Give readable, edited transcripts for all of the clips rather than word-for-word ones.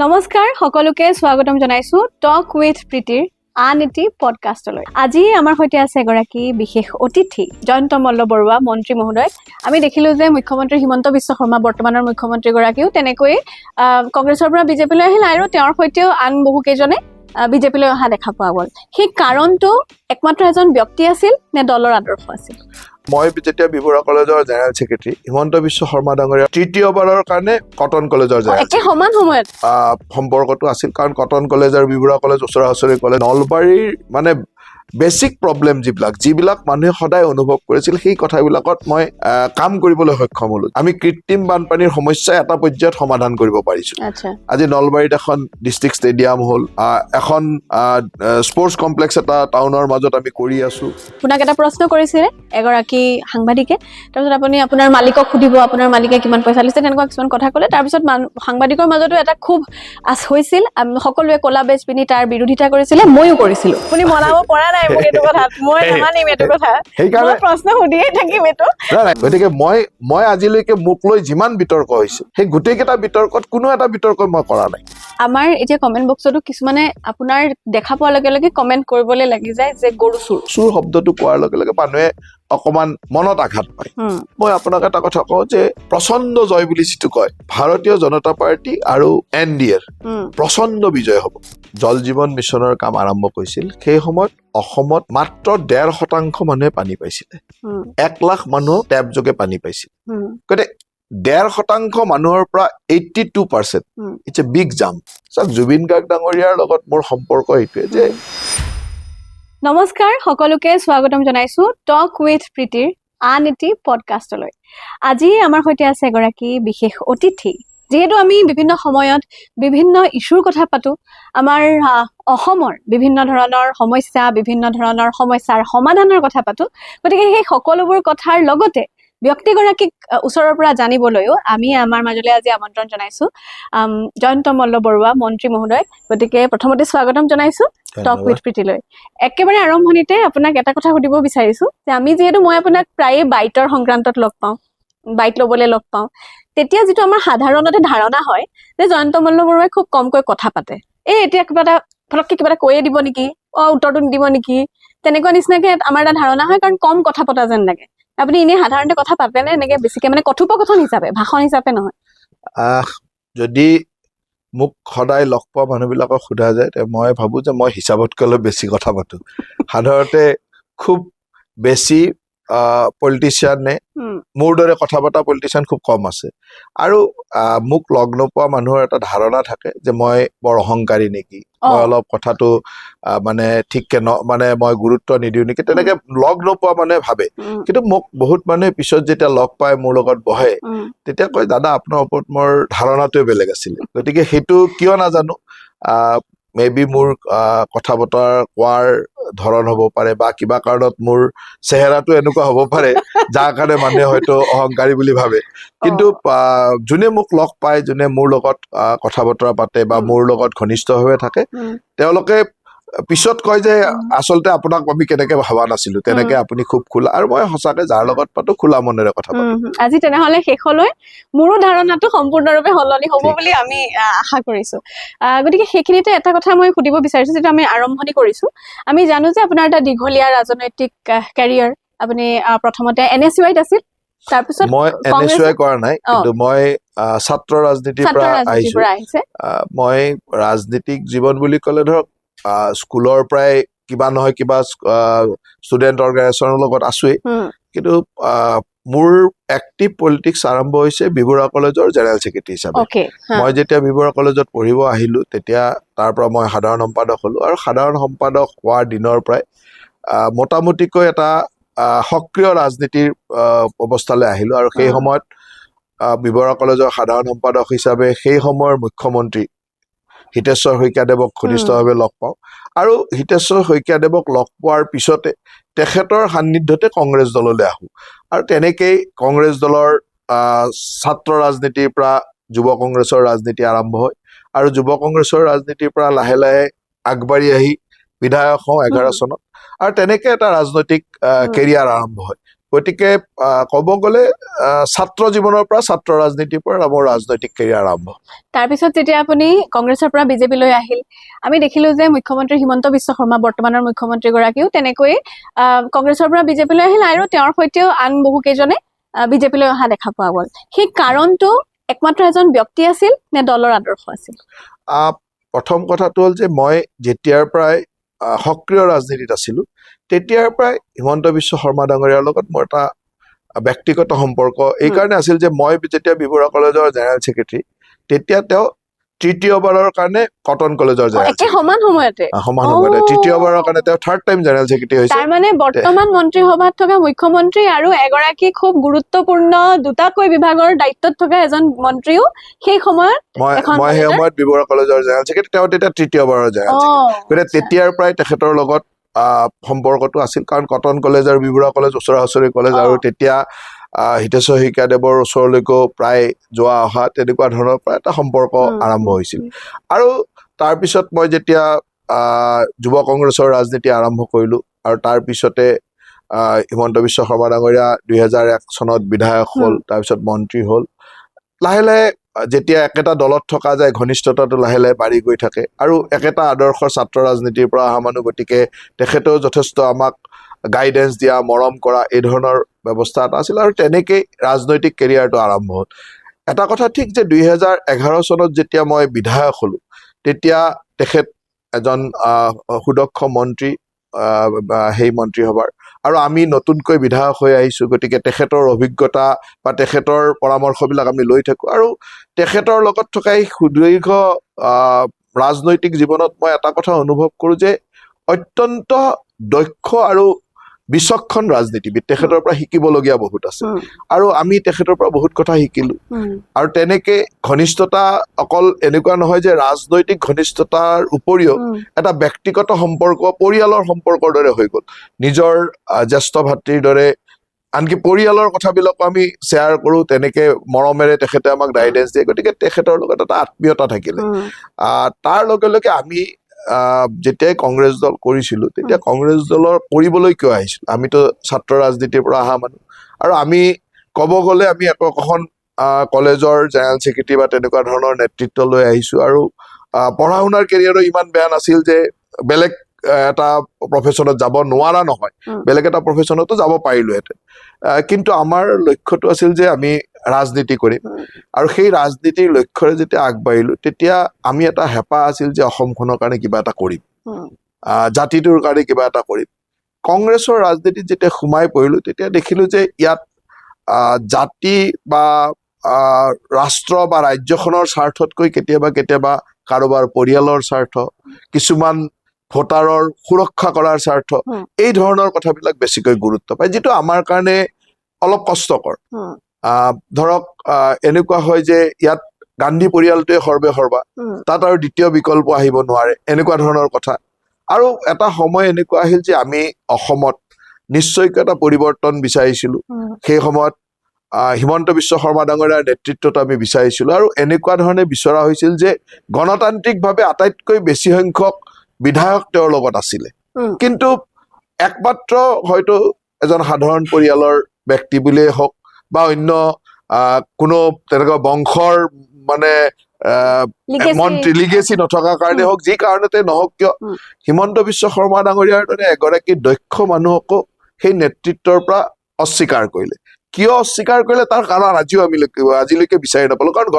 নমস্কাৰ সকলোকে স্বাগতম জনাইছো টক উইথ প্ৰীতিৰ আন এটি পডকাষ্টলৈ। আজি আমাৰ সৈতে আছে এগৰাকী বিশেষ অতিথি জয়ন্ত মল্ল বৰুৱা মন্ত্ৰী মহোদয়। আমি দেখিলো যে মুখ্যমন্ত্ৰী হিমন্ত বিশ্ব শৰ্মা বৰ্তমানৰ মুখ্যমন্ত্ৰীগৰাকীও তেনেকৈ কংগ্ৰেছৰ পৰা বিজেপিলৈ আহিল আৰু তেওঁৰ সৈতেও আন বহুকেইজনে বিজেপিলৈ অহা দেখা পোৱা গ'ল। সেই কাৰণটো একমাত্ৰ এজন ব্যক্তি আছিল নে দলৰ আদৰ্শ আছিল? মই যেতিয়া বিবৰুৱা কলেজৰ জেনেৰেল ছেক্ৰেটাৰী হিমন্ত বিশ্ব শৰ্মা ডাঙৰীয়া তৃতীয়বাৰৰ কাৰণে কটন কলেজৰ একে সমান সময়ত সম্পৰ্কটো আছিল, কাৰণ কটন কলেজ আৰু বিবৰুৱা কলেজ ওচৰা ওচৰি কলেজ। নলবাৰীৰ মানে বেছিক প্ৰব্লেম যিবিলাক মানুহে সদায় অনুভৱ কৰিছিল, সেই কথাবিলাকত মই কাম কৰিবলৈ সক্ষম হলো। আমি কৃত্ৰিম বানপানীৰ সমস্যা এটা পৰ্যায়ত সমাধান কৰিব পাৰিছো। আজি নলবাৰীত এখন ডিষ্ট্ৰিক্ট ষ্টেডিয়াম হ'ল, এখন স্পৰ্টছ কমপ্লেক্স এটা টাউনৰ মাজত আমি কৰি আছো। আপোনাক এটা প্ৰশ্ন কৰিছিলে এগৰাকী সাংবাদিকে, তাৰপিছত আপুনি আপোনাৰ মালিকক সুধিব আপোনাৰ মালিকে কিমান পইচা লৈছে, তেনেকুৱা কিছুমান কথা ক'লে। তাৰপিছত সাংবাদিকৰ মাজতো এটা খুব হৈছিল, সকলোৱে ক'লা বেজ পিন্ধি তাৰ বিৰোধিতা কৰিছিলে, ময়ো কৰিছিলো। আপুনি মনাব পৰা নাই মোক এইটো কথা, মই নামানিম এইটো কথা, মই প্ৰশ্ন সুধিয়ে থাকিম এইটো। গতিকে মই আজিলৈকে মোক লৈ যিমান বিতৰ্ক হৈছে, সেই গোটেইকেইটা বিতৰ্কত কোনো এটা বিতৰ্ক মই কৰা নাই। আমাৰ এতিয়া কমেণ্ট বক্সতো কিছুমানে আপোনাৰ দেখা পোৱাৰ লগে লগে কমেণ্ট কৰিবলৈ লাগি যায় যে গৰু চুৰ শব্দটো কোৱাৰ লগে লগে মানুহে অকমান মনত আঘাত পায়। মই আপোনাক এটা কথা কওঁ যে প্ৰচণ্ড জয় বুলি যিটো কয়, ভাৰতীয় জনতা পাৰ্টি আৰু NDA প্ৰচণ্ড বিজয় হ'ব। জল জীৱন মিছনৰ কাম আৰম্ভ কৰিছিল, সেই সময়ত অসমত মাত্ৰ 1.5% মানুহে পানী পাইছিলে, 1 লাখ মানুহ টেপ যোগে পানী পাইছিল। গতিকে 1.5% মানুহৰ পৰা 82% it's a big jump. Zubeen Garg ডাঙৰীয়াৰ লগত মোৰ সম্পৰ্ক এইটোৱে যে নমস্কাৰ সকলোকে স্বাগতম জনাইছো টক উইথ প্ৰীতিৰ আন এটি পডকাষ্টলৈ। আজি আমাৰ সৈতে আছে এগৰাকী বিশেষ অতিথি। যিহেতু আমি বিভিন্ন সময়ত বিভিন্ন ইছ্যুৰ কথা পাতো, আমাৰ অসমৰ বিভিন্ন ধৰণৰ সমস্যা, বিভিন্ন ধৰণৰ সমস্যাৰ সমাধানৰ কথা পাতো, গতিকে সেই সকলোবোৰ কথাৰ লগতে ব্যক্তিগৰাকীক ওচৰৰ পৰা জানিবলৈও আমি আমাৰ মাজলৈ আজি আমন্ত্ৰণ জনাইছো জয়ন্ত মল্ল বৰুৱা মন্ত্ৰী মহোদয়। গতিকে প্ৰথমতে স্বাগতম জনাইছো টক উইথ প্ৰীতিলৈ। একেবাৰে আৰম্ভণিতে আপোনাক এটা কথা সুধিব বিচাৰিছো যে মই আপোনাক প্ৰায়ে বাইটৰ সংক্ৰান্তত লগ পাওঁ, বাইট ল'বলৈ লগ পাওঁ, তেতিয়া যিটো আমাৰ সাধাৰণতে ধাৰণা হয় যে জয়ন্ত মল্ল বৰুৱাই খুব কমকৈ কথা পাতে, এতিয়া কিবা এটা ফটককে কিবা এটা কৈয়ে দিব নেকি, উত্তৰটো নিদিব নেকি, তেনেকুৱা নিচিনাকে আমাৰ এটা ধাৰণা হয়, কাৰণ কম কথা পতা যেন লাগে। আপুনি এনেই সাধাৰণতে কথা পাতেনে এনেকে বেছিকে, মানে কথোপকথন হিচাপে, ভাষণ হিচাপে নহয়? যদি মোক সদায় লগ পোৱা মানুহবিলাকক সোধা যায়, মই ভাবো যে মই হিচাপতকৈ অলপ বেছি কথা পাতো। সাধাৰণতে খুব বেছি পলিটিচিয়ানে মোৰ দৰে কথা পতা পলিটিচিয়ান খুব কম আছে। আৰু মোক লগ নোপোৱা মানুহৰ এটা ধাৰণা থাকে যে মই বৰ অহংকাৰী নেকি, মই অলপ কথাটো মানে ঠিককে মানে মই গুৰুত্ব নিদিওঁ নেকি, তেনেকে লগ নোপোৱা মানুহে ভাবে। কিন্তু মোক বহুত মানুহে পিছত যেতিয়া লগ পায়, মোৰ লগত বহে, তেতিয়া কয় দাদা আপোনাৰ ওপৰত মোৰ ধাৰণাটোৱে বেলেগ আছিলে। গতিকে সেইটো কিয় নাজানো, মেবি মোৰ কথা বতৰা কোৱাৰ ধৰণ হ'ব পাৰে, বা কিবা কাৰণত মোৰ চেহেৰাটো এনেকুৱা হ'ব পাৰে যাৰ কাৰণে মানুহে হয়তো অহংকাৰী বুলি ভাবে। কিন্তু যোনে মোক লগ পায়, যোনে মোৰ লগত কথা বতৰা পাতে বা মোৰ লগত ঘনিষ্ঠভাৱে থাকে, তেওঁলোকে পিছত কয় যে আচলতে আপোনাক আমি কেনেকে ভাবা নাছিলো, তেনেকে আপুনি খুব খোলা। আৰু মই সঁচাকে যাৰ লগত পাতো খোলা মনেৰে কথা পাতো। আজি তেনেহলে শেষলৈ মোৰো ধাৰণাটো সম্পূৰ্ণৰূপে সলনি হ'ব বুলি আমি আশা কৰিছো। গতিকে সেইখিনিতে এটা কথা মই সুধিব বিচাৰিছো, যিটো আমি আৰম্ভণি কৰিছো। আমি জানো যে আপোনাৰ এটা দীঘলীয়া ৰাজনৈতিক কেৰিয়াৰ, আপুনি প্ৰথমতে NSUIত আছিল, তাৰপিছত মই NSUI কৰা নাই, কিন্তু মই ছাত্ৰ ৰাজনীতিৰ পৰা আহিছে। মই ৰাজনীতিক জীৱন বুলি ক'লে ধৰক স্কুলৰ পৰাই কিবা নহয় কিবা ষ্টুডেণ্ট অৰ্গেনাইজেশ্যনৰ লগত আছোৱেই, কিন্তু মোৰ এক্টিভ পলিটিক্স আৰম্ভ হৈছে বিবৰুৱা কলেজৰ জেনেৰেল ছেক্ৰেটাৰী হিচাপে। মই যেতিয়া বিবৰুৱা কলেজত পঢ়িব আহিলো, তেতিয়া তাৰ পৰা মই সাধাৰণ সম্পাদক হলো, আৰু সাধাৰণ সম্পাদক হোৱাৰ দিনৰ পৰাই মোটামুটিকৈ এটা সক্ৰিয় ৰাজনীতিৰ অৱস্থালৈ আহিলো। আৰু সেই সময়ত বিবৰুৱা কলেজৰ সাধাৰণ সম্পাদক হিচাপে সেই সময়ৰ মুখ্যমন্ত্ৰী হিতেশ্বৰ শইকীয়াদেৱক ঘনিষ্ঠভাৱে লগ পাওঁ, আৰু হিতেশ্বৰ শইকীয়াদেৱক লগ পোৱাৰ পিছতে তেখেতৰ সান্নিধ্যতে কংগ্ৰেছ দললৈ আহো। আৰু তেনেকেই কংগ্ৰেছ দলৰ ছাত্ৰ ৰাজনীতিৰ পৰা যুৱ কংগ্ৰেছৰ ৰাজনীতি আৰম্ভ হয়, আৰু যুৱ কংগ্ৰেছৰ ৰাজনীতিৰ পৰা লাহে লাহে আগবাঢ়ি আহি বিধায়ক হওঁ 11 চনত, আৰু তেনেকে এটা ৰাজনৈতিক কেৰিয়াৰ আৰম্ভ হয়। গতিকে ক'ব গ'লে ছাত্ৰ জীৱনৰ পৰা ছাত্ৰ ৰাজনীতিৰ পৰা মোৰ ৰাজনৈতিক কেৰিয়াৰ আৰম্ভ। তাৰপিছত যেতিয়া আপুনি কংগ্ৰেছৰ পৰা বিজেপিলৈ আহিল, আমি দেখিলো যে মুখ্যমন্ত্ৰী হিমন্ত বিশ্ব শৰ্মা বৰ্তমানৰ মুখ্যমন্ত্ৰীগৰাকীও তেনেকৈ কংগ্ৰেছৰ পৰা বিজেপিলৈ আহিল আৰু তেওঁৰ সৈতেও আন বহুকেইজনে বিজেপিলৈ অহা দেখা পোৱা গ'ল। সেই কাৰণটো একমাত্ৰ এজন ব্যক্তি আছিল নে দলৰ আদৰ্শ আছিল? প্ৰথম কথাটো হ'ল যে মই যেতিয়াৰ পৰাই সক্ৰিয় ৰাজনীতিত আছিলো তেতিয়াৰ পৰাই হিমন্ত বিশ্ব শৰ্মা ডাঙৰীয়াৰ লগত মোৰ এটা ব্যক্তিগত সম্পৰ্ক এই কাৰণে আছিল যে মই যেতিয়া বিবৰুৱা কলেজৰ জেনেৰেল ছেক্ৰেটাৰী তেতিয়া তেওঁ তৃতীয়বাৰৰ কাৰণে কটন কলেজৰ জেনেৰেল সমান সময়তে তৃতীয়বাৰৰ কাৰণে তেওঁ থাৰ্ড টাইম জেনেৰেল ছেক্ৰেটাৰী হৈছে। তাৰ মানে বৰ্তমান মন্ত্ৰীসভাত থকা মুখ্যমন্ত্ৰী আৰু এগৰাকী খুব গুৰুত্বপূৰ্ণ দুটাকৈ বিভাগৰ দায়িত্বত থকা এজন মন্ত্ৰীও সেই সময়ত মই সেই সময়ত বিবৰুৱা কলেজৰ জেনেৰেল ছেক্ৰেটাৰী, তেওঁ তেতিয়া তৃতীয়বাৰৰ জেনেৰেল ছেক্ৰেটাৰী। গতিকে তেতিয়াৰ পৰাই তেখেতৰ লগত সম্পৰ্কটো আছিল, কাৰণ কটন কলেজ আৰু বিবৰুৱা কলেজ ওচৰা ওচৰি কলেজ আৰু তেতিয়া হিতেশ্বৰ শইকীয়াদেৱৰ ওচৰলৈকেও প্ৰায় যোৱা অহা তেনেকুৱা ধৰণৰ পৰা এটা সম্পৰ্ক আৰম্ভ হৈছিল। আৰু তাৰপিছত মই যেতিয়া যুৱ কংগ্ৰেছৰ ৰাজনীতি আৰম্ভ কৰিলো আৰু তাৰপিছতে হিমন্ত বিশ্ব শৰ্মা ডাঙৰীয়া 2001 চনত বিধায়ক হ'ল, তাৰপিছত মন্ত্ৰী হ'ল। লাহে লাহে যেতিয়া একেটা দলত থকা যায় ঘনিষ্ঠতাটো লাহে লাহে বাঢ়ি গৈ থাকে আৰু একেটা আদৰ্শৰ ছাত্ৰ ৰাজনীতিৰ পৰা অহা মানুহ, গতিকে তেখেতেও যথেষ্ট আমাক গাইডেন্স দিয়া, মৰম কৰা এই ধৰণৰ ব্যৱস্থা এটা আছিল আৰু তেনেকেই ৰাজনৈতিক কেৰিয়াৰটো আৰম্ভ হ'ল। এটা কথা ঠিক যে 2011 চনত যেতিয়া মই বিধায়ক হলো তেতিয়া তেখেত এজন সুদক্ষ মন্ত্ৰী সেই মন্ত্ৰীসভাৰ, আৰু আমি নতুনকৈ বিধায়ক হৈ আহিছো, গতিকে তেখেতৰ অভিজ্ঞতা বা তেখেতৰ পৰামৰ্শবিলাক আমি লৈ থাকো আৰু তেখেতৰ লগত থকা এই সুদীৰ্ঘ ৰাজনৈতিক জীৱনত মই এটা কথা অনুভৱ কৰো যে অত্যন্ত দক্ষ আৰু বিচক্ষণ ৰাজনীতিবিদ, তেখেতৰ পৰা শিকিবলগীয়া বহুত আছে আৰু আমি তেখেতৰ পৰা বহুত কথা শিকিলো। আৰু তেনেকে ঘনিষ্ঠতা অকল এনেকুৱা নহয় যে ৰাজনৈতিক ঘনিষ্ঠতাৰ উপৰিও এটা ব্যক্তিগত সম্পৰ্ক, পৰিয়ালৰ সম্পৰ্কৰ দৰে হৈ গ'ল, নিজৰ জ্যেষ্ঠ ভাতৃৰ দৰে। আনকি পৰিয়ালৰ কথাবিলাকো আমি শ্বেয়াৰ কৰো, তেনেকে মৰমেৰে তেখেতে আমাক গাইডেন্স দিয়ে। গতিকে তেখেতৰ লগত এটা আত্মীয়তা থাকিলে। তাৰ লগে লগে আমি যেতিয়াই কংগ্ৰেছ দল কৰিছিলো তেতিয়া কংগ্ৰেছ দলৰ কৰিবলৈ কিয় আহিছিলো, আমিতো ছাত্ৰ ৰাজনীতিৰ পৰা অহা মানুহ আৰু আমি ক'ব গ'লে আমি একোখন কলেজৰ জেনেৰেল ছেক্ৰেটাৰী বা তেনেকুৱা ধৰণৰ নেতৃত্ব লৈ আহিছো আৰু পঢ়া শুনাৰ কেৰিয়াৰো ইমান বেয়া নাছিল যে বেলেগ এটা প্ৰফেশ্যনত যাব নোৱাৰা নহয়, বেলেগ এটা প্ৰফেশ্যনতো যাব পাৰিলোহেঁতেন। কিন্তু আমাৰ লক্ষ্যটো আছিল যে আমি ৰাজনীতি কৰিম আৰু সেই ৰাজনীতিৰ লক্ষ্যৰে যেতিয়া আগবাঢ়িলো তেতিয়া আমি এটা হেঁপাহ আছিল যে অসমখনৰ কাৰণে কিবা এটা কৰিম, জাতিটোৰ কাৰণে কিবা এটা কৰিম। কংগ্ৰেছৰ ৰাজনীতিত যেতিয়া সোমাই পৰিলো তেতিয়া দেখিলো যে ইয়াত জাতি বা ৰাষ্ট্ৰ বা ৰাজ্যখনৰ স্বাৰ্থতকৈ কেতিয়াবা কেতিয়াবা কাৰোবাৰ পৰিয়ালৰ স্বাৰ্থ, কিছুমান ভোটাৰৰ সুৰক্ষা কৰাৰ স্বাৰ্থ, এই ধৰণৰ কথাবিলাক বেছিকৈ গুৰুত্ব পায়, যিটো আমাৰ কাৰণে অলপ কষ্টকৰ। ধৰক এনেকুৱা হয় যে ইয়াত গান্ধী পৰিয়ালটোৱে সৰ্বে সৰ্বা, তাত আৰু দ্বিতীয় বিকল্প আহিব নোৱাৰে, এনেকুৱা ধৰণৰ কথা। আৰু এটা সময় এনেকুৱা আহিল যে আমি অসমত নিশ্চয়কৈ এটা পৰিৱৰ্তন বিচাৰিছিলো। সেই সময়ত হিমন্ত বিশ্ব শৰ্মা ডাঙৰীয়াৰ নেতৃত্বত আমি বিচাৰিছিলো আৰু এনেকুৱা ধৰণে বিচৰা হৈছিল যে গণতান্ত্ৰিকভাৱে আটাইতকৈ বেছি সংখ্যক বিধায়ক তেওঁৰ লগত আছিলে, কিন্তু একমাত্ৰ হয়তো এজন সাধাৰণ পৰিয়ালৰ ব্যক্তি বুলিয়েই হওক বা অন্য কোনো তেনেকুৱা বংশৰ মানে মন্ত্ৰী লিগেচি নথকা কাৰণে হওক, যি কাৰণতে নহওক কিয় হিমন্ত বিশ্ব শৰ্মা ডাঙৰীয়াৰ দৰে এগৰাকী দক্ষ মানুহকো সেই নেতৃত্বৰ পৰা অস্বীকাৰ কৰিলে। কিয় অস্বীকাৰ কৰিলে তাৰ কাৰণ আজিলৈকে বিচাৰি নাপালো, কাৰণ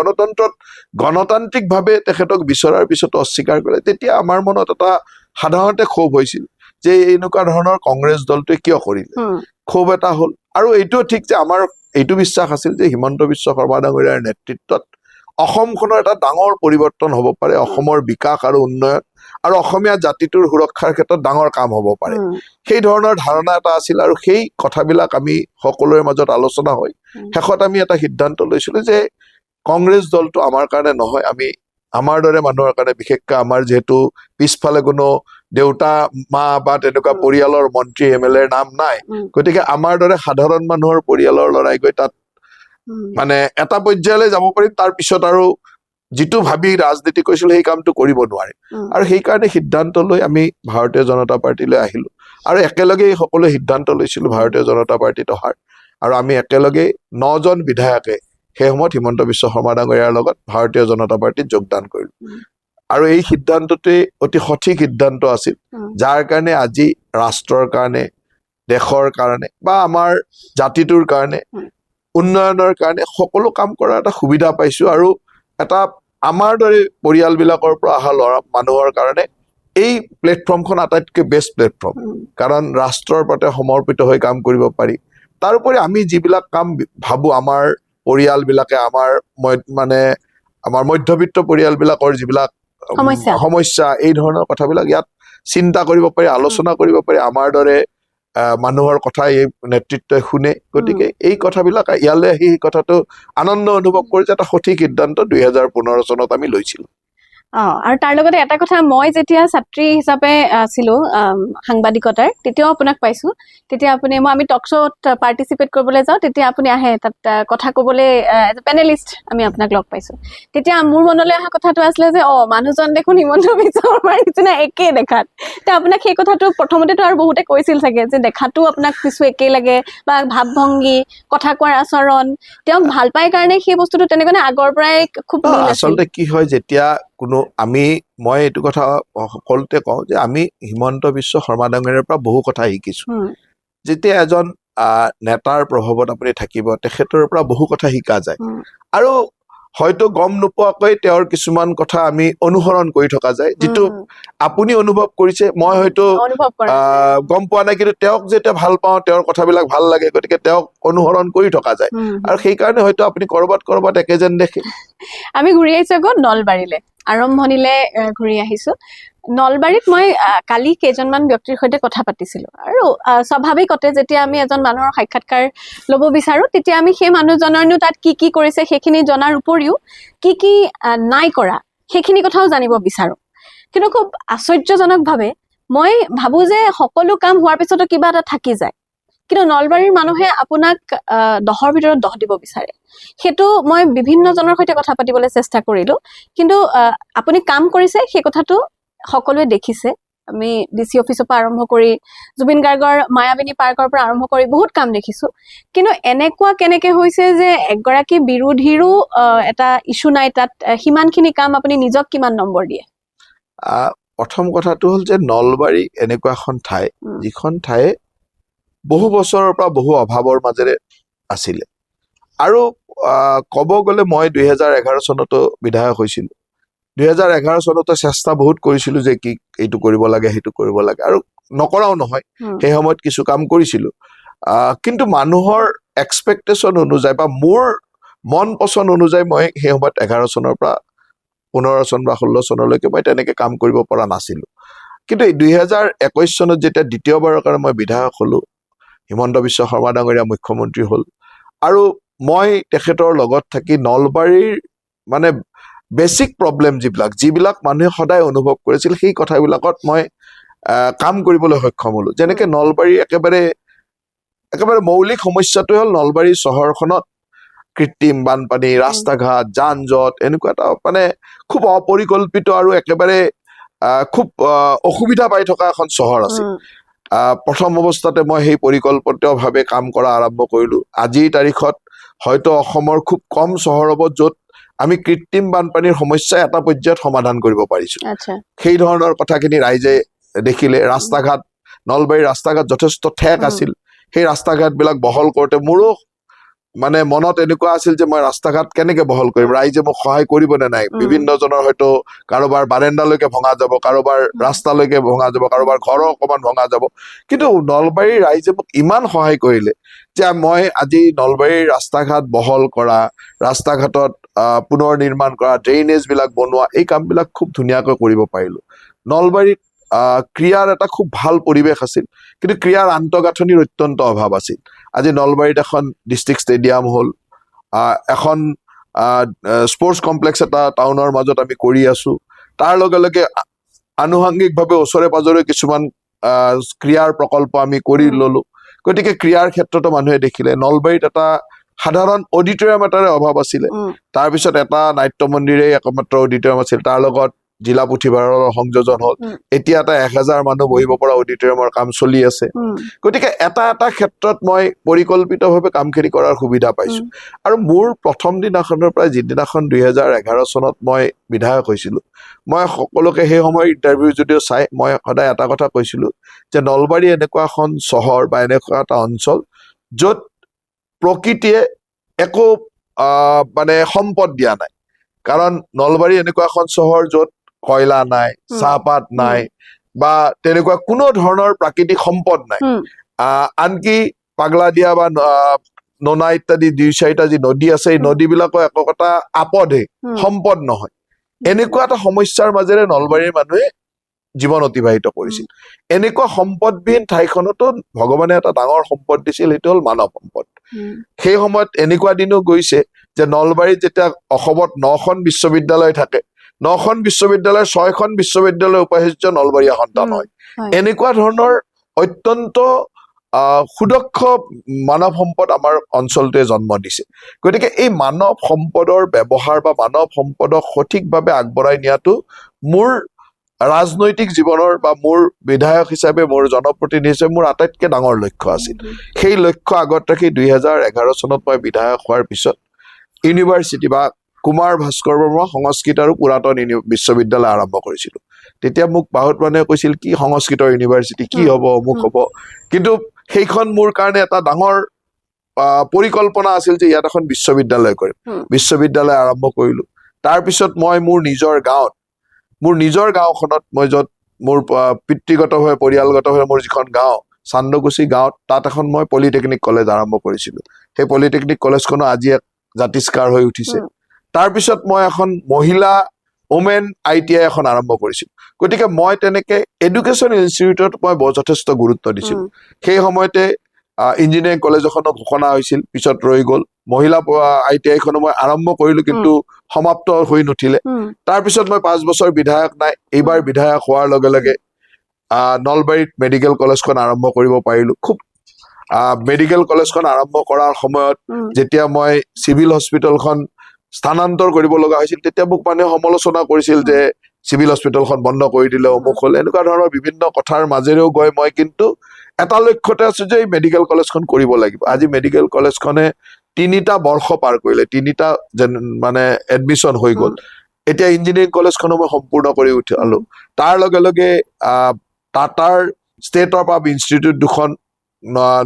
গণতান্ত্ৰিকভাৱে তেখেতক বিচৰাৰ পিছতো অস্বীকাৰ কৰিলে। তেতিয়া আমাৰ মনত এটা সাধাৰণতে ক্ষোভ হৈছিল যে এনেকুৱা ধৰণৰ কংগ্ৰেছ দলটোৱে কিয় কৰিলে, ক্ষোভ এটা হ'ল। আৰু এইটোও ঠিক যে আমাৰ এইটো বিশ্বাস আছিল যে হিমন্ত বিশ্ব শৰ্মা ডাঙৰীয়াৰ নেতৃত্বত অসমখনৰ এটা ডাঙৰ পৰিৱৰ্তন হ'ব পাৰে, অসমৰ বিকাশ আৰু উন্নয়ন আৰু অসমীয়া জাতিটোৰ সুৰক্ষাৰ ক্ষেত্ৰত ডাঙৰ কাম হ'ব পাৰে, সেই ধৰণৰ ধাৰণা এটা আছিল। আৰু সেই কথাবিলাক আমি সকলোৰে মাজত আলোচনা হৈ শেষত আমি এটা সিদ্ধান্ত লৈছিলো যে কংগ্ৰেছ দলটো আমাৰ কাৰণে নহয়, আমি আমাৰ দৰে মানুহৰ কাৰণে, বিশেষকৈ আমাৰ যিহেতু পিছফালে কোনো দেউতা মা বা তেনেকুৱা পৰিয়ালৰ মন্ত্ৰী MLA নাম নাই, গতিকে আমাৰ দৰে সাধাৰণ মানুহৰ পৰিয়ালৰ লৰাই গৈ তাত মানে এটা পৰ্যায়লৈ যাব পাৰিম, তাৰ পিছত আৰু যিটো ভাবি ৰাজনীতি কৰিছিল সেই কামটো কৰিব নোৱাৰে। আৰু সেইকাৰণে সিদ্ধান্ত লৈ আমি ভাৰতীয় জনতা পাৰ্টিলৈ আহিলো আৰু একেলগে সকলোৱে সিদ্ধান্ত লৈছিলো ভাৰতীয় জনতা পাৰ্টিত অহাৰ। আৰু আমি একেলগে 9জন বিধায়কে সেই সময়ত হিমন্ত বিশ্ব শৰ্মা ডাঙৰীয়াৰ লগত ভাৰতীয় জনতা পাৰ্টীত যোগদান কৰিলো আৰু এই সিদ্ধান্তটোৱে অতি সঠিক সিদ্ধান্ত আছিল যাৰ কাৰণে আজি ৰাষ্ট্ৰৰ কাৰণে দেশৰ কাৰণে বা আমাৰ জাতিটোৰ কাৰণে উন্নয়নৰ কাৰণে সকলো কাম কৰাৰ এটা সুবিধা পাইছো আৰু এটা আমাৰ দৰে পৰিয়ালবিলাকৰ পৰা অহা ল'ৰা মানুহৰ কাৰণে এই প্লেটফৰ্মখন আটাইতকৈ বেষ্ট প্লেটফৰ্ম কাৰণ ৰাষ্ট্ৰৰ প্ৰতি সমৰ্পিত হৈ কাম কৰিব পাৰি তাৰোপৰি আমি যিবিলাক কাম ভাবো আমাৰ পৰিয়ালবিলাকে আমাৰ আমাৰ মধ্যবিত্ত পৰিয়ালবিলাকৰ যিবিলাক সমস্যা এই ধৰণৰ কথাবিলাক ইয়াত চিন্তা কৰিব পাৰি আলোচনা কৰিব পাৰি আমাৰ দৰে মানুহৰ কথা এই নেতৃত্বই শুনে গতিকে এই কথাবিলাক ইয়ালৈ আহি এই কথাটো আনন্দ অনুভৱ কৰি যে এটা সঠিক সিদ্ধান্ত 2015 চনত আমি লৈছিলো আৰু তাৰ লগতে এটা কথা মই যেতিয়া ছাত্ৰী হিচাপে আছিলো সাংবাদিকতাৰ তেতিয়াও আপোনাক পাইছো তেতিয়া আমি টক শ্ব'ত পাৰ্টিচিপেট কৰিবলৈ যাওঁ তেতিয়া আপুনি আহে তাত কথা ক'বলৈ এজ এ পেনেলিষ্ট আমি আপোনাক লগ পাইছো তেতিয়া মোৰ মনলৈ অহা কথাটো আছিলে যে মানুহজন দেখোন হিমন্ত বিশ্ব শৰ্মাৰ নিচিনা একেই দেখাত তেতিয়া আপোনাক সেই কথাটো প্ৰথমতেতো আৰু বহুতে কৈছিল চাগে যে দেখাতো আপোনাক কিছু একেই লাগে বা ভাৱ ভংগী কথা কোৱাৰ আচৰণ তেওঁক ভাল পাই কাৰণে সেই বস্তুটো তেনেকৈ আগৰ পৰাই খুব আচলতে কি হয় যেতিয়া মই এইটো কথা সকলোতে কওঁ যে আমি হিমন্ত বিশ্ব শৰ্মা ডাঙৰীয়াৰ পৰা বহু কথা শিকিছো যেতিয়া এজন নেতাৰ প্ৰভাৱত আপুনি থাকিব তেখেতৰ পৰা বহু কথা শিকা যায় আৰু হয়তো গম নোপোৱাকৈ তেওঁৰ কিছুমান কথা আমি অনুসৰণ কৰি থকা যায় যিটো আপুনি অনুভৱ কৰিছে মই হয়তো গম পোৱা নাই কিন্তু তেওঁক যেতিয়া ভাল পাওঁ তেওঁৰ কথাবিলাক ভাল লাগে গতিকে তেওঁক অনুসৰণ কৰি থকা যায় আৰু সেইকাৰণে হয়তো আপুনি কৰবাত একে যেন দেখে আমি ঘূৰি আহিছো আকৌ নলবাৰীলে আৰম্ভণিলে ঘূৰি আহিছো নলবাৰীত মই কালি কেইজনমান ব্যক্তিৰ সৈতে কথা পাতিছিলো আৰু স্বাভাৱিকতে যেতিয়া আমি এজন মানুহৰ সাক্ষাৎকাৰ ল'ব বিচাৰো তেতিয়া আমি সেই মানুহজনৰনো তাত কি কৰিছে সেইখিনি জনাৰ উপৰিও কি নাই কৰা সেইখিনি কথাও জানিব বিচাৰো কিন্তু খুব আশ্চৰ্যজনকভাৱে মই ভাবো যে সকলো কাম হোৱাৰ পিছতো কিবা এটা থাকি যায় কিন্তু নলবাৰীৰ মানুহে আপোনাক 10ৰ ভিতৰত 10 দিব বিচাৰে সেইটো মই বিভিন্নজনৰ সৈতে কথা পাতিবলৈ চেষ্টা কৰিলো কিন্তু আপুনি কাম কৰিছে সেই কথাটো সকলোৱে দেখিছে আমি ডিসি অফিসৰ পৰা আৰম্ভ কৰি জুবিন গাৰ্গৰ মায়াবিনী পাৰ্কৰ পৰা আৰম্ভ কৰি বহুত কাম দেখিছো কিন্তু এনেকুৱা কেনেকে হৈছে যে একগৰাকী বিৰোধীৰো এটা ইস্যু নাই তাত হিমানখিনি কাম আপুনি নিজক কিমান নম্বৰ দিয়ে প্ৰথম কথাটো হ'ল যে নলবাৰী এনেকুৱা এখন ঠাই যিখন ঠাই বহু বছৰৰ পৰা বহু অভাৱৰ মাজেৰে আছিলে আৰু ক'ব গ'লে মই 2011 চনতো বিধায়ক হৈছিলো 2011 চনতে চেষ্টা বহুত কৰিছিলো যে কি এইটো কৰিব লাগে সেইটো কৰিব লাগে আৰু নকৰাও নহয় সেই সময়ত কিছু কাম কৰিছিলো কিন্তু মানুহৰ এক্সপেক্টেশন অনুযায়ী বা মোৰ মন পছন্দ অনুযায়ী মই সেই সময়ত 11 চনৰ পৰা 15 চন বা 16 চনলৈকে মই তেনেকে কাম কৰিব পৰা নাছিলো কিন্তু 2021 চনত যেতিয়া দ্বিতীয়বাৰৰ কাৰণে মই বিধায়ক হলো হিমন্ত বিশ্ব শৰ্মা ডাঙৰীয়া মুখ্যমন্ত্ৰী হল আৰু মই তেখেতৰ লগত থাকি নলবাৰীৰ মানে বেসিক প্ৰবলেম যিবিলাক মানুহে সদায় অনুভৱ কৰিছিল সেই কথাবিলাকত মই কাম কৰিবলৈ সক্ষম হলো যেনেকে নলবাৰী একেবাৰে মৌলিক সমস্যাটো হ'ল নলবাৰী চহৰখনত কৃত্ৰিম বানপানী ৰাস্তা ঘাট যান জঁট এনেকুৱা এটা মানে খুব অপৰিকল্পিত আৰু একেবাৰে খুব অসুবিধা পাই থকা এখন চহৰ আছিল প্ৰথম অৱস্থাতে মই সেই পৰিকল্পিতভাৱে কাম কৰা আৰম্ভ কৰিলো আজিৰ তাৰিখত হয়তো অসমৰ খুব কম চহৰ হ'ব য'ত আমি কৃত্ৰিম বানপানীৰ সমস্যা এটা পৰ্যায়ত সমাধান কৰিব পাৰিছো সেই ধৰণৰ কথাখিনি ৰাইজে দেখিলে ৰাস্তা ঘাট নলবাৰীৰ ৰাস্তা ঘাট যথেষ্ট ঠেক আছিল সেই ৰাস্তা ঘাট বিলাক বহল কৰোতে মোৰো মানে মনত এনেকুৱা আছিল যে মই ৰাস্তা ঘাট কেনেকে বহল কৰিম ৰাইজে মোক সহায় কৰিব নে নাই বিভিন্ন জনৰ হয়তো কাৰোবাৰ বাৰেণ্ডালৈকে ভঙা যাব কাৰোবাৰ ৰাস্তালৈকে ভঙা যাব কাৰোবাৰ ঘৰৰ অকমান ভঙা যাব কিন্তু নলবাৰীৰ ৰাইজে মোক ইমান সহায় কৰিলে যে মই আজি নলবাৰীৰ ৰাস্তা ঘাট বহল কৰা ৰাস্তা ঘাটত পুনৰ নিৰ্মাণ কৰা ড্ৰেইনেজ বিলাক বনোৱা এই কামবিলাক খুব ধুনীয়াকৈ কৰিব পাৰিলো নলবাৰীত ক্ৰীড়াৰ এটা খুব ভাল পৰিৱেশ আছিল কিন্তু ক্ৰীড়াৰ আন্তঃগাঁথনিৰ অত্যন্ত অভাৱ আছিল আজি নলবাৰীত এখন ডিষ্ট্ৰিক্ট ষ্টেডিয়াম হ'ল এখন স্পৰ্টছ কমপ্লেক্স এটা টাউনৰ মাজত আমি কৰি আছো তাৰ লগে লগে আনুষংগিকভাৱে ওচৰে পাজৰে কিছুমান ক্ৰীড়াৰ প্ৰকল্প আমি কৰি ললো গতিকে ক্ৰীড়াৰ ক্ষেত্ৰতো মানুহে দেখিলে নলবাৰীত এটা সাধাৰণ অডিটৰিয়াম এটাৰে অভাৱ আছিলে তাৰপিছত এটা নাট্য মন্দিৰে একমাত্ৰ অডিটৰিয়াম আছিল তাৰ লগত জিলা পুথিভঁৰালৰ সংযোজন হ'ল উম। এতিয়া এটা 1000 মানুহ বহিব পৰা অডিটৰিয়ামৰ কাম চলি আছে গতিকে এটা ক্ষেত্ৰত মই পৰিকল্পিতভাৱে কামখিনি কৰাৰ সুবিধা পাইছো আৰু মোৰ প্ৰথম দিনাখনৰ পৰা যিদিনাখন 2011 চনত মই বিধায়ক হৈছিলো মই সকলোকে সেই সময়ৰ ইণ্টাৰভিউ যদিও চাই মই সদায় এটা কথা কৈছিলো যে নলবাৰী এনেকুৱা এখন চহৰ বা এনেকুৱা এটা অঞ্চল য'ত প্ৰকৃতিয়ে একো মানে সম্পদ দিয়া নাই কাৰণ নলবাৰী এনেকুৱা এখন চহৰ য'ত কয়লা নাই চাহপাত নাই বা তেনেকুৱা কোনো ধৰণৰ প্ৰাকৃতিক সম্পদ নাই আনকি পাগলাদিয়া বা নোনা ইত্যাদি 2-4টা যি নদী আছে এই নদীবিলাকৰ একোটা আপদে সম্পদ নহয় এনেকুৱা এটা সমস্যাৰ মাজেৰে নলবাৰীৰ মানুহে জীৱন অতিবাহিত কৰিছিল এনেকুৱা সম্পদবিহীন ঠাইখনতো ভগৱানে এটা ডাঙৰ সম্পদ দিছিল সেইটো হ'ল মানৱ সম্পদ সেই সময়ত এনেকুৱা দিনো গৈছে যে নলবাৰীত যেতিয়া অসমত 9খন বিশ্ববিদ্যালয় থাকে 9খন বিশ্ববিদ্যালয়ৰ 6খন বিশ্ববিদ্যালয়ৰ উপাচাৰ্য নলবাৰীয়া সন্তান হয় এনেকুৱা ধৰণৰ অত্যন্ত সুদক্ষ মানৱ সম্পদ আমাৰ অঞ্চলটোৱে জন্ম দিছে গতিকে এই মানৱ সম্পদৰ ব্যৱহাৰ বা মানৱ সম্পদক সঠিকভাৱে আগবঢ়াই নিয়াটো মোৰ ৰাজনৈতিক জীৱনৰ বা মোৰ বিধায়ক হিচাপে মোৰ জনপ্ৰতিনিধি হিচাপে মোৰ আটাইতকৈ ডাঙৰ লক্ষ্য আছিল সেই লক্ষ্য আগত ৰাখি 2011 চনত মই বিধায়ক হোৱাৰ পিছত ইউনিভাৰ্চিটি বা কুমাৰ ভাস্কৰ বৰ্মা সংস্কৃত আৰু পুৰাতন বিশ্ববিদ্যালয় আৰম্ভ কৰিছিলো তেতিয়া মোক বহুত মানুহে কৈছিল কি সংস্কৃতৰ ইউনিভাৰ্চিটি কি হ'ব অমুক হ'ব কিন্তু সেইখন মোৰ কাৰণে এটা ডাঙৰ পৰিকল্পনা আছিল যে ইয়াত এখন বিশ্ববিদ্যালয় কৰিম বিশ্ববিদ্যালয় আৰম্ভ কৰিলো তাৰপিছত মই মোৰ নিজৰ গাঁওখনত মই য'ত মোৰ পিতৃগতভাৱে পৰিয়ালগতভাৱে মোৰ যিখন গাঁও চান্দকুছি গাঁৱত তাত এখন মই পলিটেকনিক কলেজ আৰম্ভ কৰিছিলো সেই পলিটেকনিক কলেজখনো আজি এক জাতিষ্কাৰ হৈ উঠিছে তাৰপিছত মই এখন মহিলা ওমেন ITI এখন আৰম্ভ কৰিছিলো গতিকে মই তেনেকে এডুকেশ্যন ইনষ্টিটিউটত মই যথেষ্ট গুৰুত্ব দিছিলো সেই সময়তে ইঞ্জিনিয়াৰিং কলেজ এখনো ঘোষণা হৈছিল পিছত ৰৈ গ'ল মহিলা ITI খনো মই আৰম্ভ কৰিলো কিন্তু সমাপ্ত হৈ নুঠিলে তাৰপিছত মই 5 বছৰ বিধায়ক নাই এইবাৰ বিধায়ক হোৱাৰ লগে লগে নলবাৰীত মেডিকেল কলেজখন আৰম্ভ কৰিব পাৰিলো খুব মেডিকেল কলেজখন আৰম্ভ কৰাৰ সময়ত যেতিয়া মই চিভিল হস্পিটেলখন স্থানান্তৰ কৰিব লগা হৈছিল তেতিয়া মোক মানুহে সমালোচনা কৰিছিল যে চিভিল হস্পিটেলখন বন্ধ কৰি দিলে অমুক হ'ল এনেকুৱা ধৰণৰ বিভিন্ন কথাৰ মাজেৰেও গৈ মই কিন্তু এটা লক্ষ্যতে আছো যে এই মেডিকেল কলেজখন কৰিব লাগিব আজি মেডিকেল কলেজখনে 3টা বৰ্ষ পাৰ কৰিলে 3টা মানে এডমিশ্যন হৈ গ'ল এতিয়া ইঞ্জিনিয়াৰিং কলেজখনো মই সম্পূৰ্ণ কৰি উঠালো তাৰ লগে লগে টাটাৰ ষ্টেট অফ ইনষ্টিটিউট দুখন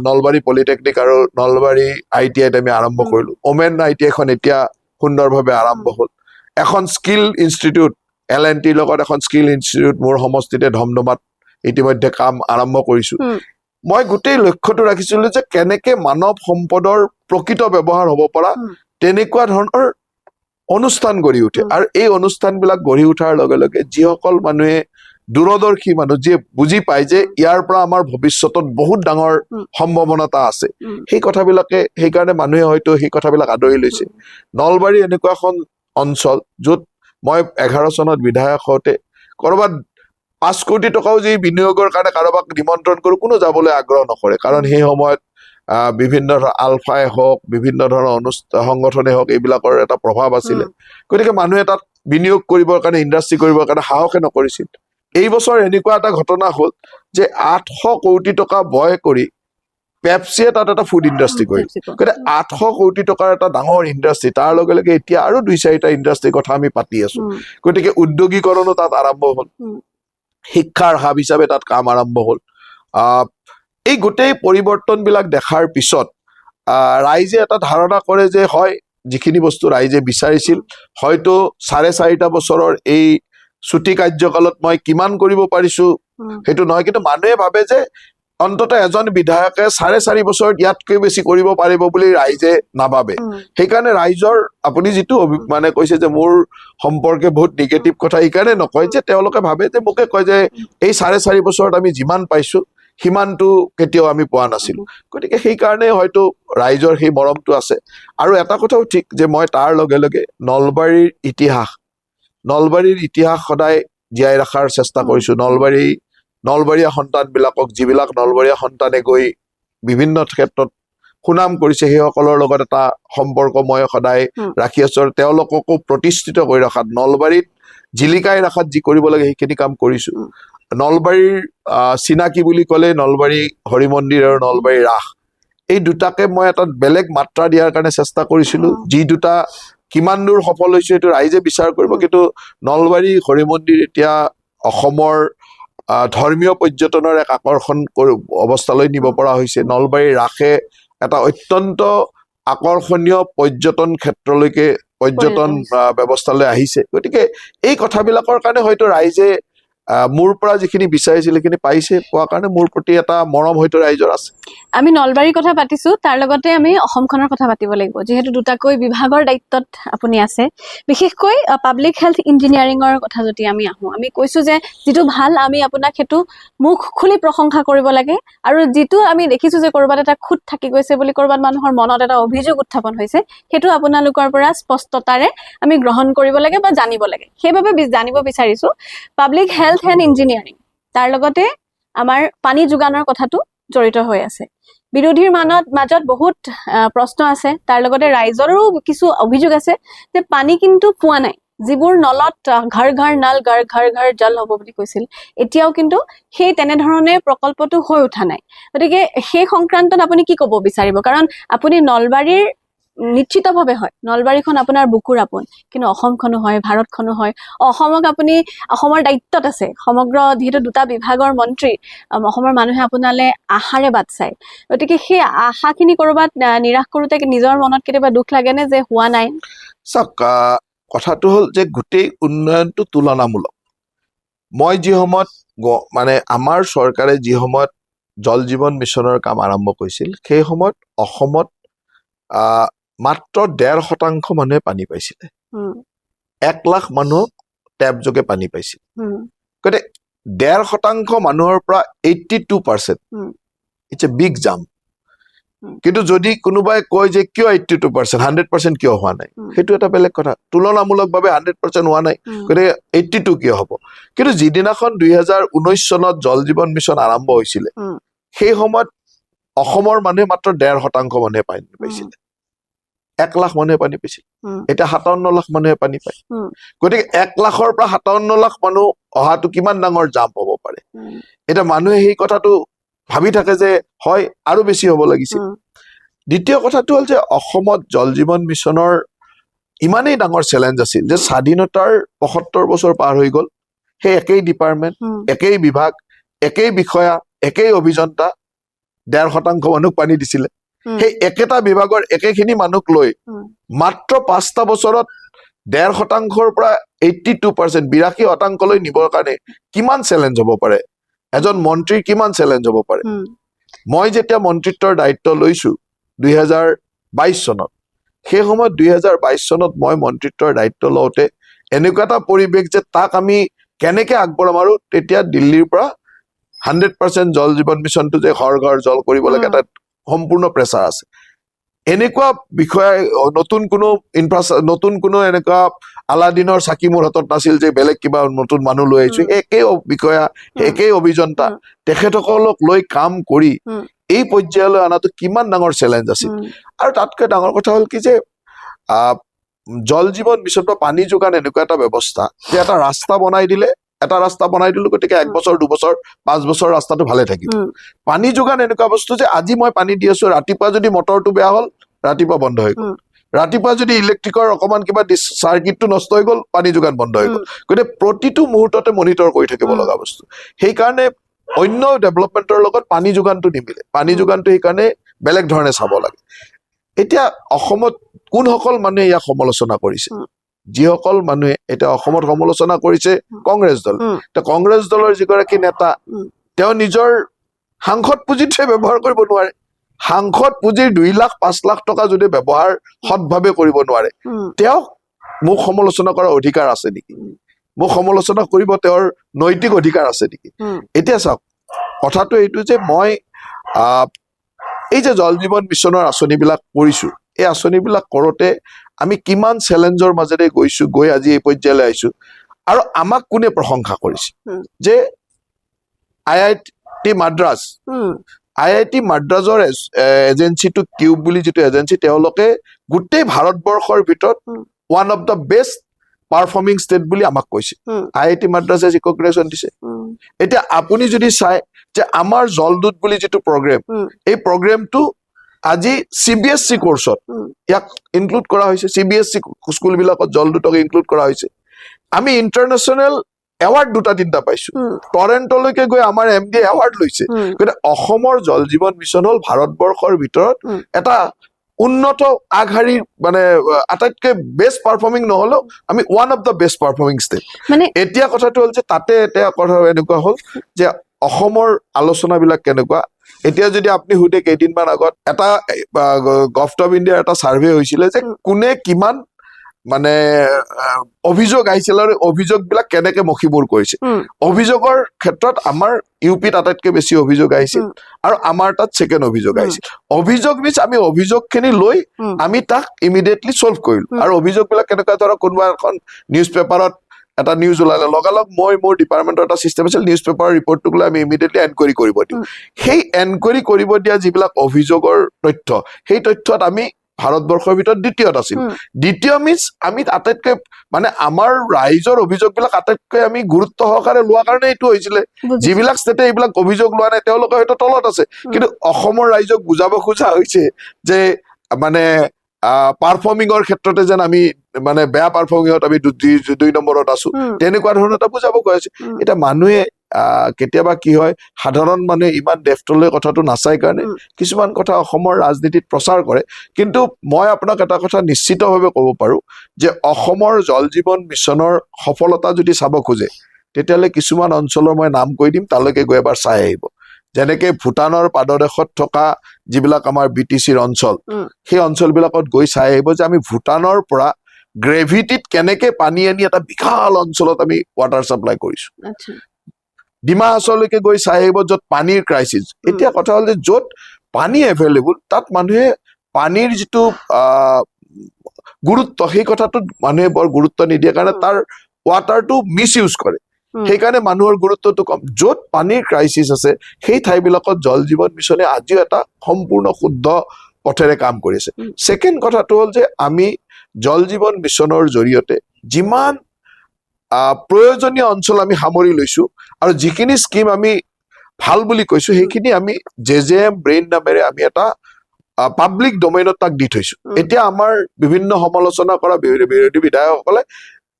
নলবাৰী পলিটেকনিক আৰু নলবাৰী ITIত আমি আৰম্ভ কৰিলো ওমেন ITI খন এতিয়া সুন্দৰভাৱে আৰম্ভ হ'ল এখন স্কিল ইনষ্টিটিউট L&Tৰ লগত এখন স্কিল ইনষ্টিটিউট মোৰ সমষ্টিতে ধমধমাত ইতিমধ্যে কাম আৰম্ভ কৰিছো মই গোটেই লক্ষ্যটো ৰাখিছিলো যে কেনেকে মানৱ সম্পদৰ প্ৰকৃত ব্যৱহাৰ হ'ব পৰা তেনেকুৱা ধৰণৰ অনুষ্ঠান গঢ়ি উঠে আৰু এই অনুষ্ঠানবিলাক গঢ়ি উঠাৰ লগে লগে যিসকল মানুহে দূৰদৰ্শী মানুহ যিয়ে বুজি পায় যে ইয়াৰ পৰা আমাৰ ভৱিষ্যতত বহুত ডাঙৰ সম্ভাৱনাতা আছে সেই কথাবিলাকে সেইকাৰণে মানুহে হয়তো সেই কথাবিলাক আদৰি লৈছে নলবাৰী এনেকুৱা এখন অঞ্চল য'ত মই 11 চনত বিধায়ক হওঁতে কৰবাত 5 কোটি টকাও যি বিনিয়োগৰ কাৰণে কাৰোবাক নিমন্ত্ৰণ কৰো কোনো যাবলৈ আগ্ৰহ নকৰে কাৰণ সেই সময়ত বিভিন্ন ধৰণৰ আলফাই হওক বিভিন্ন ধৰণৰ সংগঠনে হওক এইবিলাকৰ এটা প্ৰভাৱ আছিলে গতিকে মানুহে তাত বিনিয়োগ কৰিবৰ কাৰণে ইণ্ডাষ্ট্ৰি কৰিবৰ কাৰণে সাহসে নকৰিছিল এই বছৰ এনেকুৱা এটা ঘটনা হ'ল যে 800 কোটি টকা ব্যয় কৰি পেপচিয়ে তাত এটা ফুড ইণ্ডাষ্ট্ৰি কৰিল গতিকে 800 কোটি টকাৰ এটা ডাঙৰ ইণ্ডাষ্ট্ৰি তাৰ লগে লগে এতিয়া আৰু 2-4টা ইণ্ডাষ্ট্ৰিৰ কথা আমি পাতি আছো গতিকে উদ্যোগীকৰণো তাত আৰম্ভ হ'ল শিক্ষাৰ হাব হিচাপে তাত কাম আৰম্ভ হ'ল এই গোটেই পৰিৱৰ্তনবিলাক দেখাৰ পিছত ৰাইজে এটা ধাৰণা কৰে যে হয় যিখিনি বস্তু ৰাইজে বিচাৰিছিল হয়তো 4.5টা বছৰৰ এই ছুটি কাৰ্যকালত মই কিমান কৰিব পাৰিছো সেইটো নহয় কিন্তু মানুহে ভাবে যে অন্তত এজন বিধায়কে 4.5 বছৰত ইয়াতকৈ বেছি কৰিব পাৰিব বুলি ৰাইজে নাভাবে সেইকাৰণে ৰাইজৰ আপুনি যিটো মানে কৈছে যে মোৰ সম্পৰ্কে বহুত নিগেটিভ কথা এইকাৰণে নকয় যে তেওঁলোকে ভাবে যে মোকে কয় যে এই 4.5 বছৰত আমি যিমান পাইছো সিমানটো কেতিয়াও আমি পোৱা নাছিলো গতিকে সেইকাৰণে হয়তো ৰাইজৰ সেই মৰমটো আছে আৰু এটা কথাও ঠিক যে মই তাৰ লগে লগে নলবাৰীৰ ইতিহাস সদায় জীয়াই ৰখাৰ চেষ্টা কৰিছো নলবাৰীয়া সন্তানবিলাকক যিবিলাক নলবাৰীয়া সন্তানে গৈ বিভিন্ন ক্ষেত্ৰত সুনাম কৰিছে সেইসকলৰ লগত এটা সম্পৰ্ক মই সদায় ৰাখি আছো আৰু তেওঁলোককো প্ৰতিষ্ঠিত কৰি ৰখাত নলবাৰীত জিলিকাই ৰখাত যি কৰিব লাগে সেইখিনি কাম কৰিছো নলবাৰীৰ চিনাকি বুলি ক'লে নলবাৰী হৰি মন্দিৰ আৰু নলবাৰী ৰাস এই দুটাকে মই এটা বেলেগ মাত্ৰা দিয়াৰ কাৰণে চেষ্টা কৰিছিলো যি দুটা কিমান দূৰ সফল হৈছে এইটো ৰাইজে বিচাৰ কৰিব কিন্তু নলবাৰী হৰি মন্দিৰ এতিয়া অসমৰ ধৰ্মীয় পৰ্যটনৰ এক আকৰ্ষণ অৱস্থালৈ নিব পৰা হৈছে নলবাৰীৰ ৰাসে এটা অত্যন্ত আকৰ্ষণীয় পৰ্যটন ক্ষেত্ৰলৈকে পৰ্যটন ব্যৱস্থালৈ আহিছে গতিকে এই কথাবিলাকৰ কাৰণে হয়তো ৰাইজে মোৰ পৰা যিখিনি বিচাৰিছিল সেইখিনি পাইছে পোৱাৰ কাৰণে মোৰ প্ৰতি এটা মৰম হয়তো ৰাইজৰ আছে আমি নলবাৰীৰ কথা পাতিছো তাৰ লগতে আমি অসমখনৰ কথা পাতিব লাগিব যেহেতু দুটাকৈ বিভাগৰ দায়িত্বত আপুনি আছে বিশেষকৈ পাব্লিক হেল্থ ইঞ্জিনিয়াৰিঙৰ কথা যদি আমি আহো আমি কৈছো যে যিটো ভাল আমি আপোনাক সেইটো মুখ খুলি প্ৰশংসা কৰিব লাগে আৰু যিটো আমি দেখিছো যে কৰবাত এটা খুঁত থাকি গৈছে বুলি কৰবাত মানুহৰ মনত এটা অভিযোগ উত্থাপন হৈছে সেইটো আপোনালোকৰ পৰা স্পষ্টতাৰে আমি গ্ৰহণ কৰিব লাগে বা জানিব লাগে সেইবাবে জানিব বিচাৰিছো পাব্লিক হেল্থ এণ্ড ইঞ্জিনিয়াৰিং তাৰ লগতে আমাৰ পানী যোগানৰ কথাটো জড়িত হৈ আছে বিৰোধীৰ মাজত বহুত প্ৰশ্ন আছে তাৰ লগতে ৰাইজৰো কিছু অভিযোগ আছে যে পানী কিন্তু পোৱা নাই যিবোৰ নলত ঘৰ ঘৰ নল ঘৰ ঘৰ জল হ'ব বুলি কৈছিল এতিয়াও কিন্তু সেই তেনেধৰণে প্ৰকল্পটো হৈ উঠা নাই গতিকে সেই সংক্ৰান্তত আপুনি কি ক'ব বিচাৰিব কাৰণ আপুনি নলবাৰীৰ নিশ্চিতভাৱে হয় নলবাৰীখন আপোনাৰ বুকুৰ আপোন কিন্তু অসমখনো হয় ভাৰতখনো হয় অসমক আপুনি অসমৰ দায়িত্বত আছে সমগ্ৰ যিহেতু দুটা বিভাগৰ মন্ত্ৰী অসমৰ মানুহে আপোনালে আশাৰে বাট চায় গতিকে সেই আশাখিনি কৰবাত নিৰাশ কৰোঁতে নিজৰ মনত কেতিয়াবা দুখ লাগেনে যে হোৱা নাই চাওক কথাটো হ'ল যে গোটেই উন্নয়নটো তুলনামূলক মই যি সময়ত মানে আমাৰ চৰকাৰে যি সময়ত জল জীৱন মিছনৰ কাম আৰম্ভ কৰিছিল সেই সময়ত অসমত মাত্ৰ 1.5% মানুহে পানী পাইছিলে 1 লাখ মানুহ টেপ যোগে পানী পাইছিল গতিকে 1.5% মানুহৰ পৰা 82% ইটছ এ বিগ জাম্প কিন্তু যদি কোনোবাই কয় যে কিয় 82% 100% কিয় হোৱা নাই সেইটো এটা বেলেগ কথা তুলনামূলকভাৱে 100% হোৱা নাই গতিকে 82 কিয় হ'ব কিন্তু যিদিনাখন 2019 চনত জল জীৱন মিছন আৰম্ভ হৈছিলে সেই সময়ত অসমৰ মানুহে মাত্ৰ 1.5% মানুহে পানী পাইছিলে 1 লাখ মানুহে পানী পাইছিল এতিয়া 57 লাখ মানুহে পানী পায় গতিকে 1 লাখৰ পৰা 57 লাখ মানুহ অহাটো কিমান ডাঙৰ জাম্প হ'ব পাৰে এতিয়া মানুহে সেই কথাটো ভাবি থাকে যে হয় আৰু বেছি হ'ব লাগিছিল দ্বিতীয় কথাটো হ'ল যে অসমত জল জীৱন মিছনৰ ইমানেই ডাঙৰ চেলেঞ্জ আছিল যে স্বাধীনতাৰ 75 বছৰ পাৰ হৈ গ'ল সেই একেই ডিপাৰ্টমেণ্ট একেই বিভাগ একেই বিষয়া একেই অভিযন্তা 1.5% মানুহক পানী দিছিলে সেই একেটা বিভাগৰ একেখিনি মানুহক লৈ মাত্ৰ 5টা বছৰত 1.5%ৰ পৰা 82% 82% নিবৰ কাৰণে কিমান চেলেঞ্জ হ'ব পাৰে এজন মন্ত্ৰীৰ কিমান চেলেঞ্জ হ'ব পাৰে মই যেতিয়া মন্ত্ৰিত্বৰ দায়িত্ব লৈছো 2022 চনত সেই সময়ত 2022 চনত মই মন্ত্ৰিত্বৰ দায়িত্ব লওঁতে এনেকুৱা এটা পৰিৱেশ যে তাক আমি কেনেকে আগবঢ়াম আৰু তেতিয়া দিল্লীৰ পৰা 100% জল জীৱন মিছনটো যে ঘৰ ঘৰ জল কৰিব লাগে এটা সম্পূৰ্ণ প্ৰেছাৰ আছে এনেকুৱা বিষয় নতুন কোনো এনেকুৱা আলাদিনৰ চাকি মোৰ হাতত নাছিল যে বেলেগ কিবা নতুন মানুহ লৈ আহিছো একেই বিষয়া একেই অভিযন্তা তেখেতসকলক লৈ কাম কৰি এই পৰ্যায়লৈ অনাটো কিমান ডাঙৰ চেলেঞ্জ আছিল আৰু তাতকৈ ডাঙৰ কথা হ'ল কি যে জল জীৱন মিছন বা পানী যোগান এনেকুৱা এটা ব্যৱস্থা যে এটা ৰাস্তা বনাই দিলে এটা ৰাস্তা বনাই দিলো গতিকে 1 বছৰ 2 বছৰ 5 বছৰ ৰাস্তাটো ভালে থাকিব পানী যোগান এনেকুৱা বস্তু যে আজি মই পানী দি আছো ৰাতিপুৱা যদি মটৰটো বেয়া হ'ল ৰাতিপুৱা বন্ধ হৈ গ'ল ৰাতিপুৱা যদি ইলেক্ট্ৰিকৰ অকমান কিবা চাৰ্কিটটো নষ্ট হৈ গ'ল পানী যোগান বন্ধ হৈ গ'ল গতিকে প্ৰতিটো মুহূৰ্ততে মনিটৰ কৰি থাকিব লগা বস্তু সেইকাৰণে অন্য ডেভেলপমেণ্টৰ লগত পানী যোগানটো নিমিলে পানী যোগানটো সেইকাৰণে বেলেগ ধৰণে চাব লাগে এতিয়া অসমত কোনসকল মানুহে ইয়াক সমালোচনা কৰিছে যিসকল মানুহে এতিয়া অসমত সমালোচনা কৰিছে কংগ্ৰেছ দল এতিয়া কংগ্ৰেছ দলৰ যিগৰাকী নেতা তেওঁ নিজৰ সাংসদ পুঁজিটোৱে ব্যৱহাৰ কৰিব নোৱাৰে সাংসদ পুঁজিৰ 2 লাখ 5 লাখ টকা যদি ব্যৱহাৰ সৎভাৱে কৰিব নোৱাৰে তেওঁক মোক সমালোচনা কৰাৰ অধিকাৰ আছে নেকি মোক সমালোচনা কৰিব তেওঁৰ নৈতিক অধিকাৰ আছে নেকি এতিয়া চাওক কথাটো এইটো যে মই এই যে জল জীৱন মিছনৰ আঁচনিবিলাক কৰিছো এই আঁচনিবিলাক কৰোঁতে আমি কিমান চেলেঞ্জৰ মাজেৰে গৈ আজি এই পৰ্যায়লৈ আহিছো আৰু আমাক কোনে প্ৰশংসা কৰিছে যে IIT মাদ্ৰাজৰ এজেঞ্চিটো কিউব বুলি যিটো এজেঞ্চি তেওঁলোকে গোটেই ভাৰতবৰ্ষৰ ভিতৰত one of the best performing state বুলি আমাক কৈছে IIT মাদ্ৰাছে ৰিকগনিশ্যন দিছে এতিয়া আপুনি যদি চাই যে আমাৰ জলদূত বুলি যিটো প্ৰগ্ৰেম এই প্ৰগ্ৰেমটো আজি CBSE কোৰ্চত ইয়াক ইনক্লুড কৰা হৈছে CBSE স্কুলবিলাকত জলদূতক ইনক্লুড কৰা হৈছে আমি ইণ্টাৰনেশ্যনেল এৱাৰ্ড 2-3টা পাইছো টৰেণ্টলৈকে গৈ আমাৰ MD এৱাৰ্ড লৈছে গতিকে অসমৰ জল জীৱন মিছন হ'ল ভাৰতবৰ্ষৰ ভিতৰত এটা উন্নত আগশাৰীৰ মানে আটাইতকৈ বেষ্ট পাৰফৰ্মিং নহ'লেও আমি one of the best performing state মানে এতিয়া কথাটো হ'ল যে তাতে এতিয়া কথা এনেকুৱা হ'ল যে অসমৰ আলোচনাবিলাক কেনেকুৱা এতিয়া যদি আপুনি সুধে কেইদিনমান আগত এটা গভৰ্ণমেণ্ট অফ ইণ্ডিয়াৰ এটা ছাৰ্ভে হৈছিলে যে কোনে কিমান মানে অভিযোগ আহিছিল আৰু অভিযোগবিলাক কেনেকে মষিমূৰ কৰিছে অভিযোগৰ ক্ষেত্ৰত আমাৰ UPত আটাইতকৈ বেছি অভিযোগ আহিছিল আৰু আমাৰ তাত ছেকেণ্ড অভিযোগ আহিছিল অভিযোগ মিছ আমি অভিযোগখিনি লৈ আমি তাক ইমিডিয়েটলি ছল্ভ কৰিলো আৰু অভিযোগবিলাক কেনেকুৱা ধৰক কোনোবা এখন নিউজ পেপাৰত এটা নিউজ ওলালে লগালগ মই মোৰ ডিপাৰ্টমেণ্টৰ এটা চিষ্টেম আছিল নিউজ পেপাৰৰ ৰিপৰ্টটোক লৈ আমি ইমিডিয়েটলি এনকুৱাৰী কৰিব দিওঁ সেই এনকুৱাৰী কৰিব দিয়া যিবিলাক অভিযোগৰ তথ্য সেই তথ্যত আমি ভাৰতবৰ্ষৰ ভিতৰত দ্বিতীয়ত আছিল দ্বিতীয় মিছ আমি আটাইতকৈ মানে আমাৰ ৰাইজৰ অভিযোগবিলাক আটাইতকৈ আমি গুৰুত্ব সহকাৰে লোৱাৰ কাৰণে এইটো হৈছিলে যিবিলাক ষ্টেটে এইবিলাক অভিযোগ লোৱা নাই তেওঁলোকে হয়তো তলত আছে কিন্তু অসমৰ ৰাইজক বুজাব খোজা হৈছে যে মানে পাৰফৰ্মিঙৰ ক্ষেত্ৰতে যেন আমি মানে বেয়া পাৰফৰ্মিঙত আমি 2 নম্বৰত আছো তেনেকুৱা ধৰণৰ এটা বুজাব কৈ আছে এতিয়া মানুহে কেতিয়াবা কি হয় সাধাৰণ মানুহে ইমান ডেফটলৈ কথাটো নাচাই কাৰণে কিছুমান কথা অসমৰ ৰাজনীতিত প্ৰচাৰ কৰে কিন্তু মই আপোনাক এটা কথা নিশ্চিতভাৱে ক'ব পাৰো যে অসমৰ জল জীৱন মিছনৰ সফলতা যদি চাব খোজে তেতিয়াহ'লে কিছুমান অঞ্চলৰ মই নাম কৈ দিম তালৈকে গৈ এবাৰ চাই আহিব যেনেকে ভূটানৰ পাদদেশত থকা যিবিলাক আমাৰ BTCৰ অঞ্চল সেই অঞ্চলবিলাকত গৈ চাই আহিব যে আমি ভূটানৰ পৰা গ্ৰেভিটিত কেনেকে পানী আনি এটা বিশাল অঞ্চলত আমি ৱাটাৰ ছাপ্লাই কৰিছো ডিমা হাছাওলৈকে গৈ চাই আহিব য'ত পানীৰ ক্ৰাইচিছ এতিয়া কথা হ'ল যে য'ত পানী এভেইলেবল তাত মানুহে পানীৰ যিটো গুৰুত্ব সেই কথাটোত মানুহে বৰ গুৰুত্ব নিদিয়ে কাৰণে তাৰ ৱাটাৰটো মিছ ইউজ কৰে সেইকাৰণে মানুহৰ গুৰুত্বটো কম য'ত পানীৰ ক্ৰাইচিছ আছে সেই ঠাইবিলাকত জল জীৱন মিছনে আজিও এটা সম্পূৰ্ণ শুদ্ধ পথেৰে কাম কৰিছে ছেকেণ্ড কথাটো হ'ল যে আমি জল জীৱন মিছনৰ জৰিয়তে যিমান প্ৰয়োজনীয় অঞ্চল আমি সামৰি লৈছো আৰু যিখিনি স্কিম আমি ভাল বুলি কৈছো সেইখিনি আমি JJM ব্ৰেইন নামেৰে আমি এটা পাব্লিক ডমেইনত তাক দি থৈছো এতিয়া আমাৰ বিভিন্ন সমালোচনা কৰা বিৰোধী বিধায়কসকলে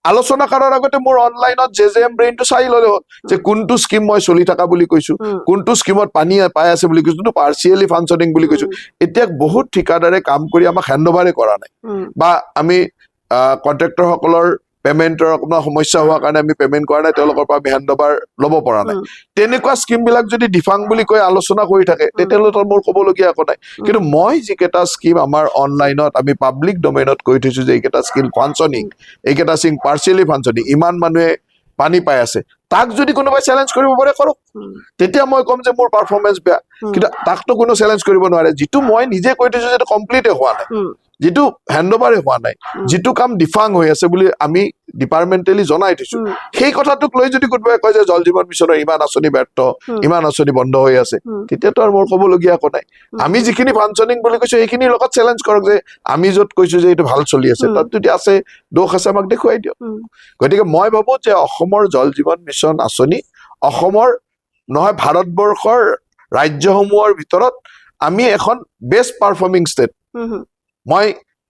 আলোচনা কৰাৰ আগতে মোৰ অনলাইনত JJM ব্ৰেইনটো চাই ল'লে হ'ল যে কোনটো স্কিম মই চলি থকা বুলি কৈছো কোনটো স্কিমত পানী পাই আছে বুলি কৈছো পাৰ্চিয়েলি ফাংচনিং বুলি কৈছো এতিয়া বহুত ঠিকাদাৰে কাম কৰি আমাক হেণ্ডঅভাৰে কৰা নাই বা আমি কন্ট্ৰেক্টৰসকলৰ পেমেণ্টৰ অকণমান সমস্যা হোৱাৰ কাৰণে আমি পেমেণ্ট কৰা নাই তেওঁলোকৰ পৰা আমি হেণ্ডঅভাৰ ল'ব পৰা নাই তেনেকুৱা স্কিমবিলাক যদি ডিফাং বুলি কৈ আলোচনা কৰি থাকে তেতিয়াহ'লে মোৰ ক'বলগীয়া একো নাই কিন্তু মই যিকেইটা স্কিম আমাৰ অনলাইনত আমি পাব্লিক ডমেইনত কৈ থৈছো যে এইকেইটা স্কিম ফাংচনিং এইকেইটা স্কিম পাৰ্চিয়েলি ফাংচনিং ইমান মানুহে পানী পাই আছে তাক যদি কোনোবাই চেলেঞ্জ কৰিব পাৰে কৰক তেতিয়া মই ক'ম যে মোৰ পাৰফৰ্মেঞ্চ বেয়া কিন্তু তাকতো কোনো চেলেঞ্জ কৰিব নোৱাৰে যিটো মই নিজে কৈ থৈছো যে কমপ্লিটে হোৱা নাই যিটো হেণ্ডঅভাৰে হোৱা নাই যিটো কাম ডিফাং হৈ আছে বুলি আমি ডিপাৰ্টমেণ্টেলি জনাই থৈছো সেই কথাটোক লৈ যদি কোনোবাই কয় যে জল জীৱন মিছনৰ ইমান আঁচনি ব্যৰ্থ ইমান আঁচনি বন্ধ হৈ আছে তেতিয়াতো আৰু মোৰ ক'বলগীয়া একো নাই আমি যিখিনি ফাংচনিং বুলি কৈছো সেইখিনিৰ লগত চেলেঞ্জ কৰক যে আমি য'ত কৈছো যে এইটো ভাল চলি আছে তাত যদি আছে দোষ আছে আমাক দেখুৱাই দিয়ক গতিকে মই ভাবো যে অসমৰ জল জীৱন মিছন আঁচনি অসমৰ নহয় ভাৰতবৰ্ষৰ ৰাজ্যসমূহৰ ভিতৰত আমি এখন বেষ্ট পাৰফৰ্মিং ষ্টেট মই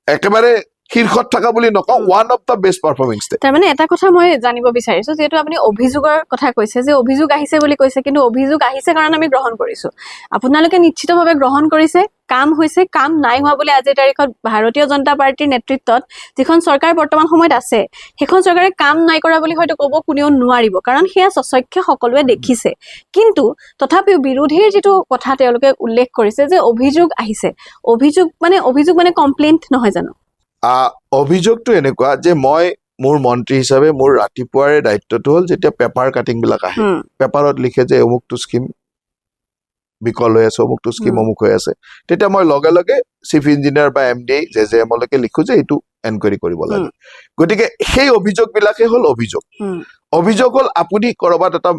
একেবাৰে শীৰ্ষত থকা বুলি নকওঁ one of the best performing state তাৰমানে এটা কথা মই জানিব বিচাৰিছো যিহেতু আপুনি অভিযোগৰ কথা কৈছে যে অভিযোগ আহিছে বুলি কৈছে কিন্তু অভিযোগ আহিছে কাৰণ আমি গ্ৰহণ কৰিছো আপোনালোকে নিশ্চিতভাৱে গ্ৰহণ কৰিছে কাম হৈছে কাম নাই হোৱা বুলি আজিৰ তাৰিখত ভাৰতীয় জনতা পাৰ্টিৰ নেতৃত্বত যিখন চৰকাৰ বৰ্তমান সময়ত আছে সেইখন চৰকাৰে কাম নাই কৰা বুলি হয়তো ক'ব কোনেও নোৱাৰিব কাৰণ সেয়া স্বচ্ছকে সকলোৱে দেখিছে কিন্তু তথাপিও বিৰোধীৰ যিটো কথা তেওঁলোকে উল্লেখ কৰিছে যে অভিযোগ আহিছে অভিযোগ মানে কমপ্লেইণ্ট নহয় জানো অভিযোগটো এনেকুৱা যে মই মোৰ মন্ত্ৰী হিচাপে মোৰ ৰাতিপুৱাৰে দায়িত্বটো হ'ল যেতিয়া পেপাৰ কাটিংবিলাক আহে পেপাৰত লিখে যে অমুকটো স্কিম বিকল হৈ আছে অমুকটো স্কিম অমুক হৈ আছে তেতিয়া মই লগে লগে চিফ ইঞ্জিনিয়াৰ বা MD JJMলৈকে লিখো যে এইটো এনকুৱাৰী কৰিব লাগে গতিকে সেই অভিযোগবিলাকে হ'ল অভিযোগ হ'ল আপুনি ক'ৰবাত এটা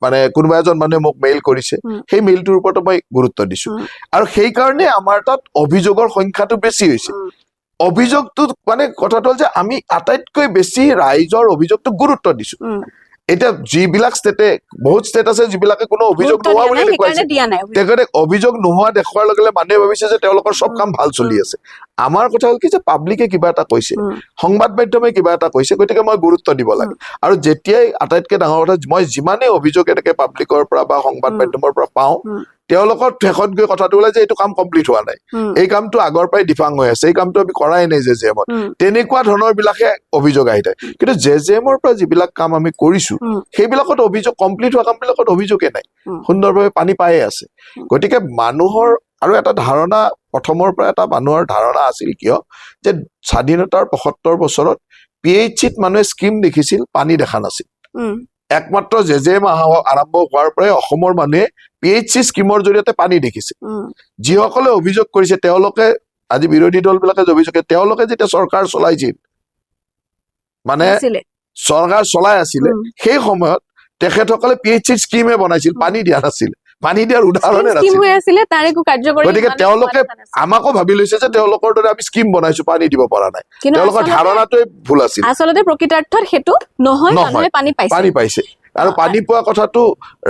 মানে কোনোবা এজন মানুহে মোক মেইল কৰিছে সেই মেইলটোৰ ওপৰত মই গুৰুত্ব দিছো আৰু সেইকাৰণে আমাৰ তাত অভিযোগৰ সংখ্যাটো বেছি হৈছে অভিযোগটো মানে কথাটো হ'ল যে আমি আটাইতকৈ বেছি ৰাইজৰ অভিযোগটো গুৰুত্ব দিছো এতিয়া যিবিলাক ষ্টেটে বহুত ষ্টেট আছে যিবিলাকে কোনো অভিযোগ নোহোৱা বুলি দেখুৱাইছে তেখেতে অভিযোগ নোহোৱা দেখুৱাৰ লগে লগে মানুহে ভাবিছে যে তেওঁলোকৰ চব কাম ভাল চলি আছে আমাৰ কথা হ'ল কি যে পাব্লিকে কিবা এটা কৈছে সংবাদ মাধ্যমে কিবা এটা কৈছে গতিকে মই গুৰুত্ব দিব লাগে আৰু যেতিয়াই আটাইতকৈ ডাঙৰ কথা মই যিমানেই অভিযোগ এনেকে পাব্লিকৰ পৰা বা সংবাদ মাধ্যমৰ পৰা পাওঁ তেওঁলোকৰ শেষত গৈ কথাটো ওলাই যে এইটো কাম কমপ্লিট হোৱা নাই এই কামটো আগৰ পৰাই ডিফাং হৈ আছে এই কামটো আমি কৰাই নাই জেজেএমত তেনেকুৱা ধৰণৰ বিলাকে অভিযোগ আহি থাকে কিন্তু জেজেএমৰ পৰা যিবিলাক কাম আমি কৰিছো সেইবিলাকত অভিযোগ কমপ্লিট হোৱা কামবিলাকত অভিযোগে নাই সুন্দৰভাৱে পানী পায়ে আছে গতিকে মানুহৰ আৰু এটা ধাৰণা প্ৰথমৰ পৰা এটা মানুহৰ ধাৰণা আছিল কিয় যে স্বাধীনতাৰ ৭৫ বছৰত PHCত মানুহে স্কিম দেখিছিল পানী দেখা নাছিল একমাত্ৰ জেজেএম আৰম্ভ হোৱাৰ পৰাই অসমৰ মানুহে PHC স্কিমৰ জৰিয়তে পানী দেখিছে যিসকলে অভিযোগ কৰিছে তেওঁলোকে আজি বিৰোধী দলবিলাকে অভিযোগ কৰে তেওঁলোকে যেতিয়া চৰকাৰ চলাইছিল মানে চৰকাৰ চলাই আছিলে সেই সময়ত তেখেতসকলে PHC স্কিমে বনাইছিল পানী দিয়া নাছিল পানী দিয়াৰ উদাহৰণে নাছিল গতিকে তেওঁলোকে আমাকো ভাবি লৈছে যে তেওঁলোকৰ দৰে আমি স্কিম বনাইছো পানী দিব পৰা নাই তেওঁলোকৰ ধাৰণাটোৱে ভুল আছিল আচলতে প্ৰকৃতাৰ্থত সেইটো নহয় পানী পাইছে আৰু পানী পোৱা কথাটো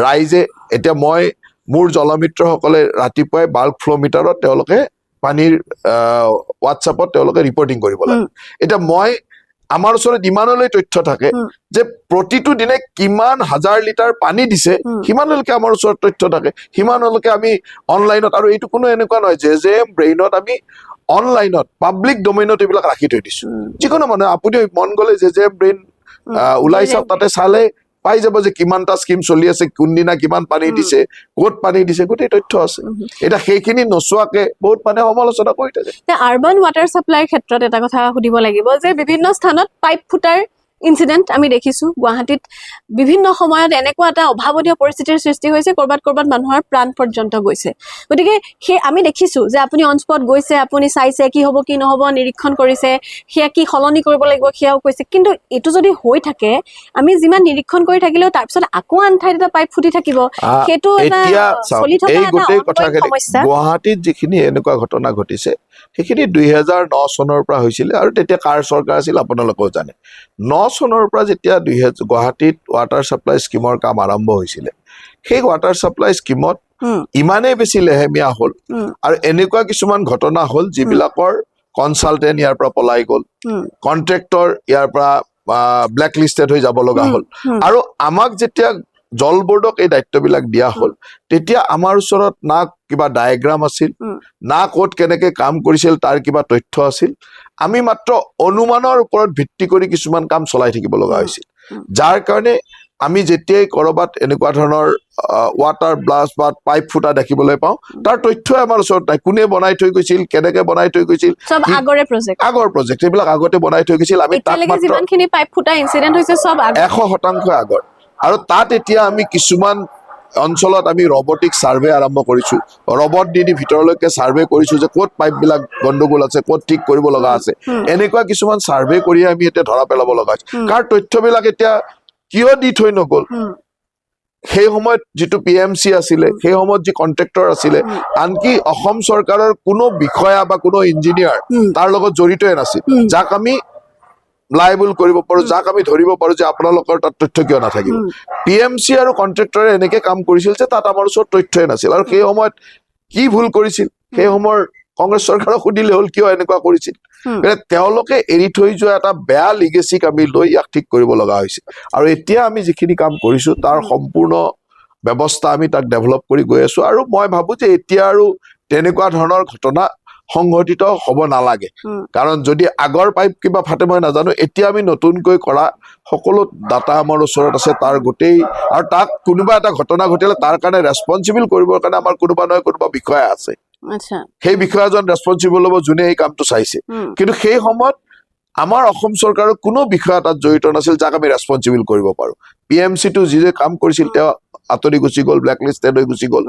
ৰাইজে এতিয়া মই মোৰ জলমিত্ৰসকলে ৰাতিপুৱাই বাল্ক ফ্ল' মিটাৰত তেওঁলোকে পানীৰ হোৱাটছএপত তেওঁলোকে ৰিপৰ্টিং কৰিব লাগে এতিয়া মই আমাৰ ওচৰত ইমানলৈ তথ্য থাকে যে প্ৰতিটো দিনে কিমান হাজাৰ লিটাৰ পানী দিছে সিমানলৈকে আমাৰ ওচৰত তথ্য থাকে সিমানলৈকে আমি অনলাইনত আৰু এইটো কোনো এনেকুৱা নহয় জেজেএম ব্ৰেইনত আমি অনলাইনত পাব্লিক ডমেইনত এইবিলাক ৰাখি থৈ দিছো যিকোনো মানুহে আপুনি মন গ'লে জেজেএম ব্ৰেইন ওলাই চাওক তাতে চালে পাই যাব যে কিমানটা স্কিম চলি আছে কোনদিনা কিমান পানী দিছে ক'ত পানী দিছে গোটেই তথ্য আছে এটা সেইখিনি নচোৱাকে বহুত মানে সমালোচনা কৰি থাকে আৰবান ৱাটাৰ সাপ্লাইৰ ক্ষেত্ৰত এটা কথা সুধিব লাগিব যে বিভিন্ন স্থানত পাইপ ফুটাৰ ইনসিডেন্ট আমি দেখিছো গুৱাহাটীত বিভিন্ন সময়ত এনেকুৱা এটা অভাৱনীয় পৰিস্থিতিৰ সৃষ্টি হৈছে কৰবাত মানুহৰ প্ৰাণ পৰ্যন্ত গৈছে গতিকে সেই আমি দেখিছো যে আপুনি অন স্পট গৈছে আপুনি চাইছে কি হ'ব কি নহ'ব নিৰীক্ষণ কৰিছে সেয়া কি সলনি কৰিব লাগিব সেয়াও কৈছে কিন্তু এটো যদি হৈ থাকে আমি যিমান নিৰীক্ষণ কৰি থাকিলেও তাৰ পিছত আকৌ আন ঠাইত এটা পাইপ ফুটি থাকিব সেইটো এটা চলি থকা এটা সমস্যা গুৱাহাটীত যিখিনি এনেকুৱা ঘটনা ঘটিছে সেইখিনি 2009 চনৰ পৰা হৈছিলে আৰু তেতিয়া কাৰ চৰকাৰ আছিল আপোনালোকেও জানে 9 চনৰ পৰা যেতিয়া গুৱাহাটীত ৱাটাৰ সাপ্লাই স্কিমৰ কাম আৰম্ভ হৈছিলে সেই ৱাটাৰ সাপ্লাই স্কিমত ইমানেই বেছি লেহেমীয়া হ'ল আৰু এনেকুৱা কিছুমান ঘটনা হ'ল যিবিলাকৰ কনসালটেন্ট ইয়াৰ পৰা পলাই গ'ল কন্ট্ৰেক্টৰ ইয়াৰ পৰা ব্লেক লিষ্টেড হৈ যাব লগা হ'ল আৰু আমাক যেতিয়া জল বোৰ্ডক এই দায়িত্ববিলাক দিয়া হ'ল তেতিয়া আমাৰ ওচৰত না কিবা ডায়েগ্ৰাম আছিল না ক'ত কেনেকে কাম কৰিছিল তাৰ কিবা তথ্য আছিল আমি মাত্ৰ অনুমানৰ ওপৰত ভিত্তি কৰি কিছুমান কাম চলাই থাকিব লগা হৈছিল যাৰ কাৰণে আমি যেতিয়াই কৰবাত এনেকুৱা ধৰণৰ ৱাটাৰ ব্লাষ্ট বা পাইপ ফুটা দেখিবলৈ পাওঁ তাৰ তথ্যই আমাৰ ওচৰত নাই কোনে বনাই থৈ গৈছিল কেনেকে বনাই থৈ গৈছিল সব আগৰ প্ৰজেক্ট এইবিলাক আগতে বনাই থৈ গৈছিল আমি তাক মাত্ৰ যিমানখিনি পাইপ ফুটা ইনসিডেন্ট হৈছে সব 100% আগৰ আৰু তাত এতিয়া আমি কিছুমান অঞ্চলত আমি ৰবটিক সাৰ্ভে আৰম্ভ কৰিছো ৰবট দি ভিতৰলৈকে সাৰ্ভে কৰিছো যে ক'ত পাইপ বিলাক গণ্ডগোল আছে ক'ত ঠিক কৰিব লগা আছে এনেকুৱা কিছুমান সাৰ্ভে কৰি আমি এতিয়া ধৰা পেলাব লগা আছে কাৰ তথ্যবিলাক এতিয়া কিয় দি থৈ নগ'ল সেই সময়ত যিটো PMC আছিলে সেই সময়ত যি কন্ট্ৰেক্টৰ আছিলে আনকি অসম চৰকাৰৰ কোনো বিষয়া বা কোনো ইঞ্জিনিয়াৰ তাৰ লগত জড়িতই নাছিল যাক আমি লাইবল কৰিব পাৰো যাক আমি ধৰিব পাৰো যে আপোনালোকৰ তাত তথ্য কিয় নাথাকিব PMC আৰু কন্ট্ৰেক্টৰে এনেকে কাম কৰিছিল যে তাত আমাৰ ওচৰত তথ্যই নাছিল আৰু সেই সময়ত কি ভুল কৰিছিল সেই সময়ৰ কংগ্ৰেছ চৰকাৰক সুধিলে হ'ল কিয় এনেকুৱা কৰিছিল তেওঁলোকে এৰি থৈ যোৱা এটা বেয়া লিগেচিক আমি লৈ ইয়াক ঠিক কৰিব লগা হৈছে আৰু এতিয়া আমি যিখিনি কাম কৰিছো তাৰ সম্পূৰ্ণ ব্যৱস্থা আমি তাক ডেভেলপ কৰি গৈ আছো আৰু মই ভাবো যে এতিয়া আৰু তেনেকুৱা ধৰণৰ ঘটনা সংঘটিত হ'ব নালাগে কাৰণ যদি আগৰ পাইপ কিবা ফাটে মই নাজানো এতিয়া আমি নতুনকৈ কৰা সকলো ডাটা আমাৰ ওচৰত আছে তাৰ গোটেই আৰু তাক কোনোবা এটা ঘটনা ঘটিলে তাৰ কাৰণে ৰেছপন্সিবল কৰিবৰ কাৰণে আমাৰ কোনোবা নহয় কোনোবা বিষয়া আছে সেই বিষয়াজন ৰেছপন্সিবল হ'ব যোনে এই কামটো চাইছে কিন্তু সেই সময়ত আমাৰ অসম চৰকাৰৰ কোনো বিষয়া তাত জড়িত নাছিল যাক আমি ৰেছপন্সিবল কৰিব পাৰো PMCটো যি কাম কৰিছিল তেওঁ আঁতৰি গুচি গ'ল ব্লেক লিষ্টেড হৈ গুচি গ'ল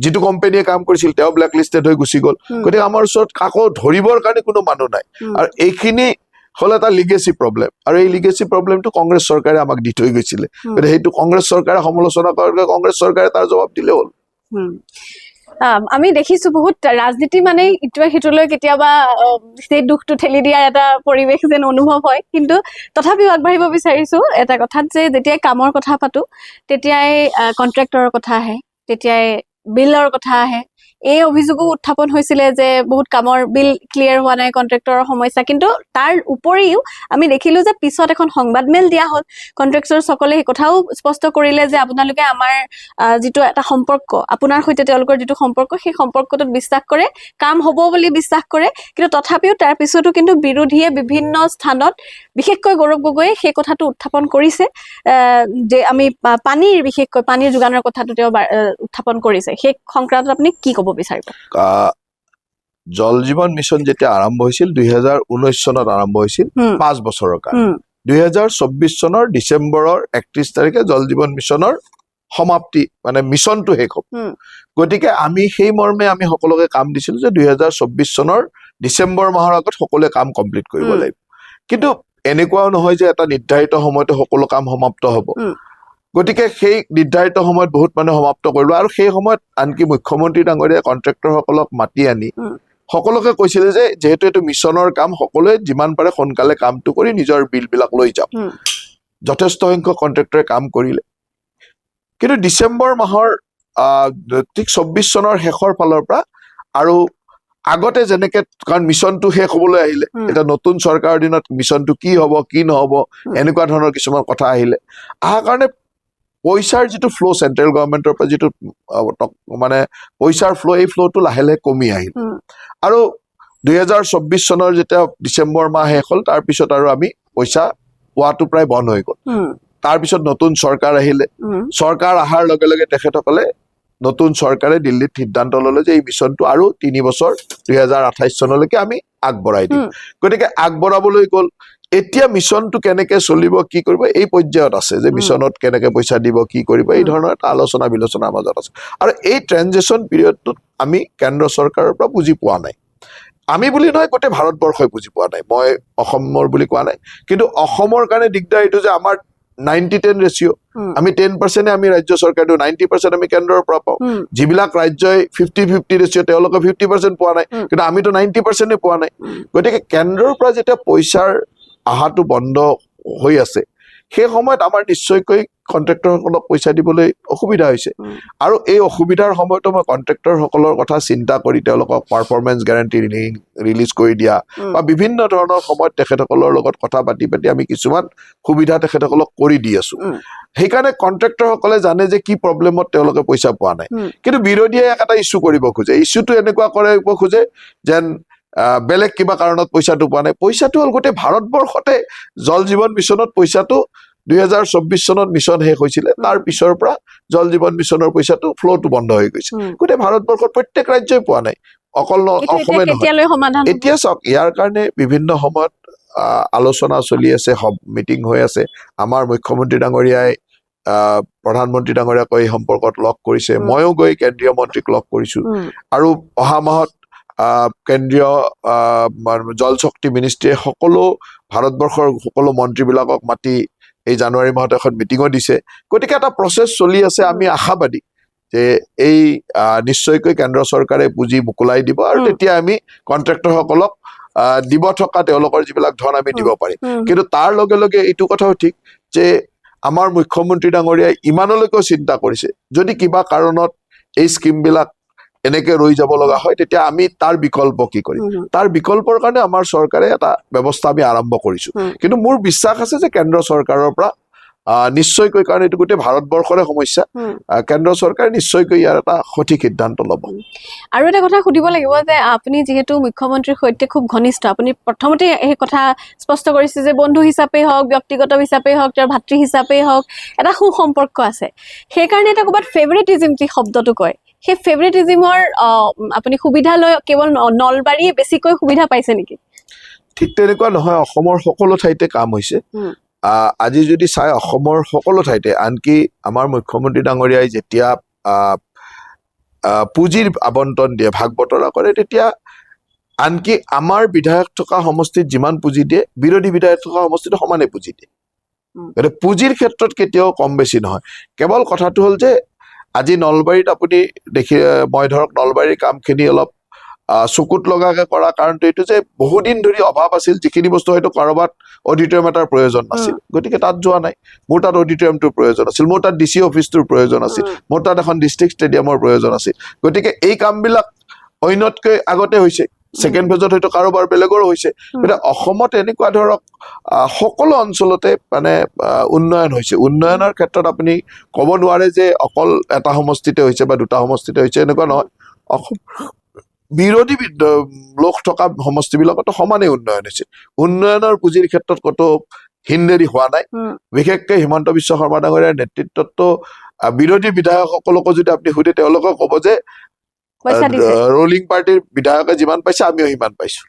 যিটো কোম্পানীয়ে কাম কৰিছিল তেওঁ ব্লেক লিষ্টেড হৈ গুচি গ'ল গতিকে আমাৰ ওচৰত কাকো ধৰিবৰ কাৰণে কোনো মানুহ নাই আৰু এইখিনি হ'ল এটা লিগেচি প্ৰব্লেম আৰু এই লিগেচি প্ৰব্লেমটো কংগ্ৰেছ চৰকাৰে আমাক দি থৈ গৈছিলে গতিকে সেইটো কংগ্ৰেছ চৰকাৰে সমালোচনা কৰাৰ কংগ্ৰেছ চৰকাৰে তাৰ জবাব দিলে হ'ল আমি দেখিছো বহুত ৰাজনীতি মানে ইটোৱে সিটোলৈ কেতিয়াবা সেই দুখটো ঠেলি দিয়াৰ এটা পৰিৱেশ যেন অনুভৱ হয়, কিন্তু তথাপিও আগবাঢ়িব বিচাৰিছো এটা কথাত যে যেতিয়াই কামৰ কথা পাতো তেতিয়াই কন্ট্ৰেক্টৰৰ কথা আহে, তেতিয়াই বিলৰ কথা আহে। এই অভিযোগো উত্থাপন হৈছিলে যে বহুত কামৰ বিল ক্লিয়াৰ হোৱা নাই, কন্ট্ৰেক্টৰৰ সমস্যা। কিন্তু তাৰ উপৰিও আমি দেখিলো যে পিছত এখন সংবাদমেল দিয়া হ'ল, কন্ট্ৰেক্টৰসকলে সেই কথাও স্পষ্ট কৰিলে যে আপোনালোকে আমাৰ যিটো এটা সম্পৰ্ক, আপোনাৰ সৈতে তেওঁলোকৰ যিটো সম্পৰ্ক, সেই সম্পৰ্কটোত বিশ্বাস কৰে, কাম হ'ব বুলি বিশ্বাস কৰে। কিন্তু তথাপিও তাৰ পিছতো কিন্তু বিৰোধীয়ে বিভিন্ন স্থানত, বিশেষকৈ গৌৰৱ গগৈয়ে সেই কথাটো উত্থাপন কৰিছে যে আমি বিশেষকৈ পানীৰ যোগানৰ কথাটো তেওঁ উত্থাপন কৰিছে। সেই সংক্ৰান্তত আপুনি কি ক'ব বিচাৰিব? জল জীৱন মিছন যেতিয়া আৰম্ভ হৈছিল 2019 চনত আৰম্ভ হৈছিল, 5 বছৰৰ কাৰণে। 2024 চনৰ ডিচেম্বৰৰ 31 তাৰিখে জল জীৱন মিছনৰ সমাপ্তি, মানে মিছনটো শেষ হ'ব। গতিকে আমি সেই মৰ্মে আমি সকলোকে কাম দিছিলো যে 2024 চনৰ ডিচেম্বৰ মাহৰ আগত সকলোৱে কাম কমপ্লিট কৰিব লাগিব। কিন্তু এনেকুৱাও নহয় যে এটা নিৰ্ধাৰিত সময়তে সকলো কাম সমাপ্ত হ'ব। গতিকে সেই নিৰ্ধাৰিত সময়ত বহুত মানুহে সমাপ্ত কৰিলো, আৰু সেই সময়ত আনকি মুখ্যমন্ত্ৰী ডাঙৰীয়াই কন্ট্ৰেক্টৰসকলক মাতি আনি সকলোকে কৈছিলে যে যিহেতু এইটো মিছনৰ কাম, সকলোৱে যিমান পাৰে সোনকালে কামটো কৰি নিজৰ বিলবিলাক লৈ যাওক। যথেষ্ট সংখ্যক কন্ট্ৰেক্টৰে কাম কৰিলে। কিন্তু ডিচেম্বৰ মাহৰ ঠিক 24 চনৰ শেষৰ ফালৰ পৰা, আৰু আগতে যেনেকে, কাৰণ মিছনটো শেষ হবলৈ আহিলে, এতিয়া নতুন চৰকাৰৰ দিনত মিছনটো কি হ'ব কি নহ'ব এনেকুৱা ধৰণৰ কিছুমান কথা আহিলে। অহাৰ কাৰণে পইচাৰ যিটো ফ্ল', চেন্ট্ৰেল গভৰ্ণমেণ্টৰ পৰা যিটো মানে পইচাৰ ফ্ল', এই ফ্ল'টো লাহে লাহে কমি আহিল। আৰু 2024 চনৰ যেতিয়া ডিচেম্বৰ মাহ শেষ হ'ল, তাৰপিছত আৰু আমি পইচা পোৱাটো প্ৰায় বন্ধ হৈ গ'ল। তাৰপিছত নতুন চৰকাৰ আহিলে। চৰকাৰ অহাৰ লগে লগে তেখেতসকলে, নতুন চৰকাৰে দিল্লীত সিদ্ধান্ত ললে যে এই মিছনটো আৰু 3 বছৰ 2028 চনলৈকে আমি আগবঢ়াই দিম। গতিকে আগবঢ়াবলৈ গ'ল। এতিয়া মিছনটো কেনেকে চলিব, কি কৰিব, এই পৰ্যায়ত আছে যে মিছনত কেনেকে পইচা দিব, কি কৰিব, এই ধৰণৰ এটা আলোচনা বিলোচনাৰ মাজত আছে। আৰু এই ট্ৰেনজেকশ্যন পিৰিয়ডটোত আমি কেন্দ্ৰ চৰকাৰৰ পৰা বুজি পোৱা নাই। আমি বুলি নহয়, গোটেই ভাৰতবৰ্ষই বুজি পোৱা নাই। মই অসমৰ বুলি কোৱা নাই, কিন্তু অসমৰ কাৰণে দিগদাৰ এইটো যে আমাৰ 90-10 ৰেচিঅ', আমি 10% আমি ৰাজ্য চৰকাৰ দিওঁ, 90% আমি কেন্দ্ৰৰ পৰা পাওঁ। যিবিলাক ৰাজ্যই 50-50 ৰেচিঅ', তেওঁলোকে 50% পোৱা নাই, কিন্তু আমিতো 90% পোৱা নাই। গতিকে কেন্দ্ৰৰ পৰা যেতিয়া পইচাৰ অহাটো বন্ধ হৈ আছে, সেই সময়ত আমাৰ নিশ্চয়কৈ কন্ট্ৰেক্টৰসকলক পইচা দিবলৈ অসুবিধা হৈছে। আৰু এই অসুবিধাৰ সময়তো মই কন্ট্ৰেক্টৰসকলৰ কথা চিন্তা কৰি তেওঁলোকক পাৰফৰ্মেন্স গেৰাণ্টি ৰিলিজ কৰি দিয়া, বা বিভিন্ন ধৰণৰ সময়ত তেখেতসকলৰ লগত কথা পাতি আমি কিছুমান সুবিধা তেখেতসকলক কৰি দি আছো। সেইকাৰণে কন্ট্ৰেক্টৰসকলে জানে যে কি প্ৰব্লেমত তেওঁলোকে পইচা পোৱা নাই। কিন্তু বিৰোধীয়ে এটা ইছ্যু কৰিব খোজে, ইছ্যুটো এনেকুৱা কৰিব খোজে যেন বেলেগ কিবা কাৰণত পইচাটো পোৱা নাই। পইচাটো হ'ল গোটেই ভাৰতবৰ্ষতে জল জীৱন মিছনত পইচাটো 2024 চনত মিছন শেষ হৈছিলে, তাৰ পিছৰ পৰা জল জীৱন মিছনৰ পইচাটো ফ্ল'টো বন্ধ হৈ গৈছে। গোটেই ভাৰতবৰ্ষৰ প্ৰত্যেক ৰাজ্যই পোৱা নাই, অকল অসমে নহয়। এতিয়া চাওক, ইয়াৰ কাৰণে বিভিন্ন সময়ত আলোচনা চলি আছে, মিটিং হৈ আছে। আমাৰ মুখ্যমন্ত্ৰী ডাঙৰীয়াই প্ৰধানমন্ত্ৰী ডাঙৰীয়াক এই সম্পৰ্কত লগ কৰিছে, ময়ো গৈ কেন্দ্ৰীয় মন্ত্ৰীক লগ কৰিছো। আৰু অহা মাহত কেন্দ্ৰীয় জল শক্তি মিনিষ্ট্ৰীয়ে সকলো ভাৰতবৰ্ষৰ সকলো মন্ত্ৰীবিলাকক মাতি এই জানুৱাৰী মাহত এখন মিটিঙো দিছে। গতিকে এটা প্ৰচেছ চলি আছে। আমি আশাবাদী যে এই নিশ্চয়কৈ কেন্দ্ৰ চৰকাৰে পুঁজি মোকলাই দিব, আৰু তেতিয়া আমি কন্ট্ৰেক্টৰসকলক দিব থকা তেওঁলোকৰ যিবিলাক ধন আমি দিব পাৰিম। কিন্তু তাৰ লগে লগে এইটো কথাও ঠিক যে আমাৰ মুখ্যমন্ত্ৰী ডাঙৰীয়াই ইমানলৈকেও চিন্তা কৰিছে, যদি কিবা কাৰণত এই স্কিমবিলাক এনেকে ৰৈ যাব লগা হয়, তেতিয়া আমি তাৰ বিকল্প কি কৰিম। তাৰ বিকল্পৰ কাৰণে আমাৰ চৰকাৰে এটা ব্যৱস্থা আমি আৰম্ভ কৰিছো। কিন্তু মোৰ বিশ্বাস আছে যে কেন্দ্ৰ চৰকাৰৰ পৰা নিশ্চয়কৈ, কাৰণ এইটো গোটেই ভাৰতবৰ্ষৰে সমস্যা, কেন্দ্ৰ চৰকাৰে নিশ্চয়কৈ ইয়াৰ এটা সঠিক সিদ্ধান্ত ল'ব। আৰু এটা কথা সুধিব লাগিব যে আপুনি যিহেতু মুখ্যমন্ত্ৰীৰ সৈতে খুব ঘনিষ্ঠ, আপুনি প্ৰথমতে এই কথা স্পষ্ট কৰিছে যে বন্ধু হিচাপেই হওক, ব্যক্তিগত হিচাপেই হওক, তেওঁৰ ভাতৃ হিচাপেই হওক, এটা সুসম্পৰ্ক আছে। সেইকাৰণে এটা ক'ৰবাত ফেভৰেটিজিম যি শব্দটো কয়, সেই ফেভৰেটিজিমৰ আপুনি সুবিধা লৈ কেৱল নলবাৰীয়ে বেছিকৈ সুবিধা পাইছে নেকি? ঠিক তেনেকুৱা নহয়, অসমৰ সকলো ঠাইতে কাম হৈছে। আজি যদি চাই অসমৰ সকলো ঠাইতে, আনকি আমাৰ মুখ্যমন্ত্ৰী ডাঙৰীয়াই যেতিয়া পুঁজিৰ আবণ্টন দিয়ে, ভাগ বতৰা কৰে, তেতিয়া আনকি আমাৰ বিধায়ক থকা সমষ্টিত যিমান পুঁজি দিয়ে, বিৰোধী বিধায়ক থকা সমষ্টিত সমানে পুঁজি দিয়ে। গতিকে পুঁজিৰ ক্ষেত্ৰত কেতিয়াও কম বেছি নহয়। কেৱল কথাটো হ'ল যে আজি নলবাৰীত আপুনি দেখি মই ধৰক নলবাৰীৰ কামখিনি অলপ চকুত লগাকে কৰা কাৰণটো এইটো যে বহুদিন ধৰি অভাৱ আছিল, যিখিনি বস্তু হয়তো কাৰোবাত অডিটৰিয়াম এটাৰ প্ৰয়োজন নাছিল, গতিকে তাত যোৱা নাই। মোৰ তাত অডিটৰিয়ামটোৰ প্ৰয়োজন আছিল, মোৰ তাত DC অফিচটোৰ প্ৰয়োজন আছিল, মোৰ তাত এখন ডিষ্ট্ৰিক্ট ষ্টেডিয়ামৰ প্ৰয়োজন আছিল। গতিকে এই কামবিলাক অন্যতকৈ আগতে হৈছে, ছেকেণ্ড ফেজত হয়তো কাৰোবাৰ বেলেগৰো হৈছে। গতিকে অসমত এনেকুৱা ধৰক সকলো অঞ্চলতে মানে উন্নয়ন হৈছে। উন্নয়নৰ ক্ষেত্ৰত আপুনি ক'ব নোৱাৰে যে অকল এটা সমষ্টিতে হৈছে বা দুটা সমষ্টিতে হৈছে, এনেকুৱা নহয়। অসম বিৰোধী লোক থকা সমষ্টিবিলাকতো সমানে উন্নয়ন হৈছে। উন্নয়নৰ পুঁজিৰ ক্ষেত্ৰত কতো হিন্দেৰি হোৱা নাই। বিশেষকৈ হিমন্ত বিশ্ব শৰ্মা ডাঙৰীয়াৰ নেতৃত্বততো বিৰোধী বিধায়কসকলকো যদি আপুনি সুধে, তেওঁলোকে ক'ব যে ৰুলিং পাৰ্টিৰ বিধায়কে যিমান পাইছে আমিও সিমান পাইছো।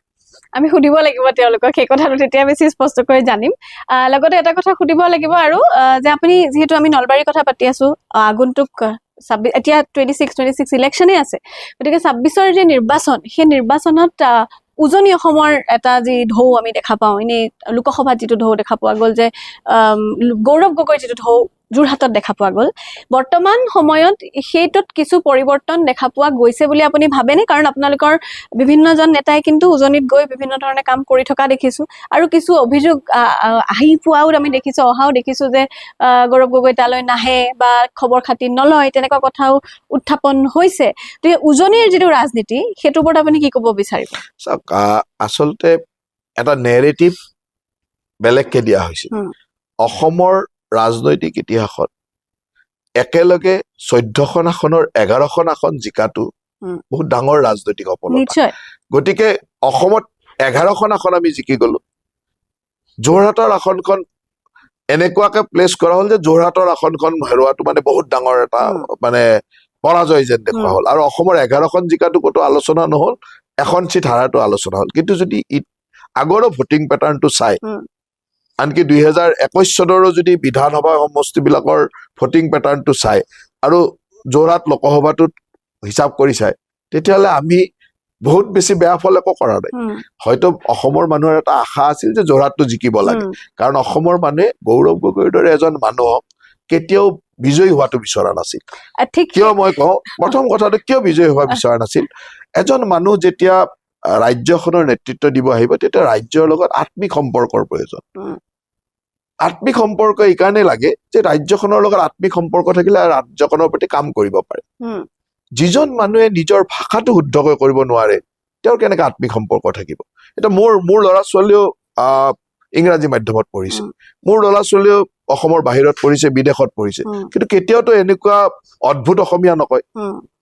আমি সুধিব লাগিব তেওঁলোকক সেই কথাটো, তেতিয়া বেছি স্পষ্টকৈ জানিম। লগতে এটা কথা সুধিব লাগিব আৰু যে আপুনি যিহেতু আমি নলবাৰীৰ কথা পাতি আছো, আগন্তুক এতিয়া 26 ইলেকশ্যনে আছে, গতিকে 26ৰ যে নিৰ্বাচন, সেই নিৰ্বাচনত উজনি অসমৰ এটা যি ঢৌ আমি দেখা পাওঁ, এনেই লোকসভাত যিটো ঢৌ দেখা পোৱা গ'ল যে গৌৰৱ গগৈৰ যিটো ঢৌ যোৰহাটত দেখা পোৱা গ'ল, বৰ্তমান সময়ত সেইটোত কিছু পৰিৱৰ্তন দেখা পোৱা গৈছে বুলি আপুনি ভাবেনে? কাৰণ আপোনালোকৰ বিভিন্নজন নেতাই কিন্তু উজনিত গৈ বিভিন্ন ধৰণে কাম কৰি থকা দেখিছো, আৰু কিছু অভিযোগ আহি পোৱাও আমি দেখিছো, অহাও দেখিছো যে গৌৰৱ গগৈ তালৈ নাহে বা খবৰ খাতি নলয়, তেনেকুৱা কথাও উত্থাপন হৈছে। গতিকে উজনিৰ যিটো ৰাজনীতি, সেইটোৰ ওপৰত আপুনি কি ক'ব বিচাৰিব? আচলতে এটা নেৰেটিভ বেলেগকে দিয়া হৈছে। অসমৰ ৰাজনৈতিক ইতিহাসত একেলগে 14খন আসনৰ 11খন আসন জিকাটো বহুত ডাঙৰ ৰাজনৈতিক সফলতা। গতিকে অসমত 11খন আসন আমি জিকি গলো। যোৰহাটৰ আসনখন এনেকুৱাকে প্লেচ কৰা হ'ল যে যোৰহাটৰ আসনখন হেৰুৱাটো মানে বহুত ডাঙৰ এটা মানে পৰাজয় যেন দেখুওৱা হ'ল। আৰু অসমৰ 11খন জিকাটো ক'তো আলোচনা নহল, এখন চিট হাৰাটো আলোচনা হ'ল। কিন্তু যদি আগৰো ভোটিং পেটাৰ্ণটো চাই, আনকি 2021 চনৰো যদি বিধানসভা সমষ্টিবিলাকৰ ভোটিং পেটাৰ্ণটো চাই আৰু যোৰহাট লোকসভাটোত হিচাপ কৰি চাই, তেতিয়াহ'লে আমি বহুত বেছি বেয়া ফল একো কৰা নাই। হয়তো অসমৰ মানুহৰ এটা আশা আছিল যে যোৰহাটটো জিকিব লাগে, কাৰণ অসমৰ মানুহে গৌৰৱ গগৈৰ দৰে এজন মানুহক কেতিয়াও বিজয়ী হোৱাটো বিচৰা নাছিল। কিয় মই কওঁ, প্ৰথম কথাটো কিয় বিজয়ী হোৱা বিচৰা নাছিল, এজন মানুহ যেতিয়া ৰাজ্যখনৰ নেতৃত্ব দিব আহিব, তেতিয়া ৰাজ্যৰ লগত আত্মিক সম্পৰ্কৰ প্ৰয়োজন। আত্মিক সম্পৰ্ক এইকাৰণে লাগে যে ৰাজ্যখনৰ লগত আত্মিক সম্পৰ্ক থাকিলে ৰাজ্যখনৰ প্ৰতি কাম কৰিব পাৰে। যিজন মানুহে নিজৰ ভাষাটো শুদ্ধকৈ কৰিব নোৱাৰে, তেওঁৰ কেনেকে আত্মিক সম্পৰ্ক থাকিব? এতিয়া মোৰ ল'ৰা ছোৱালীও ইংৰাজী মাধ্যমত পঢ়িছে, মোৰ ল'ৰা ছোৱালীও অসমৰ বাহিৰত পঢ়িছে, বিদেশত পঢ়িছে, কিন্তু কেতিয়াওতো এনেকুৱা অদ্ভুত অসমীয়া নকয়।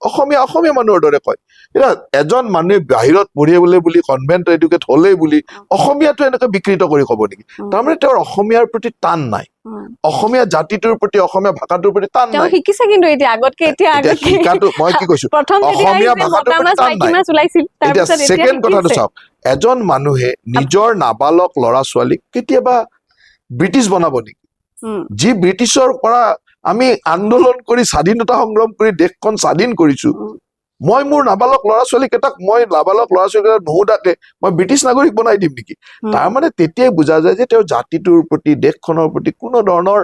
অসমীয়া মানুহৰ দৰে কয়। এতিয়া এজন মানুহে বাহিৰত পঢ়িবলৈ বুলি কনভেন্ট এডুকেট হলেই বুলি অসমীয়াটো এনেকে বিকৃত কৰি ক'ব নেকি? তাৰমানে তেওঁৰ অসমীয়াৰ প্ৰতি টান নাই, অসমীয়া জাতিটোৰ প্ৰতি, অসমীয়া ভাষাটোৰ প্ৰতি টান নাই। শিকিছে কিন্তু এতিয়া আগতকে শিকাটো মই কি কৈছো, অসমীয়া ভাষাটোৰ প্ৰতি টান নাই। এতিয়া ছেকেণ্ড কথাটো চাওক, এজন মানুহে নিজৰ নাবালক ল'ৰা ছোৱালীক কেতিয়াবা ব্ৰিটিছ বনাব নেকি? যি ব্ৰিটিছৰ পৰা আমি আন্দোলন কৰি স্বাধীনতা সংগ্ৰাম কৰি দেশখন স্বাধীন কৰিছো, মই মোৰ নাবালক ল'ৰা ছোৱালীকেইটাক নুসুধাকে মই ব্ৰিটিছ নাগৰিক বনাই দিম নেকি? তাৰমানে তেতিয়াই বুজা যায় যে তেওঁ জাতিটোৰ প্ৰতি, দেশখনৰ প্ৰতি কোনো ধৰণৰ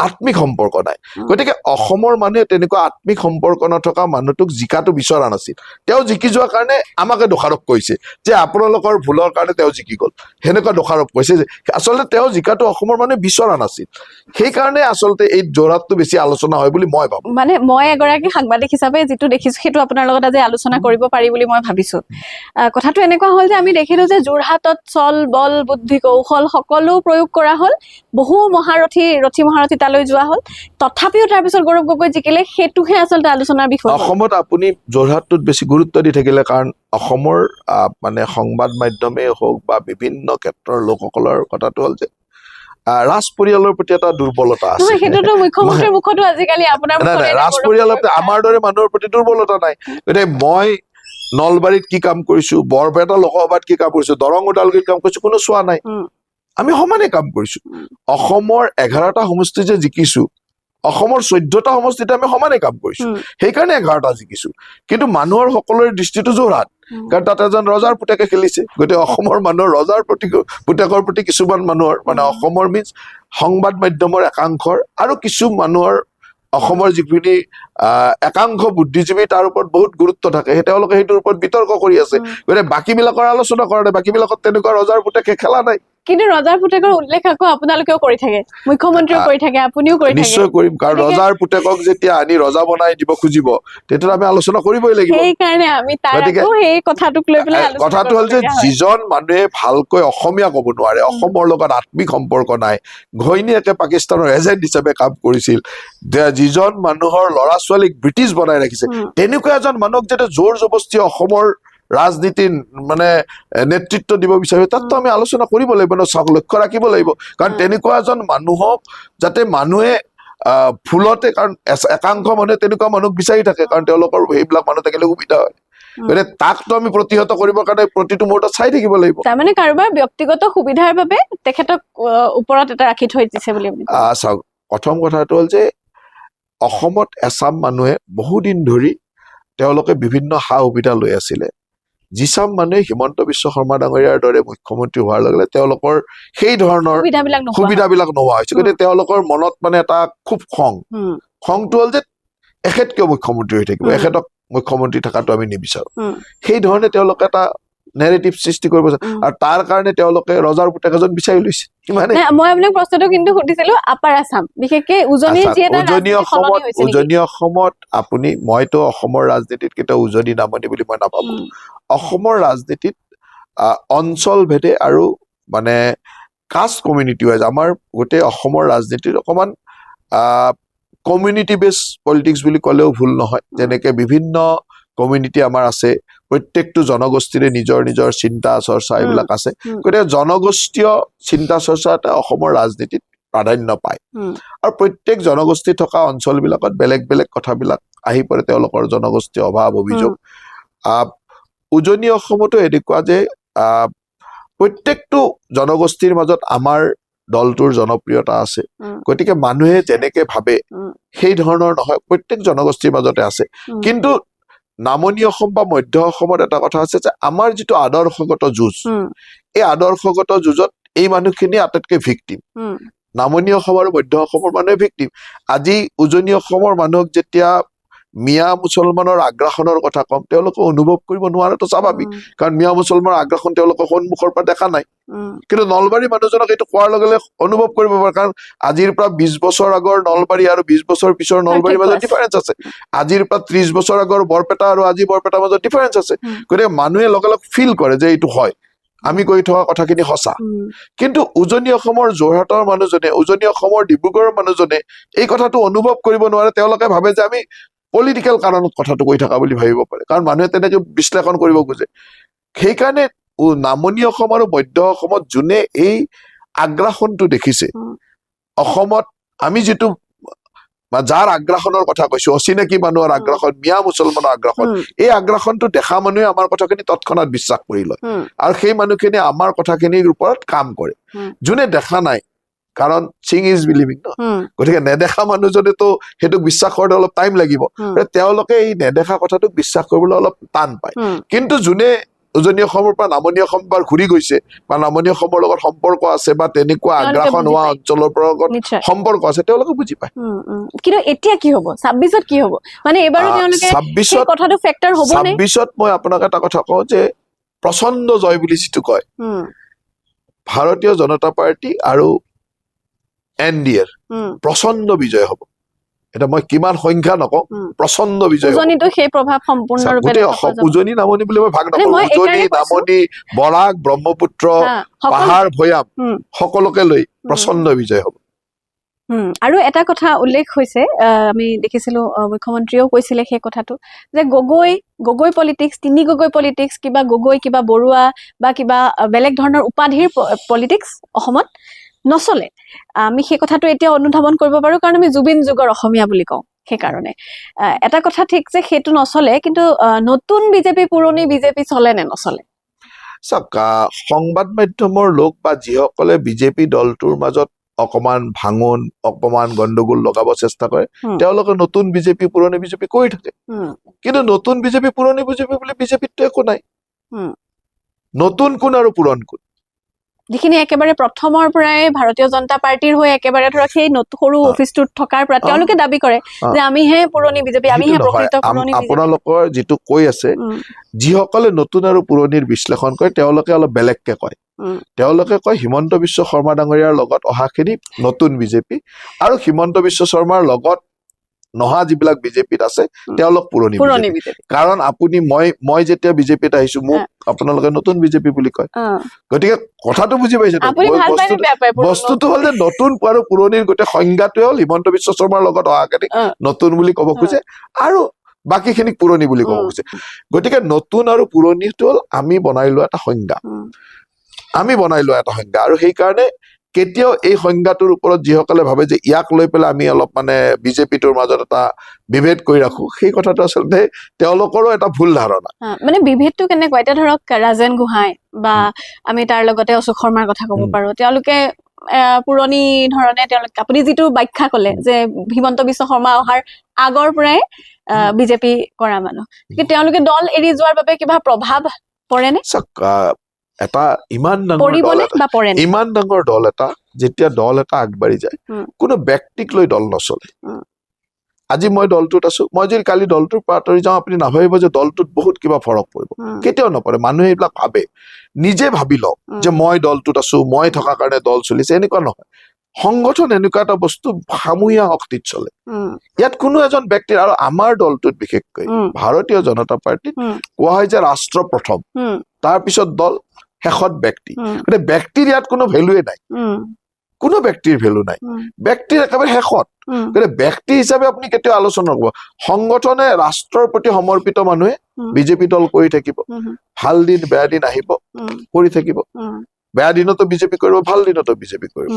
আত্মিক সম্পৰ্ক নাই। গতিকে অসমৰ মানুহে তেনেকুৱা আত্মিক সম্পৰ্ক নথকা মানুহটোক জিকাটো বিচৰা নাছিল। তেওঁ জিকি যোৱাৰ কাৰণে আমাকে দোষাৰোপ কৰিছে যে আপোনালোকৰ ভুলৰ কাৰণে তেওঁ জিকি গ'ল, সেনেকুৱা দোষাৰোপ কৰিছে। যে আচলতে তেওঁ জিকাটো অসমৰ মানুহে বিচৰা নাছিল, সেইকাৰণে আচলতে এই যোৰহাটটো বেছি আলোচনা হয় বুলি মই ভাবো। মানে মই এগৰাকী সাংবাদিক হিচাপে যিটো দেখিছো, সেইটো আপোনাৰ লগত আজি আলোচনা কৰিব পাৰি বুলি মই ভাবিছো। কথাটো এনেকুৱা হ'ল যে আমি দেখিলো যে যোৰহাটত চল বল বুদ্ধি কৌশল সকলো প্ৰয়োগ কৰা হ'ল, বহু ৰথী মহাৰথী তালৈ যোৱা হ'ল, তথাপিও তাৰপিছত গৌৰৱ গগৈ জিকিলে, সেইটোহে আচলতে আলোচনাৰ বিষয়। অসমত আপুনি যোৰহাটটোত বেছি গুৰুত্ব দি থাকিলে, কাৰণ অসমৰ মানে সংবাদ মাধ্যমেই হওক বা বিভিন্ন ক্ষেত্ৰৰ লোকসকলৰ কথাটো হ'ল যে ৰাজ পৰিয়ালৰ প্ৰতি এটা দুৰ্বলতা আছে। সেইটোতো মুখ্যমন্ত্ৰীৰ মুখতো আজিকালি আপোনাৰ ৰাজ পৰিয়ালৰ আমাৰ দৰে মানুহৰ প্ৰতি দুৰ্বলতা নাই। গতিকে মই নলবাৰীত কি কাম কৰিছো, বৰপেটা লোকসভাত কি কাম কৰিছো, দৰং ওদালগুৰিত কাম কৰিছো, কোনো চোৱা নাই। আমি সমানে কাম কৰিছো। অসমৰ 11টা সমষ্টি যে জিকিছো, অসমৰ 14টা সমষ্টিতে আমি সমানে কাম কৰিছো, সেইকাৰণে 11টা জিকিছো। কিন্তু মানুহৰ সকলোৰে দৃষ্টিটো যোৰহাট, কাৰণ তাত এজন ৰজাৰ পুতেকে খেলিছে। গতিকে অসমৰ মানুহৰ ৰজাৰ পুতেকৰ প্ৰতি কিছুমান মানুহৰ মানে অসমৰ সংবাদ মাধ্যমৰ একাংশৰ আৰু কিছু মানুহৰ অসমৰ যিখিনি একাংশ বুদ্ধিজীৱী তাৰ ওপৰত বহুত গুৰুত্ব থাকে তেওঁলোকে সেইটোৰ ওপৰত বিতৰ্ক কৰি আছে গতিকে বাকীবিলাকৰ আলোচনা কৰা নাই বাকীবিলাকত তেনেকুৱা ৰজাৰ পুতেকে খেলা নাই কিন্তু ৰজাৰ পুতেকৰ উল্লেখ আকৌ আপোনালোকেও কৰি থাকে মুখ্যমন্ত্ৰীও কৰি থাকে আপুনিও কৰি থাকে নিশ্চয় কৰিম কাৰণ ৰজাৰ পুতেকক যেতিয়া আনি ৰজা বনাই দিব খুজিব তেতিয়া আমি আলোচনা কৰিবই লাগিব সেইকাৰণে আমি তাৰ গতিকে আকৌ সেই কথাটোক লৈ পেলাই আলোচনা কথাটো হ'ল যে যিজন মানুহে ভালকৈ অসমীয়া ক'ব নোৱাৰে অসমৰ লগত আত্মিক সম্পৰ্ক নাই ঘৈণীয়েকে পাকিস্তানৰ এজেণ্ট হিচাপে কাম কৰিছিল যিজন মানুহৰ ল'ৰা ছোৱালীক ব্ৰিটিছ বনাই ৰাখিছে তেনেকুৱা এজন মানুহক যেতিয়া জোৰ জবস্তি অসমৰ ৰাজনীতিৰ মানে নেতৃত্ব দিব বিচাৰে তাততো আমি আলোচনা কৰিব লাগিব ন চাওক লক্ষ্য ৰাখিব লাগিব কাৰণ তেনেকুৱা এজন মানুহক যাতে মানুহে ভুলতে কাৰণ একাংশ মানুহে তেনেকুৱা মানুহক বিচাৰি থাকে কাৰণ তেওঁলোকৰ সেইবিলাক মানুহ থাকিলে সুবিধা হয় গতিকে তাকতো আমি প্ৰতিহত কৰিবৰ কাৰণে প্ৰতিটো মুহূৰ্তত চাই থাকিব লাগিব তাৰমানে কাৰোবাৰ ব্যক্তিগত সুবিধাৰ বাবে তেখেতক ওপৰত এটা ৰাখি থৈ দিছে বুলি চাওক প্ৰথম কথাটো হ'ল যে অসমত এচাম মানুহে বহুদিন ধৰি তেওঁলোকে বিভিন্ন সা সুবিধা লৈ আছিলে যিচাম মানুহে হিমন্ত বিশ্ব শৰ্মা ডাঙৰীয়াৰ দৰে মুখ্যমন্ত্ৰী হোৱাৰ লগে লগে তেওঁলোকৰ সেই ধৰণৰ সুবিধাবিলাক নোহোৱা হৈছে গতিকে তেওঁলোকৰ মনত মানে এটা খুব খংটো হ'ল যে এখেত কিয় মুখ্যমন্ত্ৰী হৈ থাকিব এখেতক মুখ্যমন্ত্ৰী থকাটো আমি নিবিচাৰো সেই ধৰণে তেওঁলোকে এটা নেৰেটিভ সৃষ্টি কৰিব আৰু তাৰ কাৰণে তেওঁলোকে ৰজাৰ পুতেক এজন বিচাৰি লৈছে ইমানে মই আপোনাক প্ৰশ্নটো কিন্তু সুধিছিলো আপাৰ আছাম বিশেষকৈ উজনি অসমত আপুনি মইতো অসমৰ ৰাজনীতিত কেতিয়াও উজনি নামনি বুলি মই নাভাবো অসমৰ ৰাজনীতিত অঞ্চল ভেদে আৰু মানে কাষ্ট কমিউনিটি ৱাইজ আমাৰ গোটেই অসমৰ ৰাজনীতিত অকমান কমিউনিটি বেছ পলিটিক্স বুলি ক'লেও ভুল নহয় যেনেকে বিভিন্ন কমিউনিটি আমাৰ আছে প্ৰত্যেকটো জনগোষ্ঠীৰে নিজৰ নিজৰ চিন্তা চৰ্চা এইবিলাক আছে গতিকে জনগোষ্ঠীয় চিন্তা চৰ্চা এটা অসমৰ ৰাজনীতিত প্ৰাধান্য পায় আৰু প্ৰত্যেক জনগোষ্ঠী থকা অঞ্চলবিলাকত বেলেগ বেলেগ কথাবিলাক আহি পৰে তেওঁলোকৰ জনগোষ্ঠীয় অভাৱ অভিযোগ উজনি অসমতো এনেকুৱা যে প্ৰত্যেকটো জনগোষ্ঠীৰ মাজত আমাৰ দলটোৰ জনপ্ৰিয়তা আছে গতিকে মানুহে যেনেকে ভাবে সেই ধৰণৰ নহয় প্ৰত্যেক জনগোষ্ঠীৰ মাজতে আছে কিন্তু নামনি অসম বা মধ্য অসমত এটা কথা আছে যে আমাৰ যিটো আদৰ্শগত যুঁজ এই আদৰ্শগত যুঁজত এই মানুহখিনি আটাইতকৈ ভিক্টিম নামনি অসম আৰু মধ্য অসমৰ মানুহে ভিক্টিম আজি উজনি অসমৰ মানুহক যেতিয়া মিয়া মুছলমানৰ আগ্ৰাসনৰ কথা কম তেওঁলোকে অনুভৱ কৰিব নোৱাৰাটো স্বাভাৱিক কাৰণ মিয়া মুছলমানৰ আগ্ৰাসন তেওঁলোকৰ সন্মুখৰ পৰা দেখা নাই কিন্তু নলবাৰী মানুহজনক এইটো কোৱাৰ লগে লগে অনুভৱ কৰিব পাৰে কাৰণ আজিৰ পৰা 20 বছৰ আগৰ নলবাৰী আৰু 20 বছৰ পিছৰ নলবাৰীৰ মাজত ডিফাৰেঞ্চ আছে আজিৰ পৰা 30 বছৰ আগৰ বৰপেটা আৰু আজি বৰপেটাৰ মাজত ডিফাৰেঞ্চ আছে গতিকে মানুহে লগে লগে ফিল কৰে যে এইটো হয় আমি কৈ থকা কথাখিনি সঁচা কিন্তু উজনি অসমৰ যোৰহাটৰ মানুহজনে উজনি অসমৰ ডিব্ৰুগড়ৰ মানুহজনে এই কথাটো অনুভৱ কৰিব নোৱাৰে তেওঁলোকে ভাবে যে আমি পলিটিকেল কাৰণত কথাটো কৈ থকা বুলি ভাবিব পাৰে কাৰণ মানুহে তেনেকে বিশ্লেষণ কৰিব খোজে সেইকাৰণে নামনি অসম আৰু মধ্য অসমত যোনে এই আগ্ৰাসনটো দেখিছে অসমত আমি যিটো যাৰ আগ্ৰাসনৰ কথা কৈছো অচিনাকি মানুহৰ আগ্ৰাসন মিয়া মুছলমানৰ আগ্ৰাসন এই আগ্ৰাসনটো দেখা মানুহে আমাৰ কথাখিনি তৎক্ষণাৎ বিশ্বাস কৰি লয় আৰু সেই মানুহখিনি আমাৰ কথাখিনিৰ ওপৰত কাম কৰে যোনে দেখা নাই কাৰণ সিং ইজ বিলিভিং ন গতিকে নেদেখা মানুহজনেতো সেইটোক বিশ্বাস কৰোঁতে অলপ টাইম লাগিব তেওঁলোকে এই নেদেখা কথাটোক বিশ্বাস কৰিবলৈ অলপ টান পায় কিন্তু যোনে উজনি অসমৰ পৰা নামনি অসম বাৰ ঘূৰি গৈছে বা নামনি অসমৰ লগত সম্পৰ্ক আছে বা তেনেকুৱা আগ্ৰাসন হোৱা অঞ্চলৰ লগত সম্পৰ্ক আছে তেওঁলোকে বুজি পায় কিন্তু এতিয়া কি হ'ব 26ত কি হ'ব মানে এবাৰো তেওঁলোকে সেই কথাটো ফেক্টৰ হ'ব নে 26ত মই আপোনাক এটা কথা কওঁ যে প্ৰচণ্ড জয় বুলি যিটো কয় ভাৰতীয় জনতা পাৰ্টি আৰু NDAৰ প্ৰচণ্ড বিজয় হ'ব এটা মই কিমান সংখ্যা নকওঁ প্ৰচণ্ড বিজয় উজনিতো সেই প্ৰভাৱ সম্পূৰ্ণৰূপে উজনি নামনি বুলি মই ভাগ নকৰোঁ উজনি নামনি বৰাক ব্ৰহ্মপুত্ৰ পাহাৰ ভৈয়াম সকলোকে লৈ প্ৰচণ্ড বিজয় হ'ব আৰু এটা কথা উল্লেখ হৈছে আমি দেখিছিলো মুখ্যমন্ত্ৰীয়েও কৈছিলে সেই কথাটো যে গগৈ পলিটিক্স তিনি গগৈ পলিটিক্স কিবা গগৈ কিবা বৰুৱা বা কিবা বেলেগ ধৰণৰ উপাধিৰ পলিটিক্স অসমত নচলে আমি সেই কথাটো এতিয়া অনুধাৱন কৰিব পাৰো কাৰণ আমি জুবিন যুগৰ অসমীয়া বুলি কওঁ সেইকাৰণে এটা কথা ঠিক যে সেইটো নচলে কিন্তু নতুন বিজেপি পুৰণি বিজেপি চলে নে নচলে চাওক সংবাদ মাধ্যমৰ লোক বা যিসকলে বিজেপি দলটোৰ মাজত অকমান ভাঙন অকমান গণ্ডগোল লগাব চেষ্টা কৰে তেওঁলোকে নতুন বিজেপি পুৰণি বিজেপি কৈ থাকে কিন্তু নতুন বিজেপি পুৰণি বিজেপি বুলি বিজেপিতটো একো নাই নতুন কোন আৰু পুৰণ কোন যিখিনি একেবাৰে প্ৰথমৰ পৰাই ভাৰতীয় জনতা পাৰ্টিৰ হৈ একেবাৰে ধৰক সেই সৰু অফিচটোত থকাৰ পৰা তেওঁলোকে দাবী কৰে যে আমিহে পুৰণি বিজেপি, আমিহে সেইটো নহয়। প্ৰকৃত পুৰণি বিজেপি। আপোনালোকৰ যিটো কৈ আছে, যিসকলে নতুন আৰু পুৰণিৰ বিশ্লেষণ কৰে তেওঁলোকে অলপ বেলেগকে কয়। তেওঁলোকে কয় হিমন্ত বিশ্ব শৰ্মা ডাঙৰীয়াৰ লগত অহাখিনি নতুন বিজেপি আৰু হিমন্ত বিশ্ব শৰ্মাৰ লগত নহা যিবিলাক বিজেপিত আছে তেওঁলোক পুৰণি বিজেপি। কাৰণ আপুনি মই যেতিয়া বিজেপিত আহিছো মোক আপোনালোকে নতুন বিজেপি বুলি কয়। গতিকে কথাটো বুজি পাইছে? বস্তুটো হ'ল যে নতুন আৰু পুৰণিৰ গোটেই সংজ্ঞাটোৱে হ'ল হিমন্ত বিশ্ব শৰ্মাৰ লগত অহাখিনি নতুন বুলি ক'ব খোজে আৰু বাকীখিনিক পুৰণি বুলি ক'ব খোজে। গতিকে নতুন আৰু পুৰণিটো হ'ল আমি বনাই লোৱা এটা সংজ্ঞা। আৰু সেইকাৰণে কেতিয়াও এই সংজ্ঞাটোৰ ওপৰত যিসকলে ভাবে যে ইয়াক লৈ পেলাই আমি অলপ মানে বিজেপিটোৰ মাজত এটা বিভেদ কৰি ৰাখো, সেই কথাটো আচলতে তেওঁলোকৰো এটা ভুল ধাৰণা। মানে বিভেদটো কেনেকুৱা? এতিয়া ধৰক ৰাজেন গোহাঁই বা আমি তাৰ লগতে অশোক শৰ্মাৰ কথা ক'ব পাৰো, তেওঁলোকে পুৰণি ধৰণে তেওঁলোকে আপুনি যিটো ব্যাখ্যা কলে যে হিমন্ত বিশ্ব শৰ্মা অহাৰ আগৰ পৰাই বিজেপি কৰা মানুহ, তেওঁলোকে দল এৰি যোৱাৰ বাবে কিবা প্ৰভাৱ পৰে নে? এটা ইমান ডাঙৰ দল এটা যেতিয়া দল এটা আগবাঢ়ি যায়, কোনো ব্যক্তিক লৈ দল নচলে। আজি মই দলটোত আছো, মই যদি কালি দলটোৰ পৰা আঁতৰি যাওঁ আপুনি নাভাবিব যে দলটোত বহুত কিবা ফৰক পৰিব, কেতিয়াও নপৰে। মানুহে এইবিলাক ভাবে, নিজে ভাবি লওক যে মই দলটোত আছো, মই থকা কাৰণে দল চলিছে, এনেকুৱা নহয়। সংগঠন এনেকুৱা এটা বস্তু সামূহিক শক্তিত চলে। ইয়াত কোনো এজন ব্যক্তিৰ, আৰু আমাৰ দলটোত বিশেষকৈ ভাৰতীয় জনতা পাৰ্টিত কোৱা হয় যে ৰাষ্ট্ৰ প্ৰথম, তাৰপিছত দল, শেষত ব্যক্তি। গতিকে ব্যক্তিৰ ইয়াত কোনো ভেলুৱে নাই, কোনো ব্যক্তিৰ ভেলু নাই, ব্যক্তিৰ একেবাৰে শেষত। গতিকে ব্যক্তি হিচাপে আপুনি কেতিয়াও আলোচনা নকৰিব। সংগঠনে ৰাষ্ট্ৰৰ প্ৰতি সমৰ্পিত মানুহে বিজেপি দল কৰি থাকিব। ভাল দিন বেয়া দিন আহিব, কৰি থাকিব। বেয়া দিনতো বিজেপি কৰিব, ভাল দিনতো বিজেপি কৰিব,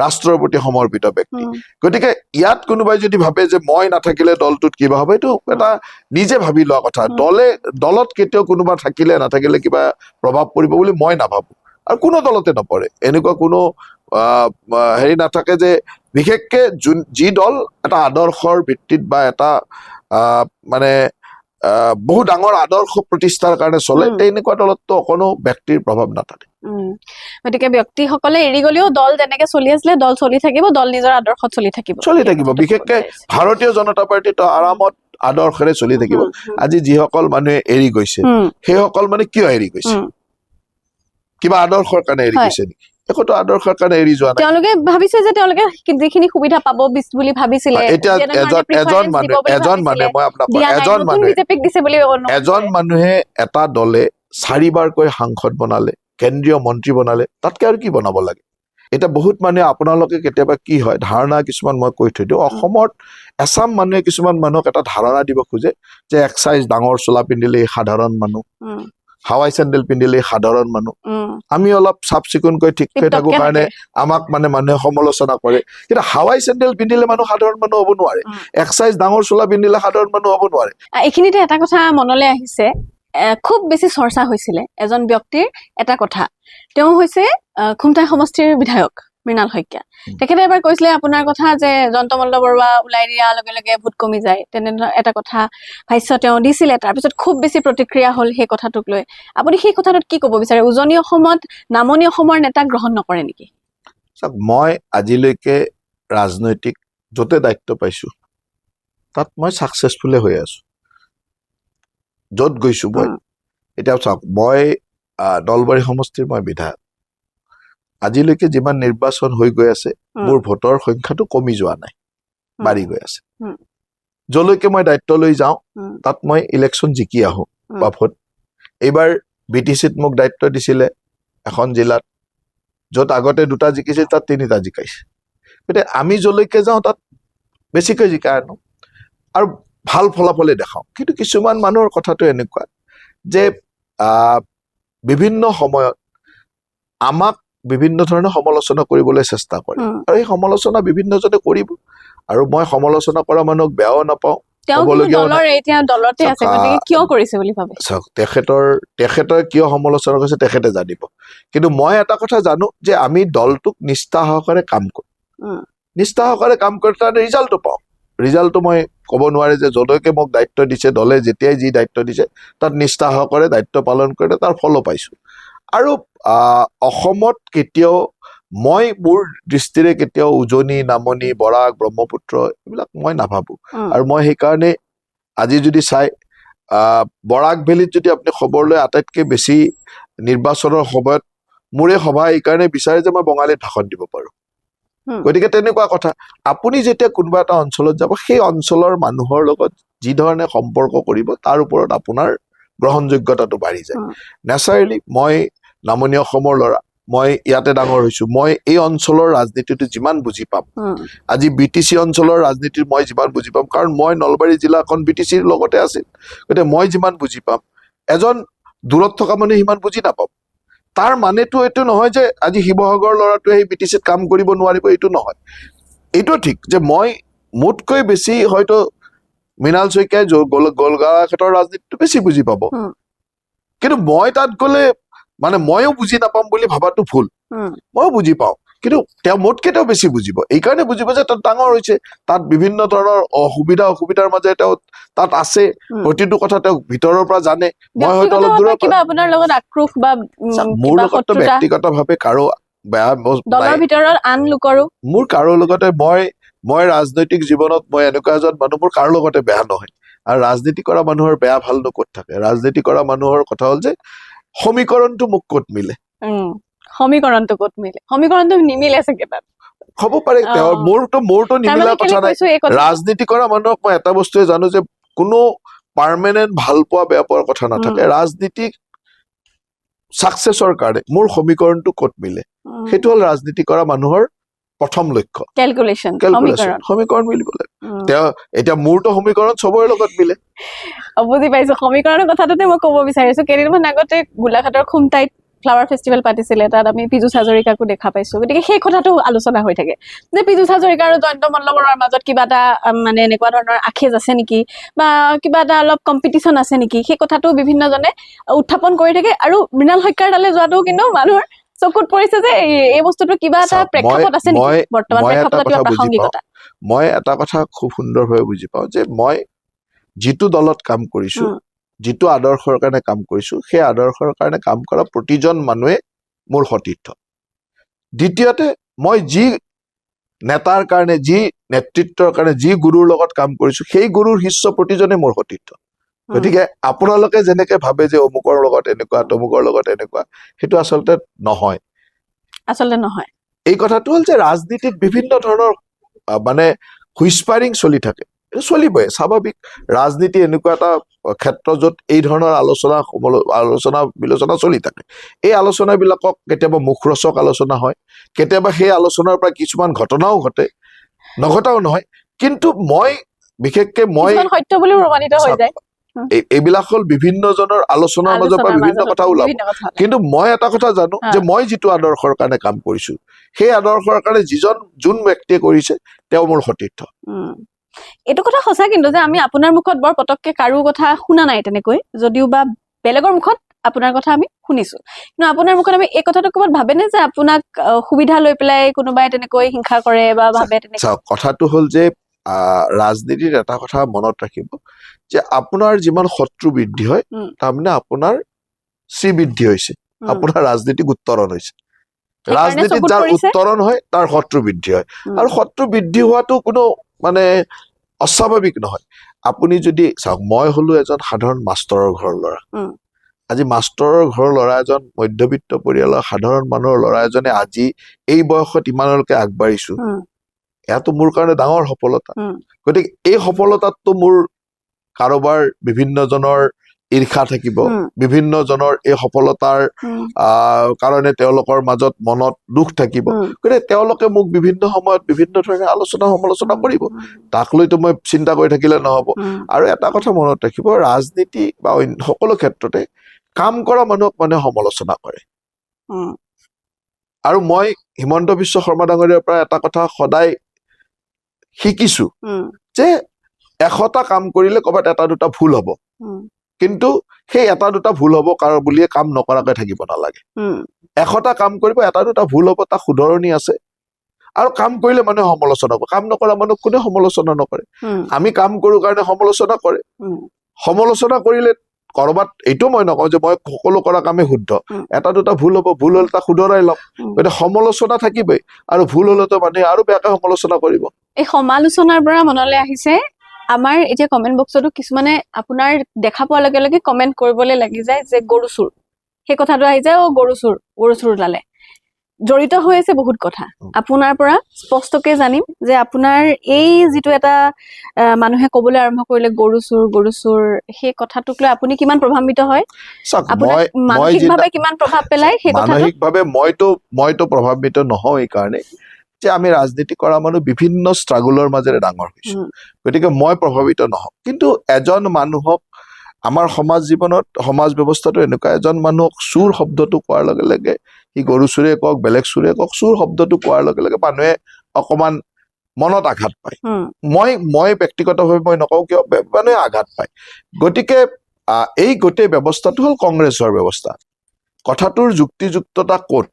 ৰাষ্ট্ৰৰ প্ৰতি সমৰ্পিত ব্যক্তি। গতিকে ইয়াত কোনোবাই যদি ভাবে যে মই নাথাকিলে দলটোত কিবা হ'ব, এইটো এটা নিজে ভাবি লোৱা কথা। দলত কেতিয়াও কোনোবা থাকিলে নাথাকিলে কিবা প্ৰভাৱ পৰিব বুলি মই নাভাবো, আৰু কোনো দলতে নপৰে। এনেকুৱা কোনো হেৰি নাথাকে যে বিশেষকে যি দল এটা আদৰ্শৰ ভিত্তিত বা এটা মানে বহু ডাঙৰ আদৰ্শ প্ৰতিষ্ঠাৰ কাৰণে চলে, তেনেকুৱা দলততো অকণো ব্যক্তিৰ প্ৰভাৱ নাথাকে। গতিকে ব্যক্তিসকলে এৰি গলেও দল যেনেকে চলি আছিলে দল চলি থাকিব, দল নিজৰ আদৰ্শত চলি থাকিব। বিশেষকে ভাৰতীয় জনতা পাৰ্টিটো আৰামত আদৰ্শৰে চলি থাকিব। আজি যিসকল মানুহে এৰি গৈছে, সেইসকল মানে কিয় এৰি গৈছে? কিবা আদৰ্শৰ কাৰণে এৰি গৈছে নেকি? একোটো আদৰ্শৰ কাৰণে এৰি যোৱা নাই। তেওঁলোকে ভাবিছে যে তেওঁলোকে যিখিনি সুবিধা পাব বুলি ভাবিছিলে, এজন মানুহে এটা দলে 4বাৰকৈ সাংসদ বনালে, কেন্দ্ৰীয় মন্ত্ৰী বনালে, তাতকে আৰু কি বনাব লাগে? এতিয়া বহুত মানুহে, আপোনালোকে কেতিয়াবা কি হয় ধাৰণা কিছুমান মই কৈ থৈ দিওঁ, অসমত এছাম মানুহে কিছুমান মানুহক এটা ধাৰণা দিব খোজে যে এক্সাইজ ডাঙৰ চোলা পিন্ধিলে সাধাৰণ মানুহ, হাৱাই চেণ্ডেল পিন্ধিলে সাধাৰণ মানুহ, আমি অলপ চাফ চিকুণকৈ ঠিক হৈ থাকো কাৰণে আমাক মানে মানুহে সমালোচনা কৰে। কিন্তু হাৱাই চেণ্ডেল পিন্ধিলে মানুহ সাধাৰণ মানুহ হ'ব নোৱাৰে, এক্সাইজ ডাঙৰ চোলা পিন্ধিলে সাধাৰণ মানুহ হ'ব নোৱাৰে। এইখিনিতে এটা কথা মনলৈ আহিছে, খুব বেছি চৰ্চা হৈছিলে এজন ব্যক্তিৰ এটা কথা। তেওঁ হৈছে খুমটাই সমষ্টিৰ বিধায়ক মৃণাল শইকীয়া। তেখেতে এবাৰ কৈছিলে আপোনাৰ কথা যে জয়ন্তমল্ল বৰুৱা ওলাই দিয়াৰ লগে লগে ভোট কমি যায়, তেনে এটা কথা ভাষ্য তেওঁ দিছিলে। তাৰপিছত খুব বেছি প্ৰতিক্ৰিয়া হ'ল সেই কথাটোক লৈ। আপুনি সেই কথাটোত কি ক'ব বিচাৰে? উজনি অসমত নামনি অসমৰ নেতাক গ্ৰহণ নকৰে নেকি? মই আজিলৈকে ৰাজনৈতিক য'তে দায়িত্ব পাইছো তাত মই ছাকচেছফুলে হৈ আছো, য'ত গৈছো মই। এতিয়া চাওক, মই নলবাৰী সমষ্টিৰ মই বিধায়ক। আজিলৈকে যিমান নিৰ্বাচন হৈ গৈ আছে, মোৰ ভোটৰ সংখ্যাটো কমি যোৱা নাই, বাঢ়ি গৈ আছে। যলৈকে মই দায়িত্ব লৈ যাওঁ তাত মই ইলেকশ্যন জিকি আহো বা ভোট। এইবাৰ BTCত মোক দায়িত্ব দিছিলে এখন জিলাত, য'ত আগতে 2টা জিকিছিল তাত 3টা জিকাইছে। গতিকে আমি যলৈকে যাওঁ তাত বেছিকৈ জিকাই আনো আৰু ভাল ফলাফলে দেখাওঁ। কিন্তু কিছুমান মানুহৰ কথাটো এনেকুৱা যে বিভিন্ন সময়ত আমাক বিভিন্ন ধৰণে সমালোচনা কৰিবলৈ চেষ্টা কৰে, আৰু এই সমালোচনা বিভিন্নজনে কৰিব, আৰু মই সমালোচনা কৰা মানুহক বেয়াও নাপাওঁ। তেখেতৰ কিয় সমালোচনা কৰিছে তেখেতে জানিব। কিন্তু মই এটা কথা জানো যে আমি দলটোক নিষ্ঠা সহকাৰে কাম কৰো, নিষ্ঠা সহকাৰে কাম কৰি তাৰ ৰিজাল্টটো পাওঁ। ৰিজাল্টটো মই ক'ব নোৱাৰে যে যলৈকে মোক দায়িত্ব দিছে, দলে যেতিয়াই যি দায়িত্ব দিছে তাত নিষ্ঠা সহকাৰে দায়িত্ব পালন কৰি তাৰ ফলো পাইছো। আৰু অসমত কেতিয়াও মই মোৰ দৃষ্টিৰে কেতিয়াও উজনি, নামনি, বৰাক, ব্ৰহ্মপুত্ৰ এইবিলাক মই নাভাবো। আৰু মই সেইকাৰণে আজি যদি চাই বৰাক ভেলীত যদি আপুনি খবৰ লয়, আটাইতকৈ বেছি নিৰ্বাচনৰ সময়ত মোৰে সভা এইকাৰণে বিচাৰে যে মই বঙালীত ভাষণ দিব পাৰো। গতিকে তেনেকুৱা কথা। আপুনি যেতিয়া কোনোবা এটা অঞ্চলত যাব, সেই অঞ্চলৰ মানুহৰ লগত যি ধৰণে সম্পৰ্ক কৰিব তাৰ ওপৰত আপোনাৰ গ্ৰহণযোগ্যতাটো বাঢ়ি যায়। নেচাৰেলি মই নামনি অসমৰ ল'ৰা, মই ইয়াতে ডাঙৰ হৈছো, মই এই অঞ্চলৰ ৰাজনীতিটো যিমান বুজি পাম, আজি BTC অঞ্চলৰ ৰাজনীতি মই যিমান বুজি পাম, কাৰণ মই নলবাৰী জিলাখন BTCৰ লগতে আছিল, গতিকে মই যিমান বুজি পাম, এজন দূৰত থকা মানুহে সিমান বুজি নাপাম। তাৰ মানেতো এইটো নহয় যে আজি শিৱসাগৰৰ ল'ৰাটোৱে সেই BTCত কাম কৰিব নোৱাৰিব, এইটো নহয়। এইটো ঠিক যে মই মোতকৈ বেছি হয়তো মৃণাল শইকীয়াই গোলগাঁৱৰ ৰাজনীতিটো বেছি বুজি পাব, কিন্তু মই তাত গ'লে মানে ময়ো বুজি নাপাম বুলি ভাবাটো ভুল। ময়ো বুজি পাওঁ, কিন্তু তেওঁ মোতকে তেওঁ বেছি বুজিব। এইকাৰণে বুজিব যে তাত ডাঙৰ হৈছে, তাত বিভিন্ন ধৰণৰ অসুবিধাৰ মাজে তেওঁ তাত আছে, প্ৰতিটো কথা তেওঁ ভিতৰৰ পৰা জানে। মই হয়তো অলপ দূৰৰ পৰা, আপোনাৰ লগত আক্ৰোশ বা মোৰ লগততো ব্যক্তিগতভাৱে কাৰো বেয়া দলৰ ভিতৰত আন লোকৰো মোৰ কাৰো লগতে মই ৰাজনৈতিক জীৱনত মই এনেকুৱা এজন মানুহ, মোৰ কাৰো লগতে বেয়া নহয়। আৰু ৰাজনীতি কৰা মানুহৰ বেয়া ভালনো ক'ত থাকে? ৰাজনীতি কৰা মানুহৰ কথা হ'ল যে সমীকৰণটো মোক ক'ত মিলে, সমীকৰণটো ক'ত মিলে, সমীকৰণটো নিমিলে চাগে তাত হ'ব পাৰে। মোৰতো নিমিলা কথা নাই। ৰাজনীতি কৰা মানুহক মই এটা বস্তুৱে জানো যে কোনো পাৰ্মানেণ্ট ভাল পোৱা বেয়া পোৱাৰ কথা নাথাকে। ৰাজনীতিক চাকচেছৰ কাৰণে মোৰ সমীকৰণটো ক'ত মিলে, সেইটো হ'ল ৰাজনীতি কৰা মানুহৰ প্ৰথম লক্ষ্য, কেলকুলেশ্যন, সমীকৰণ মিলিব লাগে। এতিয়া মোৰতো সমীকৰণ চবৰে লগত মিলে। বুজি পাইছো। সমীকৰণৰ কথাটোতে মই ক'ব বিচাৰিছো, কেইদিনমান আগতে গোলাঘাটৰ খুমটাইত ফ্লাৱাৰ ফেষ্টিভেল পাতিছিলে, তাত আমি পীযুষ হাজৰিকাকো দেখা পাইছো। গতিকে সেই কথাটো আলোচনা হৈ থাকে যে পীযুষ হাজৰিকা আৰু জয়ন্ত মল্লবৰৰ মাজত কিবা এটা মানে এনেকুৱা ধৰণৰ আখেজ আছে নেকি, বা কিবা এটা অলপ কম্পিটিশ্যন আছে নেকি, সেই কথাটো বিভিন্নজনে উত্থাপন কৰি থাকে। আৰু মৃণাল শইকীয়াৰ তালে যোৱাটো কিন্তু মানুহৰ চকুত পৰিছে যে এই বস্তুটো কিবা এটা প্ৰেক্ষাপট আছে নেকি, বৰ্তমান প্ৰেক্ষাপটত কিবা প্ৰাসংগিকতা। মই এটা কথা খুব সুন্দৰভাৱে বুজি পাওঁ যে মই যিটো দলত কাম কৰিছো, যিটো আদৰ্শৰ কাৰণে কাম কৰিছো, সেই আদৰ্শৰ কাৰণে কাম কৰা প্ৰতিজন মানুহে মোৰ সতীৰ্থ। দ্বিতীয়তে মই যি নেতাৰ কাৰণে, যি নেতৃত্বৰ কাৰণে, যি গুৰুৰ লগত কাম কৰিছো, সেই গুৰুৰ শিষ্য প্ৰতিজনে মোৰ সতীৰ্থ। গতিকে আপোনালোকে যেনেকে ভাবে যে অমুকৰ লগত এনেকুৱা, তমুকৰ লগত এনেকুৱা, সেইটো আচলতে নহয়। এই কথাটো হ'ল যে ৰাজনীতিত বিভিন্ন ধৰণৰ মানে হুইস্পাৰিং চলি থাকে, চলিবই, স্বাভাৱিক। ৰাজনীতি এনেকুৱা এটা ক্ষেত্ৰ য'ত এই ধৰণৰ আলোচনা বিলোচনা চলি থাকে। এই আলোচনাবিলাকক কেতিয়াবা মুখৰোচক আলোচনা হয়, কেতিয়াবা সেই আলোচনাৰ পৰা কিছুমান ঘটনাও ঘটে, নঘটাও নহয়। কিন্তু মই বিশেষকে সত্য বুলি প্ৰমাণিত হৈ যায়। এইবিলাক হ'ল বিভিন্নজনৰ আলোচনাৰ মাজৰ পৰা বিভিন্ন কথা ওলাব। কিন্তু মই এটা কথা জানো যে মই যিটো আদৰ্শৰ কাৰণে কাম কৰিছো, সেই আদৰ্শৰ কাৰণে যোন ব্যক্তিয়ে কৰিছে তেওঁ মোৰ সতীৰ্থ। এইটো কথা সঁচা কিন্তু যে আমি আপোনাৰ মুখত বৰ পতককে কাৰো কথা শুনা নাই তেনেকৈ, যদিও বা বেলেগৰ মুখত আপোনাৰ কথা আমি শুনিছো, কিন্তু আপোনাৰ মুখত আমি এই কথাটো ক'ৰবাত ভাবেনে যে আপোনাক সুবিধা লৈ পেলাই কোনোবাই তেনেকৈ হিংসা কৰে বা ভাবে তেনেকৈ? কথাটো হ'ল যে ৰাজনীতিত এটা কথা মনত ৰাখিব যে আপোনাৰ যিমান শত্ৰু বৃদ্ধি হয়, তাৰমানে আপোনাৰ শ্ৰীবৃদ্ধি হৈছে, আপোনাৰ ৰাজনীতিক উত্তৰণ হৈছে। ৰাজনীতিত যাৰ উত্তৰণ হয় তাৰ শত্ৰু বৃদ্ধি হয়, আৰু শত্ৰু বৃদ্ধি হোৱাটো কোনো মানে অস্বাভাৱিক নহয়। আপুনি যদি চাওক, মই হলো এজন সাধাৰণ মাষ্টৰৰ ঘৰৰ ল'ৰা। আজি মাষ্টৰৰ ঘৰৰ ল'ৰা এজন, মধ্যবিত্ত পৰিয়ালৰ সাধাৰণ মানুহৰ ল'ৰা এজনে আজি এই বয়সত ইমানলৈকে আগবাঢ়িছো, এয়াতো মোৰ কাৰণে ডাঙৰ সফলতা। গতিকে এই সফলতাততো মোৰ কাৰোবাৰ বিভিন্নজনৰ ঈৰ্ষা থাকিব, বিভিন্নজনৰ এই সফলতাৰ কাৰণে তেওঁলোকৰ মাজত মনত দুখ থাকিব। গতিকে তেওঁলোকে মোক বিভিন্ন সময়ত বিভিন্ন ধৰণে সমালোচনা কৰিব, তাক লৈতো মই চিন্তা কৰি থাকিলে নহব। আৰু এটা কথা মনত ৰাখিব, ৰাজনীতি বা সকলো ক্ষেত্ৰতে কাম কৰা মানুহক মানুহে সমালোচনা কৰে। আৰু মই হিমন্ত বিশ্ব শৰ্মা ডাঙৰীয়াৰ পৰা এটা কথা সদায় শিকিছো যে 100টা কাম কৰিলে ক'ৰবাত এটা দুটা ভুল হ'ব, কিন্তু সেই এটা দুটা ভুল হ'ব বুলিয়ে কাম নকৰাকৈ থাকিব নালাগে। 100টা কাম কৰিব, এটা দুটা ভুল হ'ব, তাক শুধৰণি আছে। আৰু কাম কৰিলে মানুহে সমালোচনা কৰে, কাম নকৰা মানুহক কোনে সমালোচনা নকৰে? আমি কাম কৰো কাৰণে সমালোচনা কৰে, সমালোচনা কৰিলে কৰবাত এইটো মই নকওঁ যে মই সকলো কৰা কামেই শুদ্ধ, এটা দুটা ভুল হ'ব, ভুল হলে তাক শুধৰাই ল'ম, গতিকে সমালোচনা থাকিবই, আৰু ভুল হলেতো মানুহে আৰু বেয়াকে সমালোচনা কৰিব। এই সমালোচনাৰ পৰা মনলৈ আহিছে আমাৰ এতিয়া কমেন্ট বক্সতো কিছুমানে আপোনাৰ দেখা পোৱাৰ লগে লগে কমেন্ট কৰিবলৈ লাগি যায় যে গৰু চুৰ, সেই কথাটো আহি যায়, গৰু চুৰ ওলালে। জড়িত হৈ আছে বহুত কথা। আপোনাৰ পৰা স্পষ্টকে জানিম যে আপোনাৰ এই যিটো এটা মানুহে কবলৈ আৰম্ভ কৰিলে গৰু চুৰ, সেই কথাটোক লৈ আপুনি কিমান প্ৰভাৱিত হয়, আপোনাক মানসিকভাৱে কিমান প্ৰভাৱ পেলাই সেই কথাটো? মানসিকভাৱে মইতো প্ৰভাৱিত নহওঁ এই কাৰণে যে আমি ৰাজনীতি কৰা মানুহ বিভিন্ন ষ্ট্ৰাগলৰ মাজেৰে ডাঙৰ হৈছো, গতিকে মই প্ৰভাৱিত নহওঁ। কিন্তু এজন মানুহক আমাৰ সমাজ জীৱনত, সমাজ ব্যৱস্থাটো এনেকুৱা, এজন মানুহক চুৰ শব্দটো কোৱাৰ লগে লগে, সি গৰু চুৰে কওক বেলেগ চুৰে কওক, চুৰ শব্দটো কোৱাৰ লগে লগে মানুহে অকমান মনত আঘাত পায়। মই ব্যক্তিগতভাৱে মই নকওঁ কিয়, মানুহে আঘাত পায়। গতিকে এই গোটেই ব্যৱস্থাটো হ'ল কংগ্ৰেছৰ ব্যৱস্থা। কথাটোৰ যুক্তিযুক্ততা ক'ত,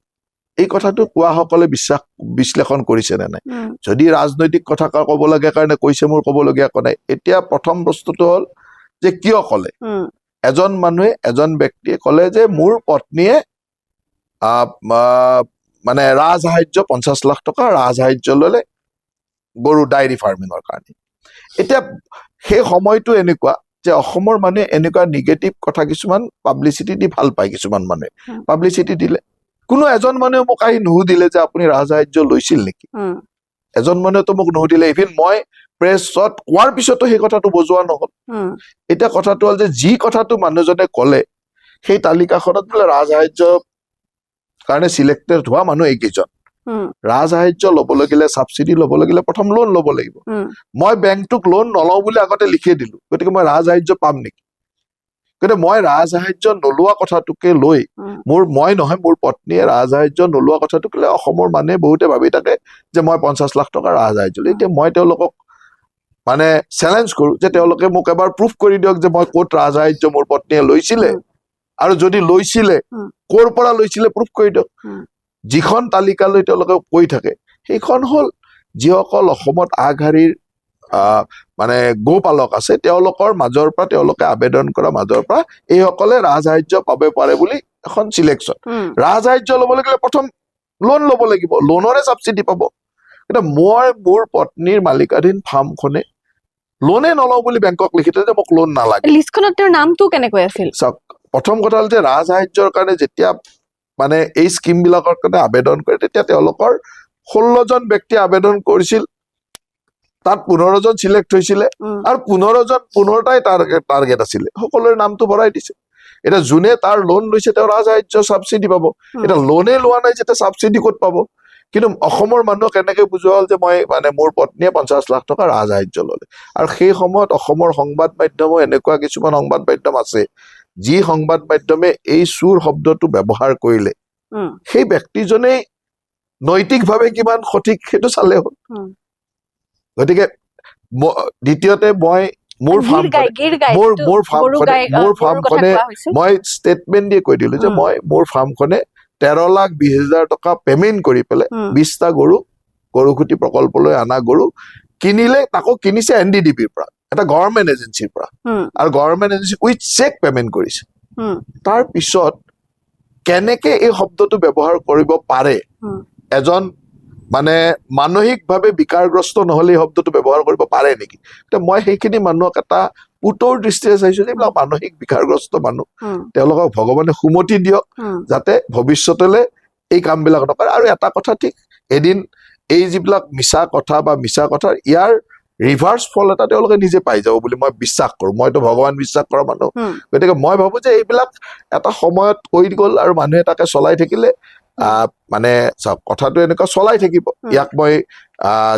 এই কথাটো কোৱাসকলে বিশ্লেষণ কৰিছে নে নাই? যদি ৰাজনৈতিক কথা ক'ব লাগে কাৰণে কৈছে, মোৰ ক'বলগীয়া একো নাই। এতিয়া প্ৰথম বস্তুটো হ'ল যে কিয় ক'লে, এজন মানুহে, এজন ব্যক্তিয়ে ক'লে যে মোৰ পত্নীয়ে মানে ৰাজসাহাৰ্য 50 লাখ টকা ৰাজসাহাৰ্য ল'লে গৰু ডায়েৰী ফাৰ্মিঙৰ কাৰণে। এতিয়া সেই সময়টো এনেকুৱা যে অসমৰ মানুহে এনেকুৱা নিগেটিভ কথা কিছুমান পাব্লিচিটি দি ভাল পায়, কিছুমান মানুহে পাব্লিচিটি দিলে। কোনো এজন মানুহে মোক আহি নুসুধিলে যে আপুনি ৰাজসাহাৰ্য লৈছিল নেকি, এজন মানুহেতো মোক নুসুধিলে। ইভিন মই প্ৰেছত কোৱাৰ পিছতো সেই কথাটো বজোৱা নহল। এতিয়া কথাটো হ'ল যে যি কথাটো মানুহজনে ক'লে, সেই তালিকাখনত বোলে ৰাজসাহাৰ্য কাৰণে চিলেক্টেড হোৱা মানুহ এইকেইজন। ৰাজসাহাৰ্য ল'ব লাগিলে, ছাবচিডি ল'ব লাগিলে প্ৰথম লোন ল'ব লাগিব। মই বেংকটোক লোন নলওঁ বুলি আগতে লিখিয়ে দিলো, গতিকে মই ৰাজসাহাৰ্য পাম নেকি? গতিকে মই ৰাজসাহাৰ্য নোলোৱা কথাটোকে লৈ, মই নহয় মোৰ পত্নীয়ে ৰাজসাহাৰ্য নোলোৱা কথাটোকে লৈ অসমৰ মানুহে বহুতে ভাবি থাকে যে মই 50 লাখ টকা ৰাজসাহাৰ্য লৈ। এতিয়া মই তেওঁলোকক মানে চেলেঞ্জ কৰো যে তেওঁলোকে মোক এবাৰ প্ৰুফ কৰি দিয়ক যে মই ক'ত ৰাজসাহাৰ্য মোৰ পত্নীয়ে লৈছিলে, আৰু যদি লৈছিলে ক'ৰ পৰা লৈছিলে প্ৰুফ কৰি দিয়ক। যিখন তালিকালৈ তেওঁলোকে কৈ থাকে সেইখন হ'ল যিসকল অসমত আগশাৰীৰ মানে গোপালক আছে, তেওঁলোকৰ মাজৰ পৰা, তেওঁলোকে আবেদন কৰা মাজৰ পৰা এইসকলে ৰাজসাহাৰ্য পাব পাৰে বুলি এখন চিলেকশ্যন। ৰাজসাহাৰ্য ল'ব লাগিলে প্ৰথম লোন ল'ব লাগিব, লোনৰে ছাবচিডি পাব। এতিয়া মই মোৰ পত্নীৰ মালিকাধীন ফাৰ্মখনে লোনে নলওঁ বুলি বেংকক লিখি থৈ যে মোক লোন নালাগে। লিষ্টখনত তেওঁৰ নামটো কেনেকৈ আছিল? চাওক, প্ৰথম কথা হ'ল যে ৰাজসাহাৰ্যৰ কাৰণে যেতিয়া মানে এই স্কিম বিলাকৰ কাৰণে আবেদন কৰে, তেতিয়া তেওঁলোকৰ 16 জন ব্যক্তিয়ে আবেদন কৰিছিল, তাত 15 জন চিলেক্ট হৈছিলে, আৰু 15টাই টাৰ্গেট আছিলে, সকলোৰে নামটো ভৰাই দিছে। এতিয়া যোনে তাৰ লোন লৈছে তেওঁ ৰাজসাহাৰ্য ছাবচিডি পাব। এতিয়া লোনে লোৱা নাই যেতিয়া ছাবচিডি ক'ত পাব? কিন্তু অসমৰ মানুহক এনেকে বুজোৱা হ'ল যে মই মানে মোৰ পত্নীয়ে 50 লাখ টকা ৰাজসাহাৰ্য ল'লে। আৰু সেই সময়ত অসমৰ সংবাদ মাধ্যমো এনেকুৱা কিছুমান সংবাদ মাধ্যম আছে যি সংবাদ মাধ্যমে এই চুৰ শব্দটো ব্যৱহাৰ কৰিলে সেই ব্যক্তিজনেই নৈতিকভাৱে কিমান সঠিক সেইটো চালে হ'ল। গতিকে দ্বিতীয়তে মই মোৰ ফাৰ্মখনে মই ষ্টেটমেণ্ট দিয়ে কৈ দিলো যে মই মোৰ ফাৰ্মখনে 13,20,000 টকা পেমেণ্ট কৰি পেলাই 20টা গৰুখুটি প্ৰকল্পলৈ অনা গৰু কিনিলে, তাকো কিনিছে NDDBৰ পৰা, এটা গভৰ্ণমেণ্ট এজেঞ্চিৰ পৰা, আৰু government agency with check payment কৰিছে। তাৰ পিছত কেনেকে এই শব্দটো ব্যৱহাৰ কৰিব পাৰে, এজন মানে মানসিকভাৱে বিকাৰগ্ৰস্ত নহলে এই শব্দটো ব্যৱহাৰ কৰিব পাৰে নেকি? মই সেইখিনি মানুহক এটা পুতৰ দৃষ্টিৰে চাইছো যে এইবিলাক মানসিক বিকাৰগ্ৰস্ত মানুহ, তেওঁলোকক ভগৱানে সুমতি দিয়ক যাতে ভৱিষ্যতলৈ এই কামবিলাক নকৰে। আৰু এটা কথা ঠিক, এদিন এই যিবিলাক মিছা কথা বা মিছা কথাৰ ইয়াৰ ৰিভাৰ্চ ফল এটা তেওঁলোকে নিজে পাই যাব বুলি মই বিশ্বাস কৰো। মইতো ভগৱান বিশ্বাস কৰা মানুহ, গতিকে মই ভাবো যে এইবিলাক এটা সময়ত কৈ গ'ল আৰু মানুহে তাকে চলাই থাকিলে মানে চাওক কথাটো এনেকুৱা চলাই থাকিব। ইয়াক মই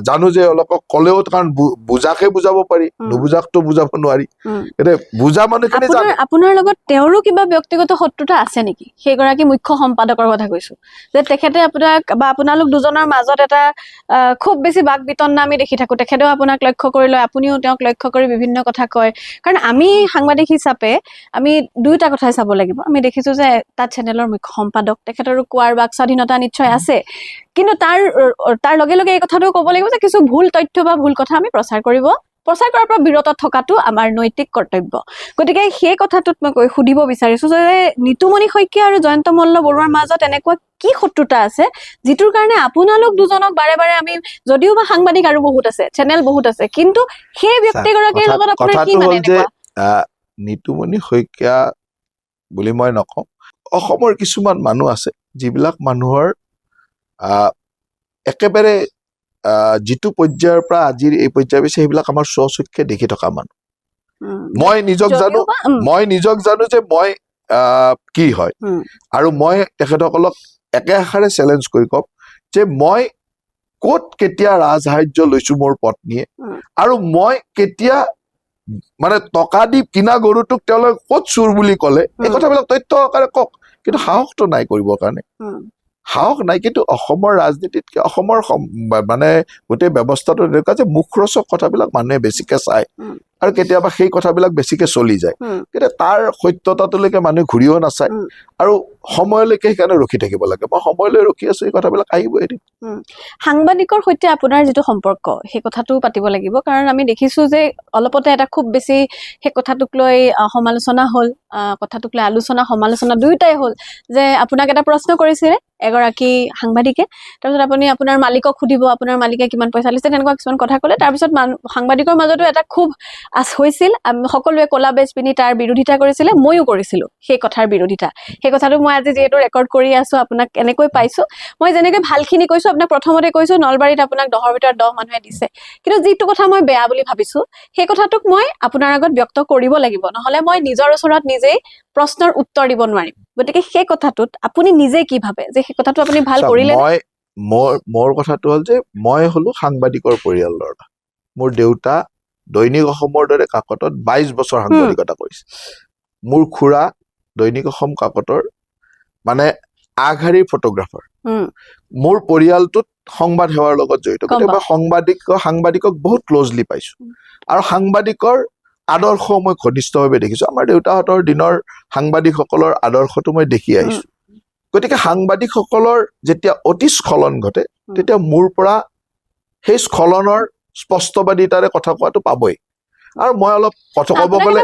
জানো যে অলপক ক'লেও, কাৰণ বুজাকে বুজাব পাৰি, নুবুজাকতো বুজাব নোৱাৰি। এতিয়া বুজা মানুহখিনি জানে। আপোনাৰ লগত তেওঁৰো কিবা ব্যক্তিগত শত্ৰুতা আছে নেকি? সেইগৰাকী মুখ্য সম্পাদকৰ কথা কৈছো, যে তেখেতে আপোনাক বা আপোনালোক দুজনৰ মাজত এটা খুব বেছি বাক বিতণ্ডা আমি দেখি থাকো। তেখেতেও আপোনাক লক্ষ্য কৰি লয়, আপুনিও তেওঁক লক্ষ্য কৰি বিভিন্ন কথা কয়। কাৰণ আমি সাংবাদিক হিচাপে আমি দুয়োটা কথাই চাব লাগিব। আমি দেখিছো যে তাত চেনেলৰ মুখ্য সম্পাদক, তেখেতৰো কোৱাৰ বাক স্বাধীনতা নিশ্চয় আছে, কিন্তু তাৰ লগে লগে এই কথাটো ক'ব লাগিব যে কিছু ভুল তথ্য বা ভুল কথা আমি প্ৰচাৰ কৰিব প্ৰচাৰ কৰাৰ পৰা বিৰত থকাটো আমাৰ নৈতিক কৰ্তব্য। গতিকে সেই কথাটোত মই সুধিব বিচাৰিছো যে নিতুমণি শইকীয়া আৰু জয়ন্ত মল্ল বৰুৱাৰ মাজত এনেকুৱা কি শত্ৰুতা আছে যিটোৰ কাৰণে আপোনালোক দুজনক বাৰে বাৰে আমি, যদিও বা সাংবাদিক আৰু বহুত আছে, চেনেল বহুত আছে, কিন্তু সেই ব্যক্তিগৰাকীৰ লগত আপোনাৰ কি কথাটো মানে হ'ল যে এনেকুৱা? নিতুমণি শইকীয়া বুলি মই নকওঁ, অসমৰ কিছুমান মানুহ আছে যিবিলাক মানুহৰ একেবাৰে যিটো পৰ্যায়ৰ পৰা আজিৰ এই পৰ্যায় পাইছে সেইবিলাক আমাৰ স্বচক্ষে দেখি থকা মানুহ। মই নিজক জানো, যে মই কি হয়, আৰু মই তেখেতসকলক একে আষাৰে চেলেঞ্জ কৰি কম যে মই ক'ত কেতিয়া ৰাজসাহাৰ্য লৈছো মোৰ পত্নীয়ে, আৰু মই কেতিয়া মানে টকা দি কিনা গৰুটোক তেওঁলোকে ক'ত চুৰ বুলি ক'লে, এই কথাবিলাক তথ্য আকাৰে কওক, কিন্তু সাহসটো নাই কৰিবৰ কাৰণে। সাহস নাই। কিন্তু অসমৰ ৰাজনীতিতকে অসমৰ মানে গোটেই ব্যৱস্থাটো এনেকুৱা যে মুখৰোচক কথাবিলাক মানুহে বেছিকে চায় আৰু কেতিয়াবা সেই কথাবিলাক বেছিকে চলি যায়, কিন্তু তাৰ সত্যতাটোলৈকে মানুহে ঘূৰিও নাচায় আৰু সময়লৈকে সেইকাৰণে ৰখি থাকিব লাগে। মই সময়লৈ ৰখি আছো, এই কথাবিলাক আহিব এদিন। সাংবাদিকৰ সৈতে আপোনাৰ যিটো সম্পৰ্ক সেই কথাটো পাতিব লাগিব, কাৰণ আমি দেখিছো যে অলপতে এটা খুব বেছি সেই কথাটোক লৈ সমালোচনা হ'ল, কথাটোক লৈ আলোচনা সমালোচনা দুয়োটাই হ'ল, যে আপোনাক এটা প্ৰশ্ন কৰিছিলে এগৰাকী সাংবাদিকে, তাৰপিছত আপুনি আপোনাৰ মালিকক সুধিব, আপোনাৰ মালিকে কিমান পইচা লৈছে, তেনেকুৱা কিছুমান কথা ক'লে। তাৰপিছত সাংবাদিকৰ মাজতো এটা খুব হৈছিল, সকলোৱে ক'লা বেজ পিন্ধি তাৰ বিৰোধিতা কৰিছিলে, ময়ো কৰিছিলো সেই কথাৰ বিৰোধিতা। সেই কথাটো মই আজি যিহেতু ৰেকৰ্ড কৰি আছো আপোনাক এনেকৈ পাইছো, মই যেনেকৈ ভালখিনি কৈছো আপোনাক প্ৰথমতে কৈছো নলবাৰীত আপোনাক 10ৰ ভিতৰত 10 মানুহে দিছে, কিন্তু যিটো কথা মই বেয়া বুলি ভাবিছো সেই কথাটোক মই আপোনাৰ আগত ব্যক্ত কৰিব লাগিব, নহলে মই নিজৰ ওচৰত নিজেই প্ৰশ্নৰ উত্তৰ দিব নোৱাৰিম। গতিকে সেই কথাটোত আপুনি নিজে কি ভাবে যে সেই কথাটো আপুনি ভাল কৰিলে? মোৰ কথাটো হ'ল যে মই হলো সাংবাদিকৰ পৰিয়ালৰ ল'ৰা। মোৰ দেউতা দৈনিক অসমৰ দৰে কাকতত 22 বছৰ সাংবাদিকতা কৰিছে। মোৰ খুৰা দৈনিক অসম কাকতৰ মানে আগশাৰীৰ ফটোগ্ৰাফাৰ। মোৰ পৰিয়ালটোত সংবাদ সেৱাৰ লগত জড়িত, গতিকে মই সাংবাদিকক বহুত ক্লজলি পাইছো আৰু সাংবাদিকৰ আদৰ্শ মই ঘনিষ্ঠভাৱে দেখিছো। আমাৰ দেউতাহঁতৰ দিনৰ সাংবাদিকসকলৰ আদৰ্শটো মই দেখি আহিছো। গতিকে সাংবাদিকসকলৰ যেতিয়া অতি স্খলন ঘটে, তেতিয়া মোৰ পৰা সেই স্খলনৰ স্পষ্টবাদিতাৰে কথা কোৱাটো পাবই। আৰু মই অলপ কথা ক'ব গ'লে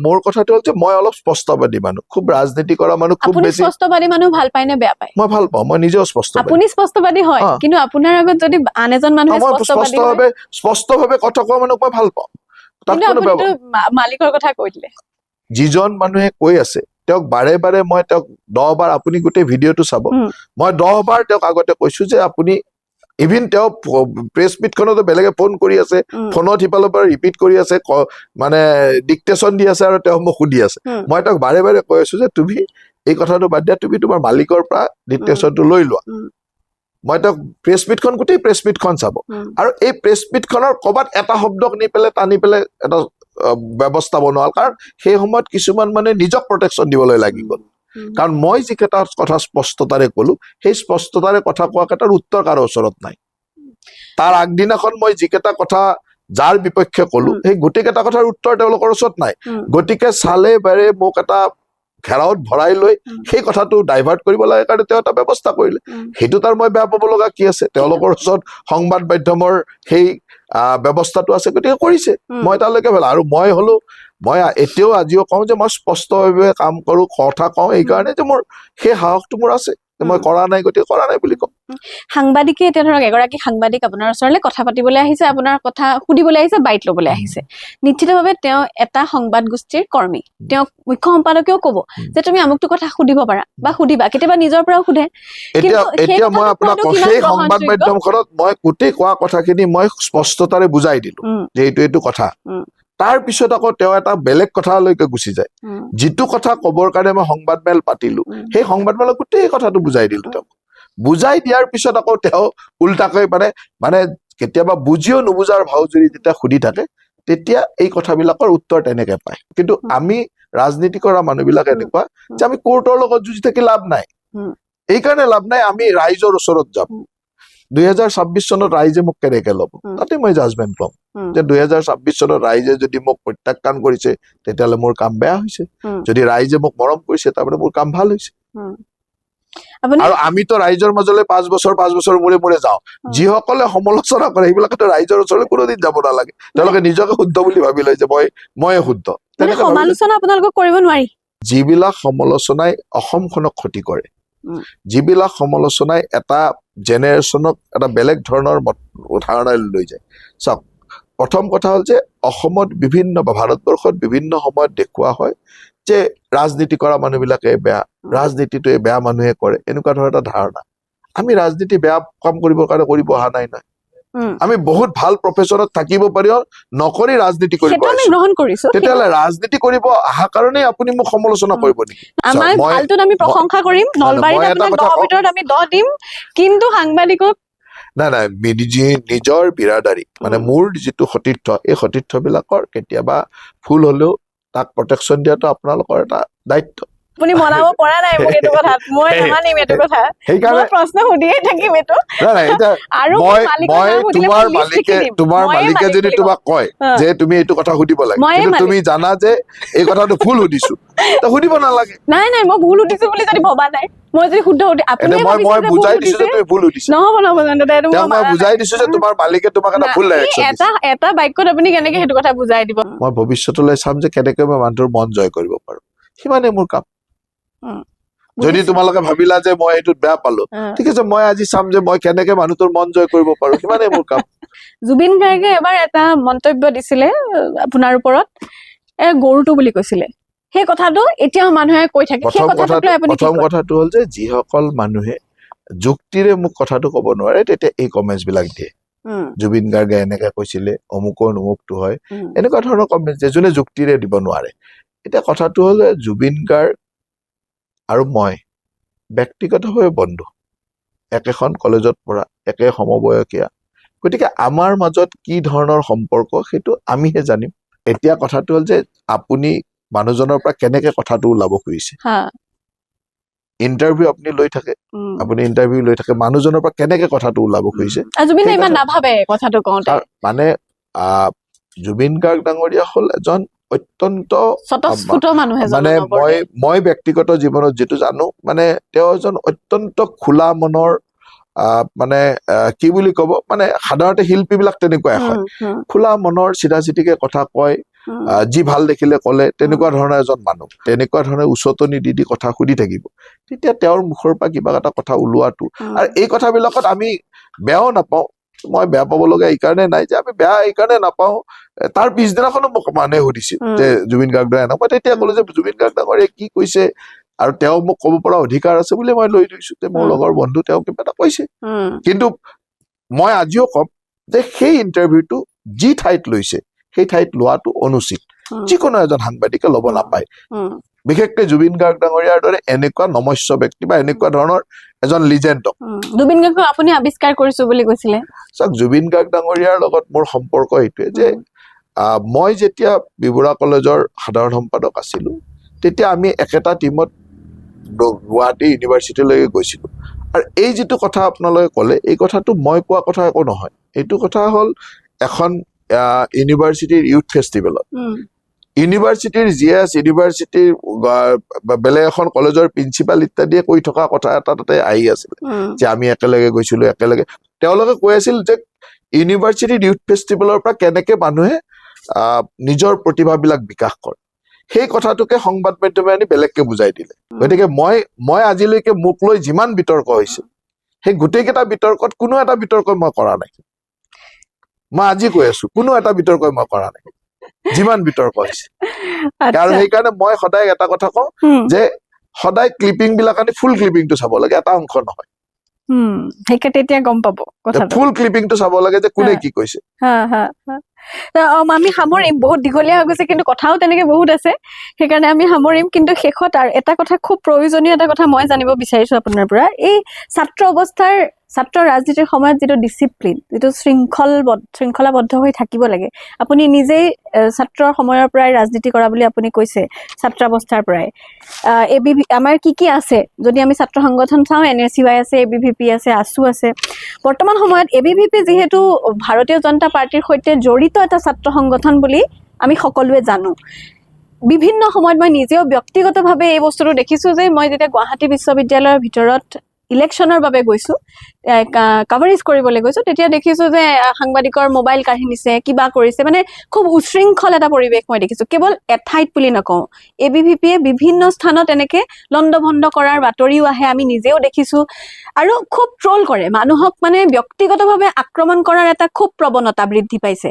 মোৰ কথাটো হ'ল যে মই অলপ স্পষ্টবাদী মানুহ, খুব ৰাজনীতি কৰা মানুহ, খুব বেছি স্পষ্টবাদী মানুহ ভাল পায় নে বেয়া পায়? মই ভাল পাওঁ, মই নিজেও স্পষ্টবাদী। আপুনি স্পষ্টবাদী হয়, কিন্তু আপোনাৰ আগত যদি আন এজন মানুহে স্পষ্টভাৱে কথা কোৱা মানুহক মই ভাল পাওঁ। কিন্তু আপুনিতো মালিকৰ কথা কৈ দিলে। যিজন মানুহে কৈ আছে তেওঁক বাৰে বাৰে মই তেওঁক 10 বাৰ, আপুনি গোটেই ভিডিঅ'টো চাব, মই 10 বাৰ তেওঁক আগতে কৈছো যে আপুনি, ইভিন তেওঁ প্ৰেছ মিটখনতো বেলেগে ফোন কৰি আছে, ফোনত সিফালৰ পৰা ৰিপিট কৰি আছে, মানে ডিক্টেশ্যন দি আছে আৰু তেওঁ মোক সুধি আছে। মই তেওঁক বাৰে বাৰে কৈ আছো যে তুমি এই কথাটো বাদ দিয়া, তুমি তোমাৰ মালিকৰ পৰা ডিক্টেশ্যনটো লৈ লোৱা। মই তেওঁক গোটেই প্ৰেছ মিটখন চাব, আৰু এই প্ৰেছ মিটখনৰ ক'ৰবাত এটা শব্দক নি পেলাই টানি পেলাই এটা ব্যৱস্থা বনোৱা, কাৰণ সেই সময়ত কিছুমান মানে নিজক প্ৰটেকশ্যন দিবলৈ লাগি গ'ল। কাৰণ মই যিকেইটা কথা স্পষ্টতাৰে কলো, সেই স্পষ্টতাৰে কথা কোৱা কেইটাৰ উত্তৰ কাৰো ওচৰত নাই। তাৰ আগদিনাখন মই যিকেইটা কথা যাৰ বিপক্ষে কলো, সেই গোটেইকেইটা কথাৰ উত্তৰ তেওঁলোকৰ ওচৰত নাই। গতিকে চালে বাৰে মোক এটা ঘেৰাওত ভৰাই লৈ সেই কথাটো ডাইভাৰ্ট কৰিব লাগে কাৰণে তেওঁ এটা ব্যৱস্থা কৰিলে। সেইটো তাৰ মই বেয়া পাব লগা কি আছে? তেওঁলোকৰ ওচৰত সংবাদ মাধ্যমৰ সেই ব্যৱস্থাটো আছে, গতিকে কৰিছে। মই তালৈকে ভাল, আৰু মই এতিয়াও আজিও কওঁ যে মই স্পষ্টভাৱে কাম কৰো, কথা কওঁ, এইকাৰণে যে মোৰ সেই সাহসটো মোৰ আছে, মই কৰা নাই গতিকে কৰা নাই বুলি কওঁ। সাংবাদিকে এতিয়া ধৰক এগৰাকী সাংবাদিক আপোনাৰ ওচৰলৈ কথা পাতিবলৈ আহিছে, আপোনাৰ কথা সুধিবলৈ আহিছে, বাইট ল'বলৈ আহিছে, নিশ্চিতভাৱে তেওঁ এটা সংবাদ গোষ্ঠীৰ কৰ্মী, তেওঁক মুখ্য সম্পাদকেও ক'ব যে তুমি আমুকটো কথা সুধিব পাৰা বা সুধিবা, কেতিয়াবা নিজৰ পৰাও সোধে। এতিয়া মই আপোনাক সেই সংবাদ মাধ্যমখনত মই গোটেই কোৱা কথাখিনি মই স্পষ্টতাৰে বুজাই দিলো যে এইটো কথা। তাৰ পিছত আকৌ তেওঁ এটা বেলেগ কথালৈকে গুচি যায়, যিটো কথা কবৰ কাৰণে মই সংবাদমেল পাতিলো, সেই সংবাদমেলত গোটেই কথাটো বুজাই দিলো তেওঁক। বুজাই দিয়াৰ পিছত আকৌ তেওঁ উল্টাকৈ মানে কেতিয়াবা বুজিও নুবুজাৰ ভাও জুৰি যেতিয়া সুধি থাকে, তেতিয়া এই কথাবিলাকৰ উত্তৰ তেনেকে পায়। কিন্তু আমি ৰাজনীতি কৰা মানুহবিলাক এনেকুৱা যে আমি কোৰ্টৰ লগত যুঁজি থাকি লাভ নাই। এইকাৰণে লাভ নাই, আমি ৰাইজৰ ওচৰত যাম। 2026 চনত ৰাইজে মোক কেনেকে ল'ব, তাতে মই জাজমেণ্ট ল'ম যে 2026 চনত ৰাইজে যদি মোক প্ৰত্যাখ্যান কৰিছে, তেতিয়াহ'লে মোৰ কাম বেয়া হৈছে। যদি ৰাইজে মোক মৰম কৰিছে, তাৰমানে মোৰ কাম ভাল হৈছে। আপুনি আৰু আমিতো ৰাইজৰ মাজলৈ 5 বছৰ মূৰে মূৰে যাওঁ যিসকলে সমালোচনা কৰে সেইবিলাকেতো ৰাইজৰ ওচৰলৈ কোনোদিন যাব নালাগে তেওঁলোকে নিজকে শুদ্ধ বুলি ভাবি লয় যে ময়ে শুদ্ধ মানে তেনেকে ভাবি লয়। সমালোচনা আপোনালোকক কৰিব নোৱাৰি যিবিলাক সমালোচনাই অসমখনক ক্ষতি কৰে যিবিলাক সমালোচনাই এটা জেনেৰেশ্যনক এটা বেলেগ ধৰণৰ ধাৰণালৈ লৈ যায় চাওক প্ৰথম কথা হ'ল যে অসমত বিভিন্ন বা ভাৰতবৰ্ষত বিভিন্ন সময়ত দেখুওৱা হয় যে ৰাজনীতি কৰা মানুহবিলাকে বেয়া ৰাজনীতিটোৱে বেয়া মানুহে কৰে এনেকুৱা ধৰণৰ এটা ধাৰণা আমি ৰাজনীতি বেয়া কাম কৰিবৰ কাৰণে কৰিব অহা নাই আমি বহুত ভাল প্ৰফেচনত থাকিব পাৰিও নকৰি ৰাজনীতি কৰিব সেইটো আমি আহিছো গ্ৰহণ কৰিছো তেতিয়াহ'লে ৰাজনীতি কৰিব অহা কাৰণেই আপুনি মোক সমালোচনা কৰিব নেকি আমাৰ ভালটোত আমি প্ৰশংসা কৰিম নলবাৰীত আপোনাক 10 ভিতৰত আমি 10 দিম কিন্তু সাংবাদিকক নাই নিজৰ বিৰাদাৰী মানে মোৰ যিটো সতীৰ্থ এই সতীৰ্থবিলাকৰ কেতিয়াবা ভুল হলেও তাক প্ৰটেকশ্যন দিয়াটো আপোনালোকৰ এটা দায়িত্ব আপুনি মনাব পৰা নাই মোক এইটো কথাত মই নামানিম এইটো কথা সেইকাৰণে মই প্ৰশ্ন সুধিয়ে থাকিম এইটো নাই এতিয়া আৰু তোমাৰ মালিকে যদি তোমাক কয় যে তুমি এইটো কথা সুধিব লাগে কিন্তু তুমি জানা যে এই কথাটো ভুল সুধিছো তো সুধিব নালাগে নাই মই ভুল সুধিছো বুলি যদি ভবা নাই মই যদি শুদ্ধ সুধি আপুনি মই বুজাই দিছো যে তুমি ভুল সুধিছা নহব মই বুজাই দিছো যে তোমাৰ মালিকে তোমাক এটা ভুল ডাইৰেকশ্যন দিছে এটা বাক্যত আপুনি কেনেকে সেইটো কথা বুজাই দিব মই ভৱিষ্যতলৈ চাম যে কেনেকৈ মই মানুহটোৰ মন জয় কৰিব পাৰো সিমানে মোৰ কাম যদি তোমালোকে ভাবিলা যে মই এইটোত বেয়া পালো ঠিক আছে মই আজি চাম যে মই কেনেকে মানুহটোৰ মন জয় কৰিব পাৰো সিমানে মোৰ কাম জুবিন গাৰ্গে এবাৰ এটা মন্তব্য দিছিলে আপোনাৰ ওপৰত গৰুটো বুলি কৈছিলে সেই কথাটো এতিয়াও মানুহে কৈ থাকে সেই কথাটো আপুনি প্ৰথম কথাটো হ'ল যে যিসকল মানুহে যুক্তিৰে মোক কথাটো ক'ব নোৱাৰে তেতিয়া এই কমেন্টছ বিলাক দিয়ে জুবিন গাৰ্গে এনেকে কৈছিলে অমুকৰ নমুকটো হয় এনেকুৱা ধৰণৰ কমেন্টছ যে যোনে যুক্তিৰে দিব নোৱাৰে এতিয়া কথাটো হ'ল জুবিন গাৰ্গ আৰু মই ব্যক্তিগতভাৱে বন্ধু একেখন কলেজত পঢ়া একে সমবয়সীয়া গতিকে আমাৰ মাজত কি ধৰণৰ সম্পৰ্ক সেইটো আমিহে জানিম এতিয়া কথাটো হ'ল যে আপুনি মানুহজনৰ পৰা কেনেকে কথাটো ওলাব খুজিছে ইণ্টাৰভিউ আপুনি লৈ থাকে মানুহজনৰ পৰা কেনেকে কথাটো ওলাব খুজিছে জুবিনে ইমান নাভাবে কথাটো কওঁতে মানে জুবিন গাৰ্গ ডাঙৰীয়া হ'ল এজন অত্যন্ত স্বতঃস্ফূৰ্ত মানুহ মানে মই ব্যক্তিগত জীৱনত যিটো জানো মানে তেওঁ এজন অত্যন্ত খোলা মনৰ মানে কি বুলি ক'ব মানে সাধাৰণতে শিল্পীবিলাক তেনেকুৱাই হয় খোলা মনৰ চিধা চিধিকে কথা কয় যি ভাল দেখিলে ক'লে তেনেকুৱা ধৰণৰ এজন মানুহ তেনেকুৱা ধৰণে উচতনি দি কথা সুধি থাকিব তেতিয়া তেওঁৰ মুখৰ পৰা কিবা এটা কথা ওলোৱাটো আৰু এই কথাবিলাকত আমি বেয়াও নাপাওঁ মই বেয়া পাব লগা এইকাৰণে নাই যে আমি বেয়া এইকাৰণে নাপাওঁ তাৰ পিছদিনাখনো মোক মানুহে সুধিছিল যে জুবিন গাৰ্গ এনেকুৱা তেতিয়া ক'লো যে জুবিন গাৰ্গ ডাঙৰীয়াই কি কৈছে আৰু তেওঁ মোক ক'ব পৰা অধিকাৰ আছে বুলি মই লৈ লৈছো যে মোৰ লগৰ বন্ধু তেওঁ কিবা এটা কৈছে কিন্তু মই আজিও ক'ম যে সেই ইণ্টাৰভিউটো যি ঠাইত লৈছে সেই ঠাইত লোৱাটো অনুচিত যিকোনো এজন সাংবাদিকে ল'ব নাপায় বিশেষকৈ জুবিন গাৰ্গ ডাঙৰীয়াৰ দৰে এনেকুৱা নমস্য ব্যক্তি বা এনেকুৱা ধৰণৰ এজন লিজেণ্ডক জুবিন গাৰ্গক আপুনি আৱিষ্কাৰ কৰিছো বুলি কৈছিলে চাওক জুবিন গাৰ্গ ডাঙৰীয়াৰ লগত মোৰ সম্পৰ্ক এইটোৱে যে মই যেতিয়া বিবৰুৱা কলেজৰ সাধাৰণ সম্পাদক আছিলো তেতিয়া আমি একেটা টিমত গুৱাহাটী ইউনিভাৰ্চিটিলৈকে গৈছিলো আৰু এই যিটো কথা আপোনালোকে ক'লে এই কথাটো মই কোৱা কথা একো নহয় এইটো কথা হ'ল এখন ইউনিভাৰ্চিটিৰ ইউথ ফেষ্টিভেলত ইউনিভাৰ্চিটিৰ জিএছ ইউনিভাৰ্চিটিৰ বেলেগ এখন কলেজৰ প্ৰিন্সিপাল ইত্যাদিয়ে কৈ থকা কথা এটা তাতে আহি আছিল যে আমি একেলগে গৈছিলো একেলগে তেওঁলোকে কৈ আছিল যে ইউনিভাৰ্চিটিৰ ইউথ ফেষ্টিভেলৰ পৰা কেনেকে মানুহে নিজৰ প্ৰতিভাবিলাক বিকাশ কৰে সেই কথাটোকে সংবাদ মাধ্যমে আনি বেলেগকে বুজাই দিলে গতিকে মই আজিলৈকে মোক লৈ যিমান বিতৰ্ক হৈছে সেই গোটেইকেইটা বিতৰ্কত কোনো এটা বিতৰ্ক মই কৰা নাই মই আজি কৈ আছো কোনো এটা বিতৰ্ক মই কৰা নাই যিমান বিতৰ্ক হৈছে আৰু সেইকাৰণে মই সদায় এটা কথা কওঁ যে সদায় ক্লিপিং বিলাক আনি ফুল ক্লিপিংটো চাব লাগে এটা অংশ নহয় সেইকাৰণে তেতিয়া গম পাব কথাটো ফুল ক্লিপিংটো চাব লাগে যে কোনে কি কৈছে আমি সামৰিম বহুত দীঘলীয়া হৈ গৈছে কিন্তু কথাও তেনেকে বহুত আছে সেইকাৰণে আমি সামৰিম কিন্তু শেষত আৰু এটা কথা খুব প্ৰয়োজনীয় এটা কথা মই জানিব বিচাৰিছো আপোনাৰ পৰা এই ছাত্ৰ ৰাজনীতিৰ সময়ত যিটো ডিচিপ্লিন যিটো শৃংখলাবদ্ধ হৈ থাকিব লাগে আপুনি নিজেই ছাত্ৰৰ সময়ৰ পৰাই ৰাজনীতি কৰা বুলি আপুনি কৈছে ছাত্ৰাৱস্থাৰ পৰাই আমাৰ কি আছে যদি আমি ছাত্ৰ সংগঠন চাওঁ NSUI আছে ABVP আছে ASU আছে বৰ্তমান সময়ত ABVP যিহেতু ভাৰতীয় জনতা পাৰ্টিৰ সৈতে জড়িত এটা ছাত্ৰ সংগঠন বুলি আমি সকলোৱে জানো বিভিন্ন সময়ত মই নিজেও ব্যক্তিগতভাৱে এই বস্তুটো দেখিছো যে মই যেতিয়া গুৱাহাটী বিশ্ববিদ্যালয়ৰ ভিতৰত ইলেকশ্যনৰ বাবে গৈছো কভাৰেজ কৰিবলৈ গৈছো তেতিয়া দেখিছো যে সাংবাদিকৰ মোবাইল কাঢ়ি নিছে কিবা কৰিছে মানে খুব উশৃংখল এটা পৰিৱেশ মই দেখিছো কেৱল এঠাইত বুলি নকওঁ এবিভিপিয়ে বিভিন্ন স্থানত এনেকে লণ্ডভণ্ড কৰাৰ বাতৰিও আহে আমি নিজেও দেখিছো আৰু খুব ট্ৰল কৰে মানুহক মানে ব্যক্তিগতভাৱে আক্ৰমণ কৰাৰ এটা খুব প্ৰৱণতা বৃদ্ধি পাইছে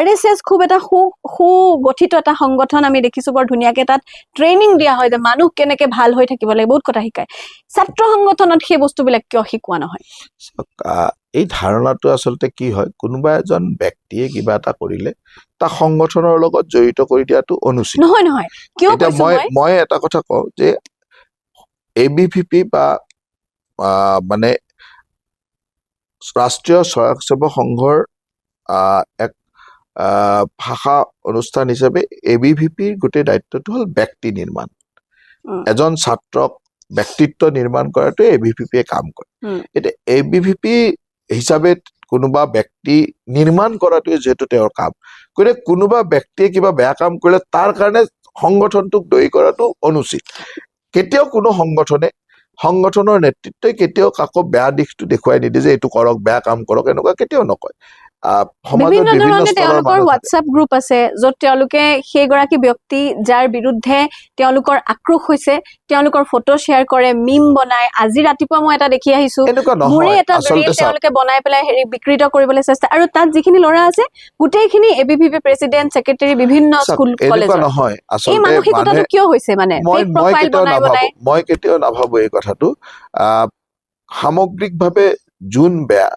RSS খুব এটা সুগঠিত এটা সংগঠন আমি দেখিছো বৰ ধুনীয়াকে তাত ট্ৰেইনিং দিয়া হয় যে মানুহ কেনেকে ভাল হৈ থাকিব লাগে বহুত কথা শিকায় ছাত্ৰ সংগঠনত সেই বস্তুবিলাক কিয় শিকোৱা নহয় এই ধাৰণাটো আচলতে কি হয় কোনোবা এজন ব্যক্তিয়ে কিবা এটা কৰিলে তাক সংগঠনৰ লগত জড়িত কৰি দিয়াটো অনুচিত নহয় কিয় এতিয়া কৈছো মই এটা কথা কওঁ যে ABVP বা মানে ৰাষ্ট্ৰীয় স্বয়ংসেৱক সংঘৰ এক ভাষা অনুষ্ঠান হিচাপে ABVPৰ গোটেই দায়িত্বটো হ'ল ব্যক্তি নিৰ্মাণ এজন ছাত্ৰক ব্যক্তিত্ব নিৰ্মাণ কৰাটো ABVPয়ে কাম কৰে এতিয়া ABVP হিচাপে কোনোবা ব্যক্তি নিৰ্মাণ কৰাটোৱে যিহেতু তেওঁৰ কাম গতিকে কোনোবা ব্যক্তিয়ে কিবা বেয়া কাম কৰিলে তাৰ কাৰণে সংগঠনটোক দয়ী কৰাটো অনুচিত কেতিয়াও কোনো সংগঠনৰ নেতৃত্বই কেতিয়াও কাকো বেয়া দিশটো দেখুৱাই নিদিয়ে যে এইটো কৰক বেয়া কাম কৰক এনেকুৱা কেতিয়াও নকয় সমাজত বিভিন্ন স্তৰৰ তেওঁলোকৰ হোৱাটছএপ গ্ৰুপ আছে য'ত তেওঁলোকে সেইগৰাকী ব্যক্তি যাৰ বিৰুদ্ধে তেওঁলোকৰ আক্ৰোশ হৈছে তেওঁলোকৰ ফটো শ্বেয়াৰ কৰে মিম বনায় আজি ৰাতিপুৱা মই এটা দেখি আহিছো মোৰে এটা ৰিল তেওঁলোকে বনাই পেলাই হেৰি বিকৃত কৰিবলৈ চেষ্টা আৰু তাত যিখিনি ল'ৰা আছে গোটেইখিনি ABVP প্ৰেচিডেণ্ট ছেক্ৰেটাৰী বিভিন্ন স্কুল কলেজৰ নহয় এই মানসিকতাটো কিয় হৈছে মানে মই কেতিয়াও নাভাবো এই কথাটো সামগ্ৰিকভাৱে যোন বেয়া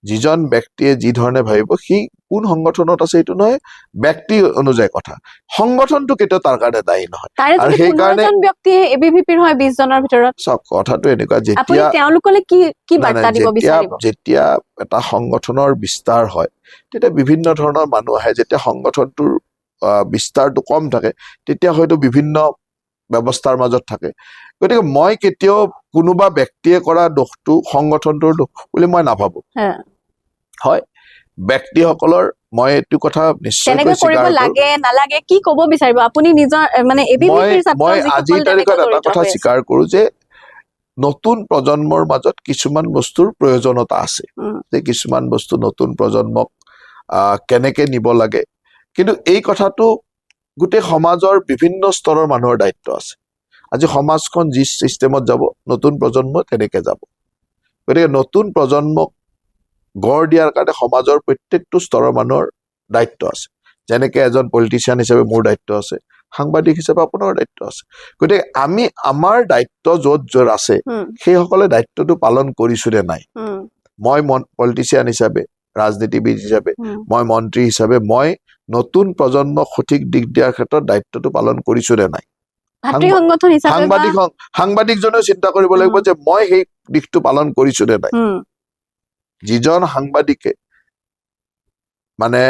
যিজন ব্যক্তিয়ে যি ধৰণে ভাবিব সি কোন সংগঠনত আছে এইটো নহয় ব্যক্তি অনুযায়ী কথা সংগঠনটো কেতিয়াও তাৰ কাৰণে দায়ী নহয় আৰু সেইকাৰণে ব্যক্তিয়ে ABVPৰ হয় 20 জনৰ ভিতৰত সব কথাটো এনেকুৱা যেতিয়া তেওঁলোকলে কি বাৰ্তা দিব বিচাৰিব যেতিয়া এটা সংগঠনৰ বিস্তাৰ হয় তেতিয়া বিভিন্ন ধৰণৰ মানুহ আহে যেতিয়া সংগঠনটোৰ বিস্তাৰটো কম থাকে তেতিয়া হয়তো বিভিন্ন ব্যৱস্থাৰ মাজত থাকে গতিকে মই কেতিয়াও কোনোবা ব্যক্তিয়ে কৰা দোষটো সংগঠনটোৰ দোষ বুলি মই নাভাবো হয় ব্যক্তিসকলৰ মই এইটো কথা নিশ্চয় কৰিব লাগে নালাগে কি ক'ব বিচাৰিব আপুনি নিজৰ মানে ABVPৰ ছাত্ৰ মই আজিৰ তাৰিখত এটা কথা স্বীকাৰ কৰো যে নতুন প্ৰজন্মৰ মাজত কিছুমান বস্তুৰ প্ৰয়োজনীয়তা আছে যে কিছুমান বস্তু নতুন প্ৰজন্মক কেনেকে নিব লাগে কিন্তু এই কথাটো গোটেই সমাজৰ বিভিন্ন স্তৰৰ মানুহৰ দায়িত্ব আছে আজি সমাজখন যি চিষ্টেমত যাব নতুন প্ৰজন্ম তেনেকে যাব গতিকে নতুন প্ৰজন্মক গঢ় দিয়াৰ কাৰণে সমাজৰ প্ৰত্যেকটো স্তৰৰ মানুহৰ দায়িত্ব আছে যেনেকে এজন পলিটিচিয়ান হিচাপে মোৰ দায়িত্ব আছে সাংবাদিক হিচাপে আপোনাৰ দায়িত্ব আছে গতিকে আমি আমাৰ দায়িত্ব য'ত আছে সেইসকলে দায়িত্বটো পালন কৰিছো নে নাই মই পলিটিচিয়ান হিচাপে ৰাজনীতিবিদ হিচাপে মই মন্ত্ৰী হিচাপে মই নতুন প্ৰজন্মক সঠিক দিশ দিয়াৰ ক্ষেত্ৰত দায়িত্বটো পালন কৰিছো নে নাই সাংবাদিকজনেও চিন্তা কৰিব লাগিব যে মই সেই দিশটো পালন কৰিছো নে নাই যিজন সাংবাদিকে মানে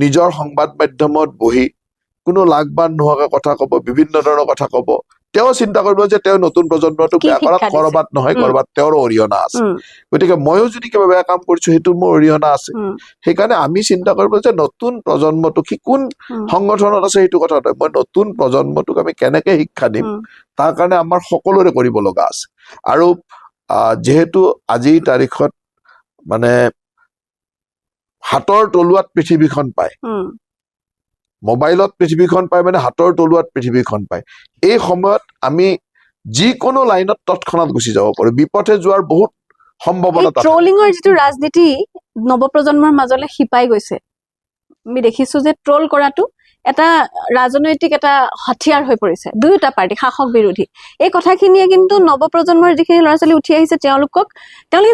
নিজৰ সংবাদ মাধ্যমত বহি কোনো লাগ-বান নোহোৱাকৈ কথা ক'ব বিভিন্ন ধৰণৰ কথা ক'ব তেওঁ চিন্তা কৰিব যে তেওঁ নতুন প্ৰজন্মটোক বেয়া কৰা কৰবাত নহয় কৰবাত তেওঁৰ অৰিহণা আছে গতিকে ময়ো যদি কিবা বেয়া কাম কৰিছো সেইটো মোৰ অৰিহণা আছে সেইকাৰণে আমি চিন্তা কৰিব যে নতুন প্ৰজন্মটোক সি কোন সংগঠনত আছে সেইটো কথা নহয় মই নতুন প্ৰজন্মটোক আমি কেনেকে শিক্ষা দিম তাৰ কাৰণে আমাৰ সকলোৰে কৰিব লগা আছে আৰু যেহেতু আজিৰ তাৰিখত মানে হাতৰ তলুৱাত পৃথিৱীখন পায় মোবাইলত পৃথিৱীখন পায় মানে হাতৰ তলুৱাত পৃথিৱীখন পায় এই সময়ত আমি যিকোনো লাইনত তৎক্ষণাত গুচি যাব পাৰো বিপথে যোৱাৰ বহুত সম্ভাৱনা থাকে ট্ৰলিঙৰ যিটো ৰাজনীতি নৱপ্ৰজন্মৰ মাজলৈ শিপাই গৈছে আমি দেখিছো যে ট্ৰল কৰাটো এটা ৰাজনৈতিক এটা হাতিয়াৰ হৈ পৰিছে দুয়োটা পাৰ্টি শাসক বিৰোধী এই কথাখিনিয়ে কিন্তু নৱপ্ৰজন্মৰ যিখিনি ল'ৰা ছোৱালী উঠি আহিছে তেওঁলোকে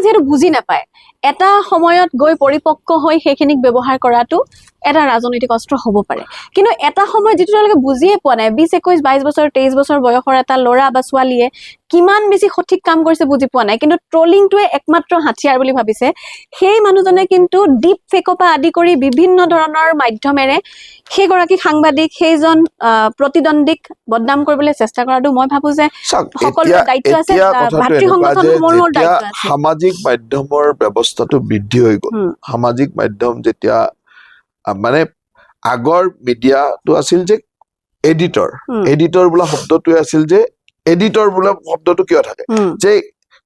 যিহেতু বুজি নাপায় এটা সময়ত গৈ পৰিপক্ক হৈ সেইখিনিক ব্যৱহাৰ কৰাটো এটা ৰাজনৈতিক অস্ত্ৰ হ'ব পাৰে কিন্তু এটা সময় যিটো তেওঁলোকে বুজিয়ে পোৱা নাই 20 21 22 বছৰ 23 বছৰ বয়সৰ এটা ল'ৰা বা ছোৱালীয়ে কিমান বেছি সঠিক কাম কৰিছে বুজি পোৱা নাই কিন্তু ট্ৰলিংটোৱে একমাত্ৰ হাতিয়াৰ বুলি ভাবিছে সেই মানুহজনে কিন্তু ডিপ ফেকৰ পৰা আদি কৰি বিভিন্ন ধৰণৰ মাধ্যমেৰে সেইগৰাকী সাংবাদিক সেইজন প্ৰতিদ্বন্দ্বীক বদনাম কৰিবলৈ চেষ্টা কৰাটো মই ভাবো যে সকলোৰে দায়িত্ব আছে ভাতৃ সংগঠনসমূহৰ দায়িত্ব আছে সামাজিক মাধ্যমৰ ব্যৱস্থাটো বৃদ্ধি হৈ গ'ল সামাজিক মাধ্যম যেতিয়া মানে আগৰ মিডিয়াটো আছিল যে এডিটৰ উম, এডিটৰ বোলা শব্দটোৱে আছিল যে এডিটৰ বোলা শব্দটো কিয় থাকে উম, যে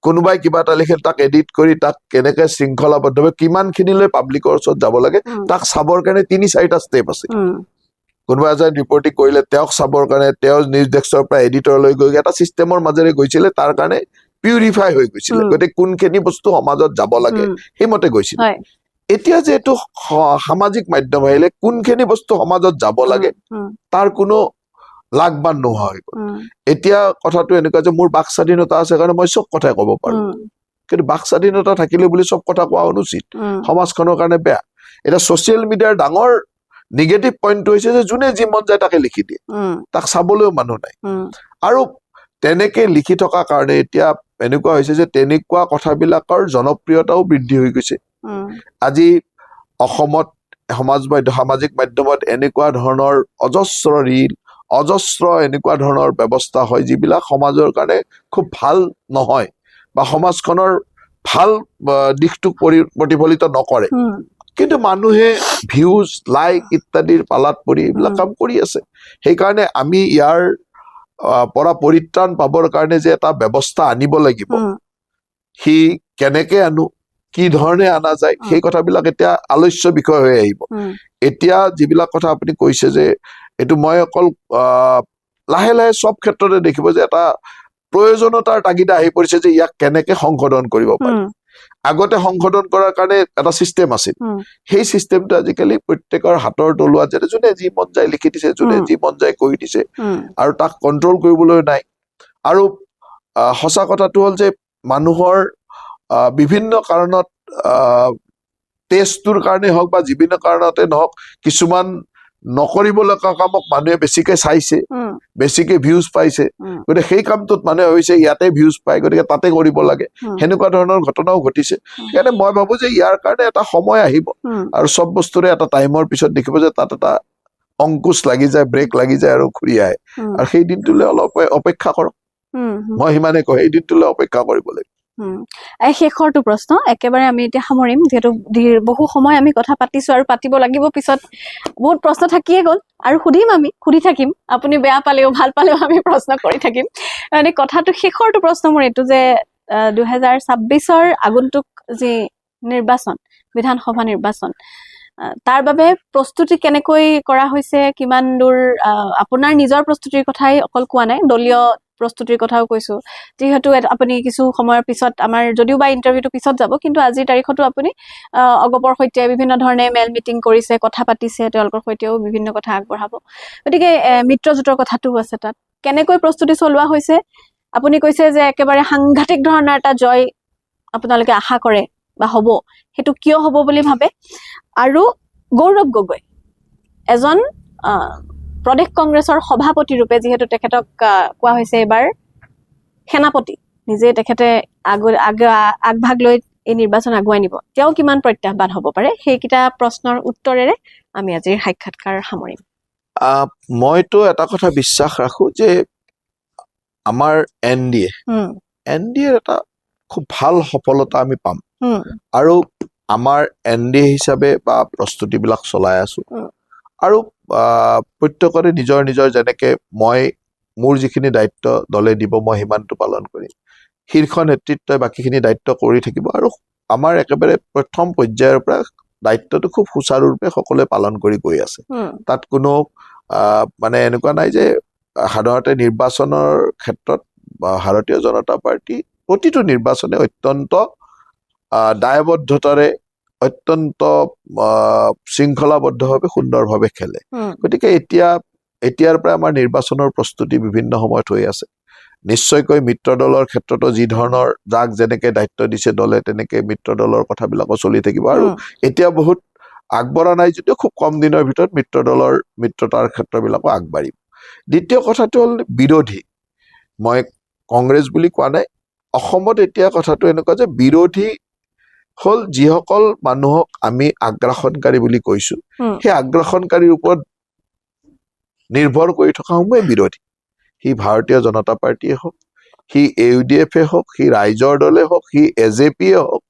কোনোবাই কিবা এটা লিখে তাক এডিট কৰি তাক কেনেকে শৃংখলাবদ্ধভাৱে কিমানখিনিলৈ পাব্লিকৰ ওচৰত যাব লাগে উম, তাক চাবৰ কাৰণে 3-4টা ষ্টেপ আছে উম, কোনোবা এজন ৰিপৰ্টিং কৰিলে তেওঁক চাবৰ কাৰণে তেওঁ নিউজ ডেস্কৰ পৰা এডিটৰলৈ গৈ এটা চিষ্টেমৰ মাজেৰে গৈছিলে তাৰ কাৰণে পিউৰিফাই হৈ গৈছিলে উম, গতিকে কোনখিনি বস্তু সমাজত যাব লাগে উম, সেইমতে গৈছিল হয় এতিয়া যিহেতু সামাজিক মাধ্যম আহিলে কোনখিনি বস্তু সমাজত যাব লাগে উম, তাৰ কোনো লাগবান নোহোৱা হৈ গ'ল উম, এতিয়া কথাটো এনেকুৱা যে মোৰ বাক স্বাধীনতা আছে কাৰণে মই চব কথাই ক'ব পাৰো উম, কিন্তু বাক স্বাধীনতা থাকিলে বুলি চব কথা কোৱা অনুচিত উম, সমাজখনৰ কাৰণে বেয়া এতিয়া ছচিয়েল মিডিয়াৰ ডাঙৰ নিগেটিভ পইণ্টটো হৈছে যে যোনে যি মন যায় তাকে লিখি দিয়ে উম, তাক চাবলৈও মানুহ নাই উম, আৰু তেনেকে লিখি থকা কাৰণে এতিয়া এনেকুৱা হৈছে যে তেনেকুৱা কথাবিলাকৰ জনপ্ৰিয়তাও বৃদ্ধি হৈ গৈছে উম, আজি অসমত সামাজিক মাধ্যমত এনেকুৱা ধৰণৰ অজস্ৰ ৰীল অজস্ৰ এনেকুৱা ধৰণৰ ব্যৱস্থা হয় যিবিলাক সমাজৰ কাৰণে খুব ভাল নহয় বা সমাজখনৰ ভাল দিশটোক প্ৰতিফলিত নকৰে উম, কিন্তু মানুহে ভিউজ লাইক ইত্যাদিৰ পালাত পৰি এইবিলাক কাম কৰি আছে সেইকাৰণে আমি ইয়াৰ পৰা পৰিত্ৰাণ পাবৰ কাৰণে যে এটা ব্যৱস্থা আনিব লাগিব উম, সি কেনেকে আনো কি ধৰণে অনা যায় সেই কথাবিলাক এতিয়া আলোচ্য বিষয় হৈ আহিব উম, এতিয়া যিবিলাক কথা আপুনি কৈছে যে এইটো মই অকল লাহে লাহে চব ক্ষেত্ৰতে দেখিব যে এটা প্ৰয়োজনীয়তাৰ তাগিদা আহি পৰিছে যে ইয়াক কেনেকে সংশোধন কৰিব পাৰি উম, আগতে সংশোধন কৰাৰ কাৰণে এটা চিষ্টেম আছিল উম, সেই চিষ্টেমটো আজিকালি প্ৰত্যেকৰ হাতৰ তলুৱাত যেনে যোনে যি মন যায় লিখি দিছে যোনে যি মন যায় কৈ দিছে উম, আৰু তাক কণ্ট্ৰল কৰিবলৈ নাই আৰু সঁচা কথাটো হ'ল যে মানুহৰ বিভিন্ন কাৰণত টেষ্টটোৰ কাৰণে হওক বা বিভিন্ন কাৰণতে নহওক কিছুমান নকৰিব লগা কামক মানুহে বেছিকে চাইছে উম, বেছিকে ভিউজ পাইছে উম, গতিকে সেই কামটোত মানুহে ভাবিছে ইয়াতে ভিউজ পায় গতিকে তাতে কৰিব লাগে উম, সেনেকুৱা ধৰণৰ ঘটনাও ঘটিছে সেইকাৰণে মই ভাবো যে ইয়াৰ কাৰণে এটা সময় আহিব উম, আৰু চব বস্তুৰে এটা টাইমৰ পিছত দেখিব যে তাত এটা অংকুশ লাগি যায় ব্ৰেক লাগি যায় আৰু ঘূৰি আহে উম, আৰু সেই দিনটোলৈ অলপ অপেক্ষা কৰক উম, উম, মই সিমানে কওঁ সেই দিনটোলৈ অপেক্ষা কৰিব লাগিব উম। শেষৰটো প্ৰশ্ন একেবাৰে আমি এতিয়া সামৰিম যিহেতু বহু সময় আমি কথা পাতিছো আৰু পাতিব লাগিব পিছত বহুত প্ৰশ্ন থাকিয়ে গ'ল আৰু সুধি থাকিম আপুনি বেয়া পালেও ভাল পালেও আমি প্ৰশ্ন কৰি থাকিম মানে কথাটো শেষৰটো প্ৰশ্ন মোৰ এইটো যে 2026ৰ আগন্তুক যি নিৰ্বাচন বিধানসভা নিৰ্বাচন তাৰ বাবে প্ৰস্তুতি কেনেকৈ কৰা হৈছে কিমান দূৰ আপোনাৰ নিজৰ প্ৰস্তুতিৰ কথাই অকল কোৱা নাই দলীয় প্ৰস্তুতিৰ কথাও কৈছো যিহেতু আপুনি কিছু সময়ৰ পিছত আমাৰ যদিও বা ইণ্টাৰভিউটো পিছত যাব কিন্তু আজিৰ তাৰিখতো আপুনি অগপৰ সৈতে বিভিন্ন ধৰণে মেল মিটিং কৰিছে কথা পাতিছে তেওঁলোকৰ সৈতেও বিভিন্ন কথা আগবঢ়াব গতিকে মিত্ৰজোঁটৰ কথাটোও আছে তাত কেনেকৈ প্ৰস্তুতি চলোৱা হৈছে আপুনি কৈছে যে একেবাৰে সাংঘাতিক ধৰণৰ এটা জয় আপোনালোকে আশা কৰে বা হ'ব সেইটো কিয় হ'ব বুলি ভাবে আৰু গৌৰৱ গগৈ এজন প্ৰদেশ কংগ্ৰেছৰ সভাপতি ৰূপে যিহেতু তেখেতক কোৱা হৈছে এবাৰ সেনাপতি নিজে তেখেতে আগভাগ লৈ এই নিৰ্বাচন আগুৱাই নিব তেওঁ কিমান প্ৰত্যাহ্বান হ'ব পাৰে সেইকেইটা প্ৰশ্নৰ উত্তৰেৰে আমি আজিৰ সাক্ষাৎকাৰ সামৰিম মইতো এটা কথা বিশ্বাস ৰাখো যে আমাৰ এন ডি এৰ এটা খুব ভাল সফলতা আমি পাম আৰু আমাৰ এন ডি এ হিচাপে বা প্ৰস্তুতিবিলাক চলাই আছো আৰু প্ৰত্যেকৰে নিজৰ নিজৰ যেনেকে মই মোৰ যিখিনি দায়িত্ব দলে দিব মই সিমানটো পালন কৰিম শীৰ্ষ নেতৃত্বই বাকীখিনি দায়িত্ব কৰি থাকিব আৰু আমাৰ একেবাৰে প্ৰথম পৰ্যায়ৰ পৰা দায়িত্বটো খুব সুচাৰুৰূপে সকলোৱে পালন কৰি গৈ আছে তাত কোনো মানে এনেকুৱা নাই যে সাধাৰণতে নিৰ্বাচনৰ ক্ষেত্ৰত ভাৰতীয় জনতা পাৰ্টি প্ৰতিটো নিৰ্বাচনে অত্যন্ত দায়বদ্ধতাৰে অত্যন্ত শৃংখলাবদ্ধভাৱে সুন্দৰভাৱে খেলে গতিকে এতিয়াৰ পৰা আমাৰ নিৰ্বাচনৰ প্ৰস্তুতি বিভিন্ন সময়ত হৈ আছে নিশ্চয়কৈ মিত্ৰ দলৰ ক্ষেত্ৰতো যি ধৰণৰ যাক যেনেকে দায়িত্ব দিছে দলে তেনেকে মিত্ৰ দলৰ কথাবিলাকো চলি থাকিব আৰু এতিয়া বহুত আগবঢ়া নাই যদিও খুব কম দিনৰ ভিতৰত মিত্ৰতাৰ ক্ষেত্ৰবিলাকো আগবাঢ়িব দ্বিতীয় কথাটো হ'ল বিৰোধী মই কংগ্ৰেছ বুলি কোৱা নাই অসমত এতিয়া কথাটো এনেকুৱা যে বিৰোধী হ'ল যিসকল মানুহক আমি আগ্ৰাসনকাৰী বুলি কৈছো সেই আগ্ৰাসনকাৰীৰ ওপৰত নিৰ্ভৰ কৰি থকা সমূহে বিৰোধী সি ভাৰতীয় জনতা পাৰ্টীয়ে হওক সি UDF হওক সি ৰাইজৰ দলে হওক সি AJPয়ে হওক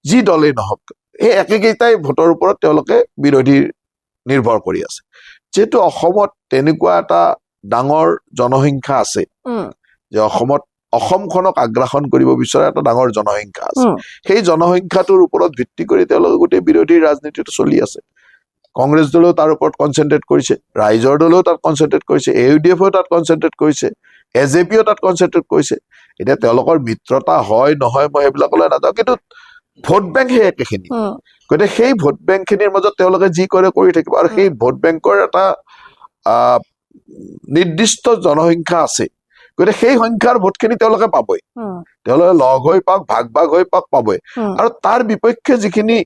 যি দলেই নহওক এই একেকেইটাই ভোটৰ ওপৰত তেওঁলোকে বিৰোধী নিৰ্ভৰ কৰি আছে যিহেতু অসমত তেনেকুৱা এটা ডাঙৰ জনসংখ্যা আছে যে অসমখনক আগ্ৰাসন কৰিব বিচৰা এটা ডাঙৰ জনসংখ্যা আছে সেই জনসংখ্যাটোৰ ওপৰত ভিত্তি কৰি তেওঁলোকে গোটেই বিৰোধী ৰাজনীতিটো চলি আছে কংগ্ৰেছ দলেও তাৰ ওপৰত কনচেনট্ৰেট কৰিছে ৰাইজৰ দলেও তাত কনচেনট্ৰেট কৰিছে AUDFও তাত কনচেনট্ৰেট কৰিছে AJPও তাত কনচেনট্ৰেট কৰিছে এতিয়া তেওঁলোকৰ মিত্ৰতা হয় নহয় মই সেইবিলাকলৈ নাযাওঁ কিন্তু ভোট বেংক সেই একেখিনি গতিকে সেই ভোট বেংকখিনিৰ মাজত তেওঁলোকে যি কৰে কৰি থাকিব আৰু সেই ভোট বেংকৰ এটা নিৰ্দিষ্ট জনসংখ্যা আছে গতিকে সেই সংখ্যাৰ ভোটখিনি তেওঁলোকে পাবই তেওঁলোকে লগ হৈ পাওক ভাগ ভাগ হৈ পাওক পাবই আৰু তাৰ বিপক্ষে যিখিনি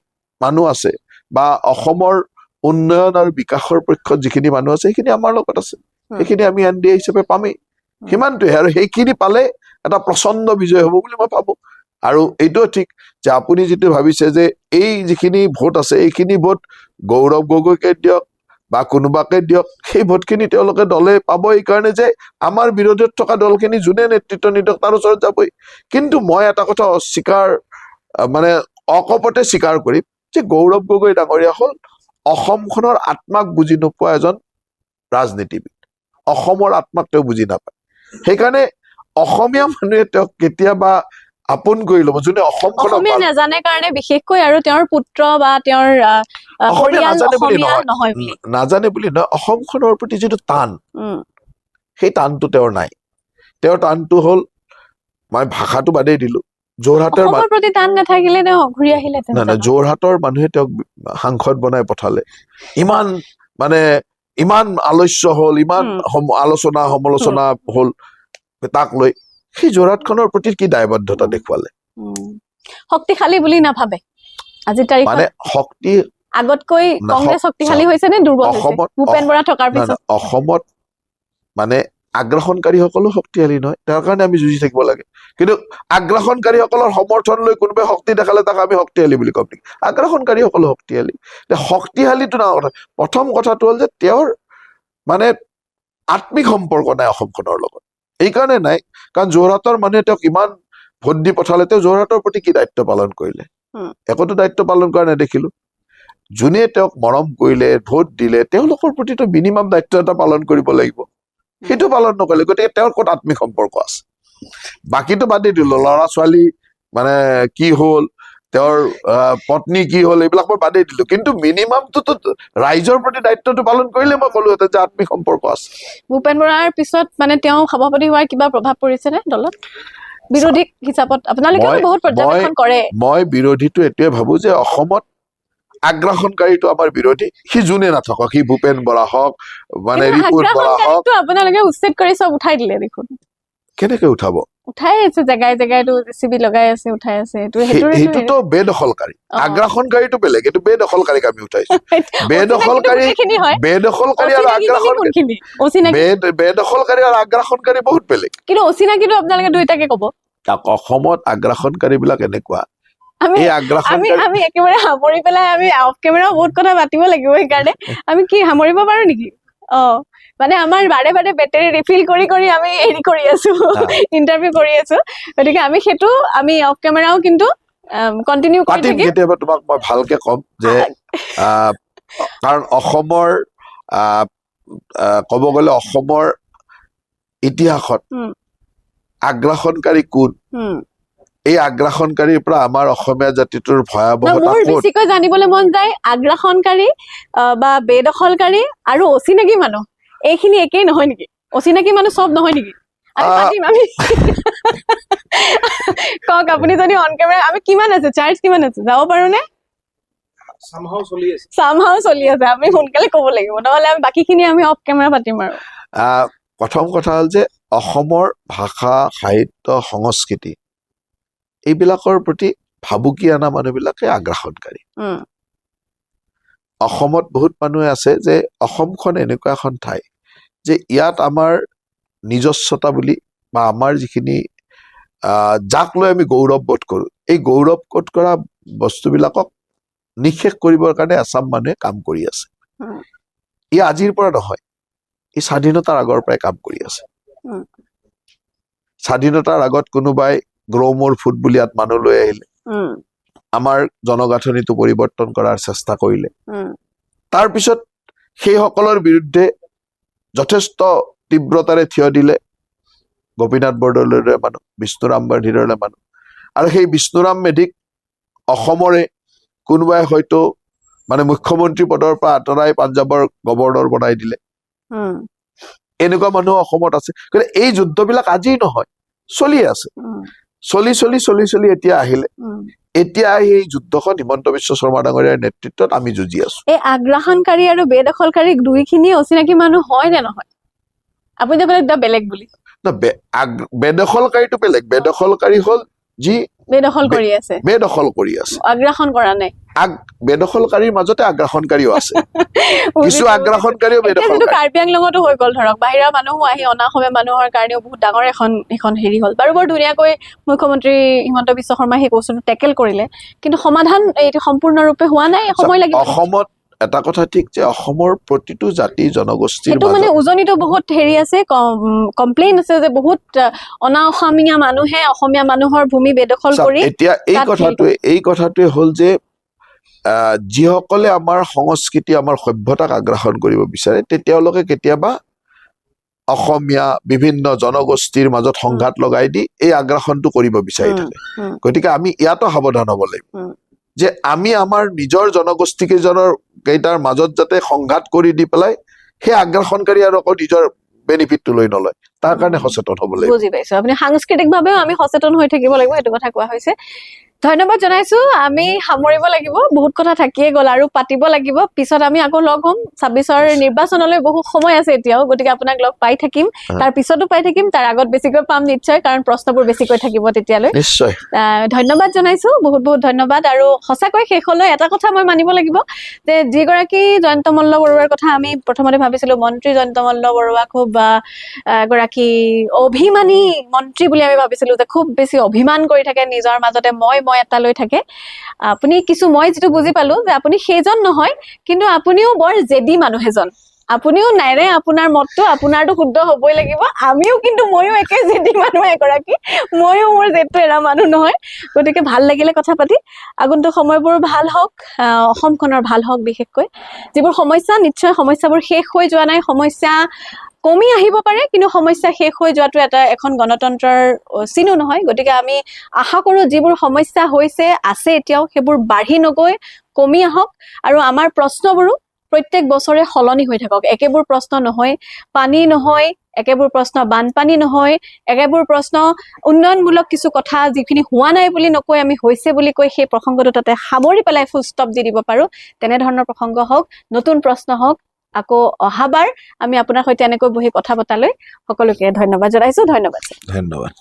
মানুহ আছে বা অসমৰ উন্নয়ন আৰু বিকাশৰ পক্ষত যিখিনি মানুহ আছে সেইখিনি আমাৰ লগত আছে সেইখিনি আমি NDA হিচাপে পামেই সিমানটোৱে আৰু সেইখিনি পালে এটা প্ৰচণ্ড বিজয় হ'ব বুলি মই ভাবো আৰু এইটোও ঠিক যে আপুনি যিটো ভাবিছে যে এই যিখিনি ভোট আছে এইখিনি ভোট গৌৰৱ গগৈকে দিয়ক বা কোনোবাকে দিয়ক সেই ভোটখিনি তেওঁলোকে দলে পাব এই কাৰণে যে আমাৰ বিৰোধত থকা দলখিনি যোনে নেতৃত্ব নিদিয়ক তাৰ ওচৰত যাবই কিন্তু মই এটা কথা মানে অকপতে স্বীকাৰ কৰিম যে গৌৰৱ গগৈ ডাঙৰীয়া হ'ল অসমখনৰ আত্মাক বুজি নোপোৱা এজন ৰাজনীতিবিদ অসমৰ আত্মাক তেওঁ বুজি নাপায় সেইকাৰণে অসমীয়া মানুহে তেওঁক কেতিয়াবা আপোন কৰি ল'ব যোনে অসমীয়া নাজানে কাৰণে বিশেষকৈ আৰু তেওঁৰ পুত্ৰ বা তেওঁৰ নাজানে বুলি নহয় অসমখনৰ প্ৰতি যিটো টান সেই টানটো তেওঁৰ নাই তেওঁৰ টানটো হ'ল মই ভাষাটো বাদেই দিলো যোৰহাটৰ প্ৰতি টান নাথাকিলে তেওঁ ঘূৰি আহিলে যোৰহাটৰ মানুহে তেওঁক সাংসদ বনাই পঠালে ইমান আলোচ্য হ'ল ইমান আলোচনা সমালোচনা হ'ল তাক লৈ সেই যোৰহাটখনৰ প্ৰতি কি দায়বদ্ধতা দেখুৱালে শক্তিশালী বুলি নাভাবে আজি তাৰিখত মানে শক্তি আগতকৈ কংগ্ৰেছ শক্তিশালী হৈছে নে দুৰ্বল হৈছে ভূপেন বৰা থকাৰ পিছত অসমত মানে আগ্ৰাসনকাৰীসকলো শক্তিশালী নহয় তাৰ কাৰণে আমি যুঁজি থাকিব লাগে কিন্তু আগ্ৰাসনকাৰীসকলৰ সমৰ্থন লৈ কোনোবাই শক্তি দেখালে তাক আমি শক্তিশালী বুলি ক'ম নেকি আগ্ৰাসনকাৰীসকলো শক্তিশালী শক্তিশালীটো ডাঙৰ কথা প্ৰথম কথাটো হ'ল যে তেওঁৰ মানে আত্মিক সম্পৰ্ক নাই অসমখনৰ লগত এইকাৰণে নাই কাৰণ যোৰহাটৰ মানুহে তেওঁক ইমান ভোট দি পঠালে তেওঁ যোৰহাটৰ প্ৰতি কি দায়িত্ব পালন কৰিলে একোটো দায়িত্ব পালন কৰা নেদেখিলো যোনে তেওঁক মৰম কৰিলে ভোট দিলে তেওঁলোকৰ প্ৰতিটো মিনিমাম দায়িত্ব এটা পালন কৰিব লাগিব সেইটো পালন নকৰিলে গতিকে তেওঁৰ ক'ত আত্মিক সম্পৰ্ক আছে বাকীটো বাদেই দিলো ল'ৰা ছোৱালী মানে কি হ'ল তেওঁৰ পত্নী কি হ'ল এইবিলাক মই বাদেই দিলো কিন্তু মিনিমামটোতো ৰাইজৰ প্ৰতি দায়িত্বটো পালন কৰিলে মই ক'লোহেঁতেন যে আত্মিক সম্পৰ্ক আছে ভূপেন বৰাৰ পিছত মানে তেওঁ সভাপতি হোৱাৰ কিবা প্ৰভাৱ পৰিছে নে দলত বিৰোধী হিচাপত আপোনালোকেও বহুত পৰ্যবেক্ষণ কৰে মই বিৰোধীটো এইটোৱে ভাবো যে অসমত আগ্ৰাসনকাৰীটো আমাৰ বিৰোধী সি যোনে নাথাকক সি ভূপেন বৰা হওক মানে ৰিপুত বৰা হওক আপোনালোকে উচ্ছেদ কৰি চব উঠাই দিলে দেখোন কেনেকে উঠাব উঠাই আছে জেগাই জেগাইটো জেচিবি লগাই আছে উঠাই আছে সেইটোতো বেদখলকাৰী আগ্ৰাসনকাৰীটো বেলেগ এইটো বেদখলকাৰীক আমি উঠাইছো বেদখলকাৰী আৰু আগ্ৰাসনকাৰী বেদখলকাৰী আৰু আগ্ৰাসনকাৰী বহুত বেলেগ কিন্তু অচিনাকিটো আপোনালোকে দুইটাকে ক'ব অসমত আগ্ৰাসনকাৰী বিলাক এনেকুৱা আমি একেবাৰে সামৰি পেলাই আমি অফ কেমেৰা বহুত কথা পাতিব লাগিব সেইকাৰণে আমি কি সামৰিব পাৰো নেকি মানে আমাৰ বাৰে বাৰে বেটাৰী ৰিফিল কৰি কৰি আমি হেৰি কৰি আছো ইন্টাৰভিউ কৰি আছো গতিকে আমি সেইটো আমি অফ কেমেৰাও কিন্তু কন্টিনিউ কৰি থাকিম কেতিয়াবা তোমাক মই ভালকে ক'ম যে কাৰণ অসমৰ ক'ব গ'লে অসমৰ ইতিহাসত আগ্ৰাসনকাৰী কোন এই আগ্ৰাসনকাৰীৰ পৰা আমাৰ অসমীয়া জাতিটোৰ ভয়াৱহতা মোৰ বেছিকৈ জানিবলৈ মন যায় আগ্ৰাসনকাৰী বা বেদখলকাৰী আৰু অচিনাকি মানুহ এইখিনি একেই নহয় নেকি অচিনাকি মানুহ চব নহয় নেকি আমি কওক আপুনি যদি অন কেমেৰা আমি কিমান আছে চাৰ্জ কিমান আছে যাব পাৰো নে সামহাও চলি আছে আমি সোনকালে ক'ব লাগিব নহলে আমি বাকীখিনি আমি অফ কেমেৰা পাতিম আৰু প্ৰথম কথা হ'ল যে অসমৰ ভাষা সাহিত্য সংস্কৃতি এইবিলাকৰ প্ৰতি ভাবুকি অনা মানুহবিলাকে আগ্ৰাসনকাৰী অসমত বহুত মানুহে আছে যে অসমখন এনেকুৱা এখন ঠাই যে ইয়াত আমাৰ নিজস্বতা বুলি বা আমাৰ যিখিনি যাক লৈ আমি গৌৰৱ বোধ কৰোঁ এই গৌৰৱ বোধ কৰা বস্তুবিলাকক নিঃশেষ কৰিবৰ কাৰণে আসাম মানুহে কাম কৰি আছে ই আজিৰ পৰা নহয় ই স্বাধীনতাৰ আগৰ পৰাই কাম কৰি আছে স্বাধীনতাৰ আগত কোনোবাই গ্ৰৌমৰ ফুট বুলি ইয়াত মানুহ লৈ আহিলে আমাৰ জনগাঁথনিটো পৰিৱৰ্তন কৰাৰ চেষ্টা কৰিলে তাৰপিছত সেইসকলৰ বিৰুদ্ধে যথেষ্ট তীব্ৰতাৰে থিয় দিলে গোপীনাথ বৰদলৈৰ দৰে মানুহ, বিষ্ণুৰাম মেধিৰ দৰে মানুহ। আৰু সেই বিষ্ণুৰাম মেধিক অসমৰে কোনোবাই হয়তো মানে মুখ্যমন্ত্ৰী পদৰ পৰা আঁতৰাই পাঞ্জাৱৰ গৱৰ্ণৰ বনাই দিলে। এনেকুৱা মানুহ অসমত আছে। গতিকে এই যুদ্ধবিলাক আজি নহয়, চলি আছে। চলি এতিয়া আহিলে। এতিয়া এই যুদ্ধখন হিমন্ত বিশ্ব শৰ্মা ডাঙৰীয়াৰ নেতৃত্বত আমি যুঁজি আছো। এই আগ্ৰাসনকাৰী আৰু বেদখলকাৰী দুইখিনি অচিনাকি মানুহ হয় নে নহয়? আপুনি যে ক'লে বেলেগ বুলি। বেদখলকাৰীটো বেলেগ। বেদখলকাৰী হল যি বেদখল কৰি আছে, বেদখল কৰি আছে, আগ্ৰাসন কৰা নাই। বেদখলকাৰীৰ মাজতে আগ্ৰাসনকাৰীও আছে। কিছু আগ্ৰাসনকাৰীও যিটো বেদখলকাৰী। কাৰ্বি আংলঙতো হৈ গ'ল ধৰক, বাহিৰা মানুহো আহি অনাঅসমীয়া মানুহৰ কাৰণেও বহুত ডাঙৰ এখন হেৰি হ'ল। বাৰু বৰ ধুনীয়াকৈ মুখ্যমন্ত্ৰী হিমন্ত বিশ্ব শৰ্মাই সেই বস্তুটো টেকেল কৰিলে, কিন্তু সমাধান এইটো সম্পূৰ্ণৰূপে হোৱা নাই, সময় লাগিব। অসমত এটা কথা ঠিক যে অসমৰ প্ৰতিটো জাতি জনগোষ্ঠীৰ সেইটো মানে উজনিতো বহুত হেৰি আছে, কমপ্লেইন আছে যে বহুত অনাঅসমীয়া মানুহে অসমীয়া মানুহৰ ভূমি বেদখল কৰি। এতিয়া এই কথাটোৱে হ'ল যে যিসকলে আমাৰ সংস্কৃতি আমাৰ সভ্যতাক আগ্ৰাসন কৰিব বিচাৰে তেওঁলোকে কেতিয়াবা অসমীয়া বিভিন্ন জনগোষ্ঠীৰ মাজত সংঘাত লগাই দি এই আগ্ৰাসনটো কৰিব বিচাৰি থাকে। গতিকে আমি ইয়াতো সাৱধান হ'ব লাগিব যে আমি আমাৰ নিজৰ জনগোষ্ঠী কেইটাৰ মাজত যাতে সংঘাত কৰি দি পেলাই সেই আগ্ৰাসনকাৰী আৰু আকৌ নিজৰ বেনিফিটটো লৈ নলয়, তাৰ কাৰণে সচেতন হ'ব লাগিব। বুজি পাইছো, আপুনি সাংস্কৃতিকভাৱেও আমি সচেতন হৈ থাকিব লাগিব, সেইটো কথা কোৱা হৈছে। ধন্যবাদ জনাইছো। আমি সামৰিব লাগিব, বহুত কথা থাকিয়ে গ'ল আৰু পাতিব লাগিব। পিছত আমি আকৌ লগ হ'ম। 26ৰ নিৰ্বাচনলৈ বহু সময় আছে এতিয়াও, গতিকে আপোনাক লগ পাই থাকিম, তাৰ পিছতো পাই থাকিম, তাৰ আগত বেছিকৈ পাম নিশ্চয়, কাৰণ প্ৰশ্নবোৰ বেছিকৈ থাকিব তেতিয়ালৈ। নিশ্চয় ধন্যবাদ জনাইছো, বহুত বহুত ধন্যবাদ। আৰু সঁচাকৈ শেষলৈ এটা কথা মই মানিব লাগিব যে যিগৰাকী জয়ন্ত মল্ল বৰুৱাৰ কথা আমি প্ৰথমতে ভাবিছিলো, মন্ত্ৰী জয়ন্ত মল্ল বৰুৱা খুব এগৰাকী অভিমানী মন্ত্ৰী বুলি আমি ভাবিছিলো, যে খুব বেছি অভিমান কৰি থাকে, নিজৰ মাজতে মই এটা লৈ থাকে। আপুনি মই যিটো বুজি পালো যে আপুনি সেইজন নহয়, কিন্তু আপুনিও বৰ জেদি মানুহ এজন। আপুনিও নাইৰে আপোনাৰ মতটো আপোনাৰতো শুদ্ধ হবই লাগিব, ময়ো একে জেদি মানুহ এগৰাকী, ময়ো মোৰ জেদটো এৰা মানুহ নহয়। গতিকে ভাল লাগিলে কথা পাতি। আগন্তুক সময়বোৰ ভাল হওক, অসমখনৰ ভাল হওক। বিশেষকৈ যিবোৰ সমস্যা, নিশ্চয় সমস্যাবোৰ শেষ হৈ যোৱা নাই, সমস্যা কমি আহিব পাৰে, কিন্তু সমস্যা শেষ হৈ যোৱাটো এখন গণতন্ত্ৰৰ চিনো নহয়। গতিকে আমি আশা কৰো যিবোৰ সমস্যা আছে এতিয়াও, সেইবোৰ বাঢ়ি নগৈ কমি আহক, আৰু আমাৰ প্ৰশ্নবোৰো প্ৰত্যেক বছৰে সলনি হৈ থাকক। একেবোৰ প্ৰশ্ন নহয়, পানী নহয়, একেবোৰ প্ৰশ্ন বানপানী নহয়, একেবোৰ প্ৰশ্ন উন্নয়নমূলক কিছু কথা যিখিনি হোৱা নাই বুলি নকৈ আমি হৈছে বুলি কৈ সেই প্ৰসংগটো তাতে সামৰি পেলাই ফুল ষ্টপ দি দিব পাৰো, তেনেধৰণৰ প্ৰসংগ হওক, নতুন প্ৰশ্ন হওক। আকৌ অহাবাৰ আমি আপোনাৰ সৈতে এনেকৈ বহি কথা পতালৈ সকলোকে ধন্যবাদ জনাইছো। ধন্যবাদ।